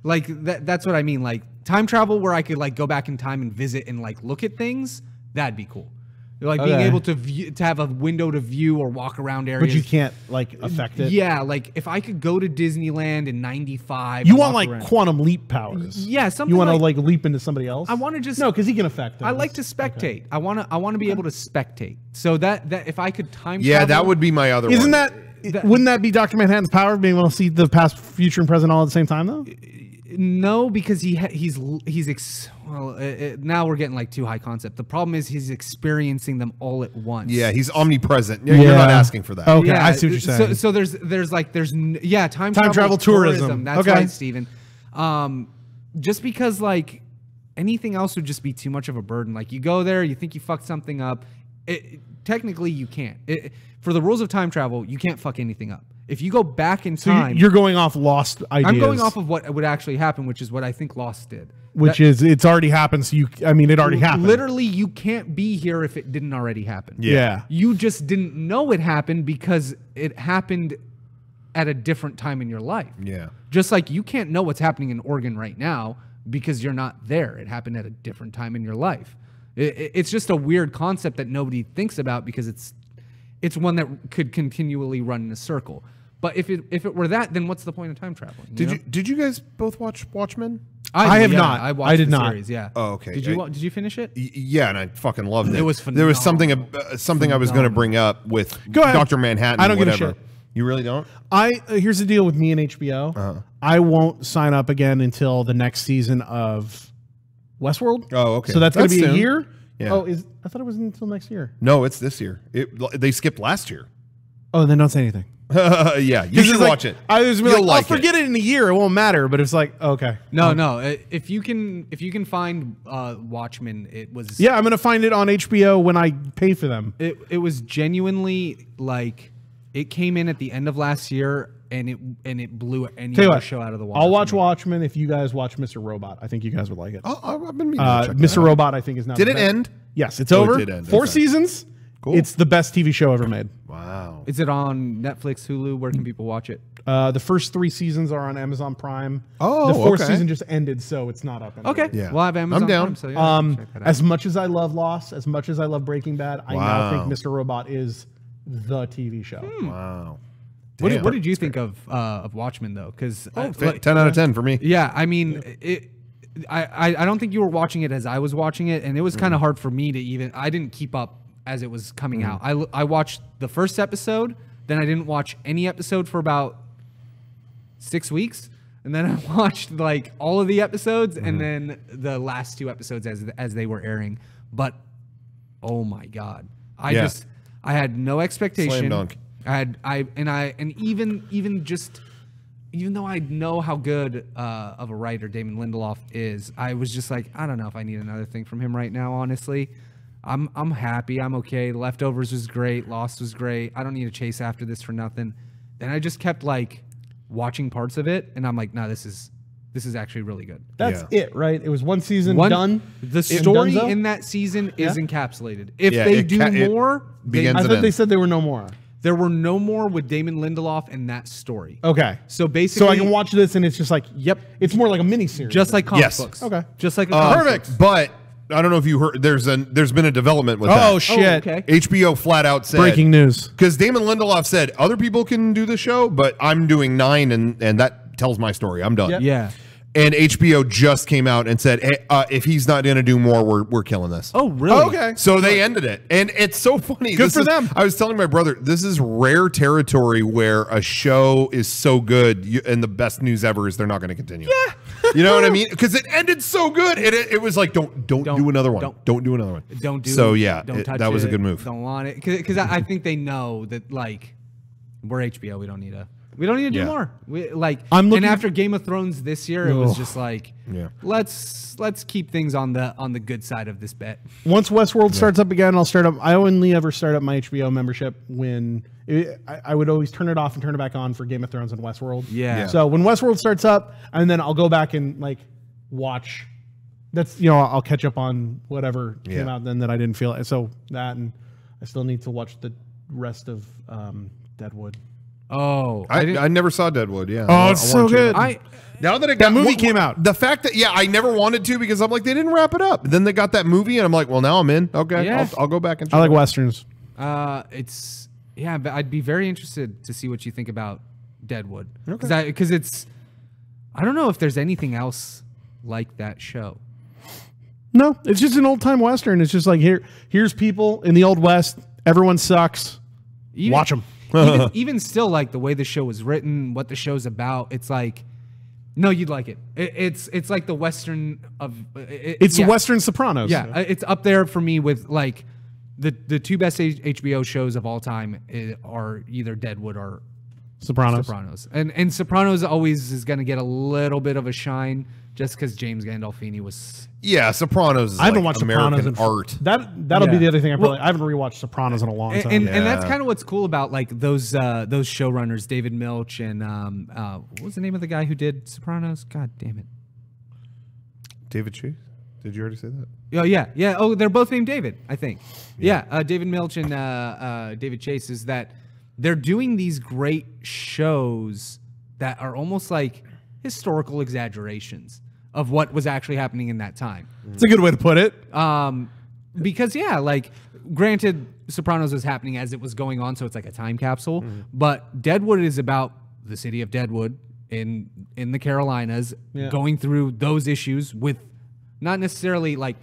that's what I mean. Like time travel, where I could like go back in time and visit and like look at things. That'd be cool. Like being able to have a window to view or walk around areas. But you can't like affect it. Yeah, like if I could go to Disneyland in '95, you want like quantum leap powers. Yeah, something. You want to like leap into somebody else. I want to just because he can affect things. I like to spectate. Okay. I want to be able to spectate. So that if I could time travel, yeah, that would be my other. Wouldn't that be Dr. Manhattan's power, being able to see the past, future, and present all at the same time though? No, because now we're getting like too high concept. The problem is he's experiencing them all at once. Yeah, he's omnipresent. You're not asking for that. Okay, yeah, I see what you're saying. So there's time travel tourism. That's right, Steven. Just because like anything else would just be too much of a burden. Like you go there, you think you fucked something up. Technically, you can't. For the rules of time travel, you can't fuck anything up. If you go back in time... So you're going off Lost ideas. I'm going off of what would actually happen, which is what I think Lost did. It's already happened, so it already happened. Literally, you can't be here if it didn't already happen. Yeah. You just didn't know it happened because it happened at a different time in your life. Yeah. Just like you can't know what's happening in Oregon right now because you're not there. It happened at a different time in your life. It's just a weird concept that nobody thinks about because it's one that could continually run in a circle. But if it were that, then what's the point of time traveling? Did you guys both watch Watchmen? I have not. I watched the series. Yeah. Oh, okay. Did you finish it? Yeah, and I fucking loved it. It was phenomenal. There was something I was going to bring up with Dr. Manhattan. I don't give a shit. You really don't? Here's the deal with me and HBO. I won't sign up again until the next season of Westworld. Oh, okay. So that's going to be soon. a year. Yeah. Oh, I thought it was until next year. No, it's this year. They skipped last year. Oh, then don't say anything. Yeah, you should watch it. I was like, I'll forget it in a year. It won't matter. But it's like, okay. No. If you can find Watchmen, it was. Yeah, I'm gonna find it on HBO when I pay for them. It was genuinely like it came in at the end of last year, and it blew any other show out of the water. I'll watch Watchmen if you guys watch Mr. Robot. I think you guys would like it. I've been meaning to check Mr. Robot, I think, is now. Did it end? Yes, it's over. It did end. 4 seasons. Cool. It's the best TV show ever made. Wow. Is it on Netflix, Hulu? Where can people watch it? The first 3 seasons are on Amazon Prime. Oh, the 4th season just ended, so it's not up anymore. Okay, Yeah. well, I have Amazon I'm down. Prime, so yeah, check that out. As much as I love Lost, as much as I love Breaking Bad, I now think Mr. Robot is the TV show. Wow. What did you think of Watchmen though? Because 10 out of 10 for me. Yeah, I mean, I don't think you were watching it as I was watching it, and it was kind of hard for me to even. I didn't keep up as it was coming out. I watched the first episode, then I didn't watch any episode for about 6 weeks, and then I watched like all of the episodes, and then the last 2 episodes as they were airing. But oh my god, I had no expectation. Slam dunk. Even though I know how good of a writer Damon Lindelof is, I was just like, I don't know if I need another thing from him right now. Honestly, I'm happy. I'm okay. Leftovers was great. Lost was great. I don't need to chase after this for nothing. Then I just kept like watching parts of it, and I'm like, no, this is actually really good. That's it, right? It was 1 season done. The story in that season is encapsulated. If they do more, I thought they said there were no more. There were no more with Damon Lindelof in that story. Okay. So basically, so I can watch this and it's just like, yep, it's more like a mini series. Just like comic books. Okay. Just like a comic perfect. books. But I don't know if you heard. There's been a development with that. Oh shit! Okay. HBO flat out said Breaking news. Because Damon Lindelof said other people can do the show, but I'm doing 9, and that tells my story. I'm done. Yep. Yeah. And HBO just came out and said, hey, if he's not going to do more, we're killing this. Oh, really? Okay. So they ended it. And it's so funny. Good for them. I was telling my brother, this is rare territory where a show is so good, and the best news ever is they're not going to continue. Yeah. You know what I mean? Because it ended so good. It was like, don't do another one. Don't do another one. Don't do. So yeah, don't touch that was a it, good move. Don't want it because I think they know that like we're HBO. We don't need to do more. And after Game of Thrones this year, it was just like, let's keep things on the good side of this bet. Once Westworld starts up again, I'll start up. I only ever start up my HBO membership when I would always turn it off and turn it back on for Game of Thrones and Westworld. Yeah. So when Westworld starts up, and then I'll go back and like watch. That's I'll catch up on whatever came out then that I didn't feel. So that, and I still need to watch the rest of Deadwood. Oh, I never saw Deadwood. Yeah. Oh, it's so good. Now that that movie came out, the fact that I never wanted to because I'm like they didn't wrap it up. Then they got that movie, and I'm like, well, now I'm in. Okay, Yeah. I'll go back and. I like Westerns. But I'd be very interested to see what you think about Deadwood because it's. I don't know if there's anything else like that show. No, it's just an old time Western. It's just like here's people in the Old West. Everyone sucks. Watch them. even still, like the way the show was written, what the show's about, it's like, no, you'd like it. It's like the Western of. It's Western Sopranos. Yeah, it's up there for me with like the 2 best HBO shows of all time are either Deadwood or Sopranos. And Sopranos always is going to get a little bit of a shine just because James Gandolfini was. Yeah, Sopranos is I haven't like watched American Sopranos art. That'll be the other thing. I haven't rewatched Sopranos in a long time. And that's kind of what's cool about like those showrunners, David Milch and what was the name of the guy who did Sopranos? God damn it. David Chase? Did you already say that? Oh yeah. Oh, they're both named David, I think. Yeah, David Milch and David Chase is that they're doing these great shows that are almost like historical exaggerations of what was actually happening in that time. It's a good way to put it. Because like granted, Sopranos was happening as it was going on, so it's like a time capsule. But Deadwood is about the city of Deadwood in the Carolinas, going through those issues with not necessarily like,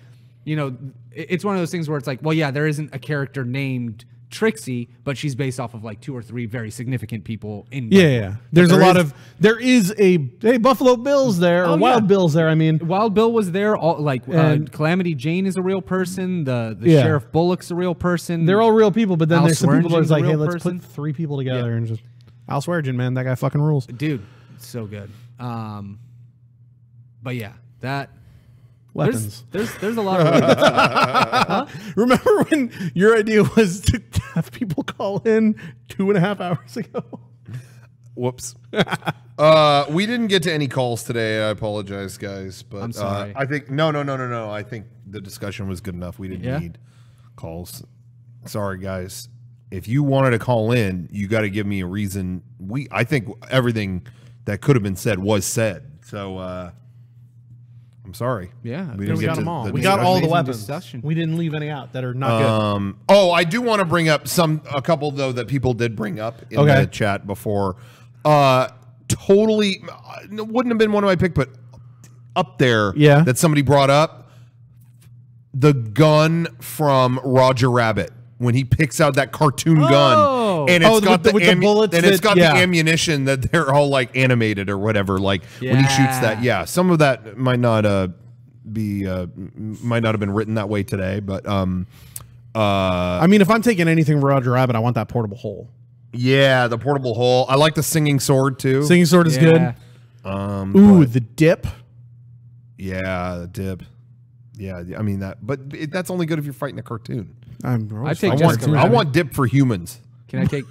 it's one of those things where it's like, well, yeah, there isn't a character named Trixie, but she's based off of like 2 or 3 very significant people in. Yeah. There is a Buffalo Bill's there or Wild Bill's there. I mean, Wild Bill was there. Calamity Jane is a real person. The Sheriff Bullock's a real person. They're all real people, but then Al there's some people that's like, hey, let's person. put 3 people together and just Al Swearingen, man, that guy fucking rules, dude. So good. But yeah, that. Weapons. There's a lot of weapons. Huh? Remember when your idea was to have people call in 2.5 hours ago? Whoops. We didn't get to any calls today. I apologize, guys. But I'm sorry. I think no. I think the discussion was good enough. We didn't need calls. Sorry, guys. if you wanted to call in, you got to give me a reason. I think everything that could have been said was said. So I'm sorry. Yeah, we got them all. We got all the weapons. We didn't leave any out that are not good. Oh, I do want to bring up a couple though that people did bring up in the chat before. Totally wouldn't have been one of my pick, but up there that somebody brought up, the gun from Roger Rabbit when he picks out that cartoon gun and it's got the bullets and it's got the ammunition that they're all like animated or whatever, like when he shoots that. Some of that might not have been written that way today, but I mean, if I'm taking anything from Roger Rabbit, I want that portable hole. Yeah, the portable hole. I like the singing sword too. Singing sword is good. Ooh, the dip. Yeah, the dip. Yeah, I mean that, but that's only good if you're fighting a cartoon. I want dip for humans. Can I take?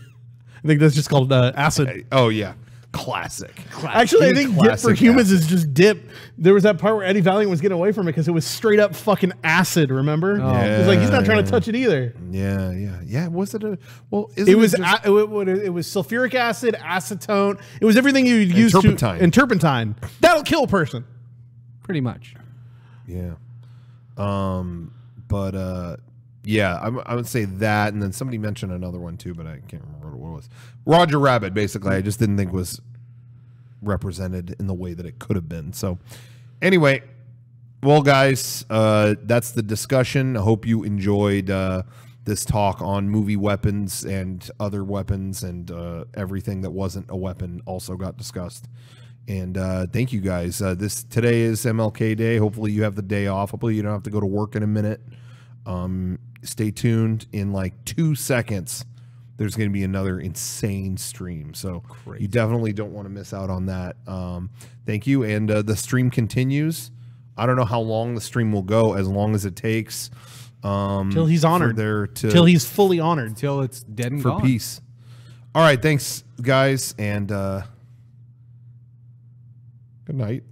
I think that's just called acid. Oh yeah, classic. Actually, I think dip for humans is just dip. There was that part where Eddie Valiant was getting away from it because it was straight up fucking acid. Remember? It was like he's not trying to touch it either. Yeah. Was it a? Well, it was sulfuric acid, acetone. It was everything you'd use and turpentine. That'll kill a person. Pretty much. Yeah. Yeah, I would say that, and then somebody mentioned another one too, but I can't remember what it was. Roger Rabbit, basically, I just didn't think was represented in the way that it could have been. So, anyway, well, guys, that's the discussion. I hope you enjoyed this talk on movie weapons and other weapons, and everything that wasn't a weapon also got discussed. And thank you guys. Today is MLK Day. Hopefully you have the day off. Hopefully you don't have to go to work in a minute. Stay tuned. In like 2 seconds, there's going to be another insane stream. So you definitely don't want to miss out on that. Thank you. And the stream continues. I don't know how long the stream will go, as long as it takes. Till he's honored. Till he's fully honored. Till it's dead and for gone. Peace. All right. Thanks, guys. And good night.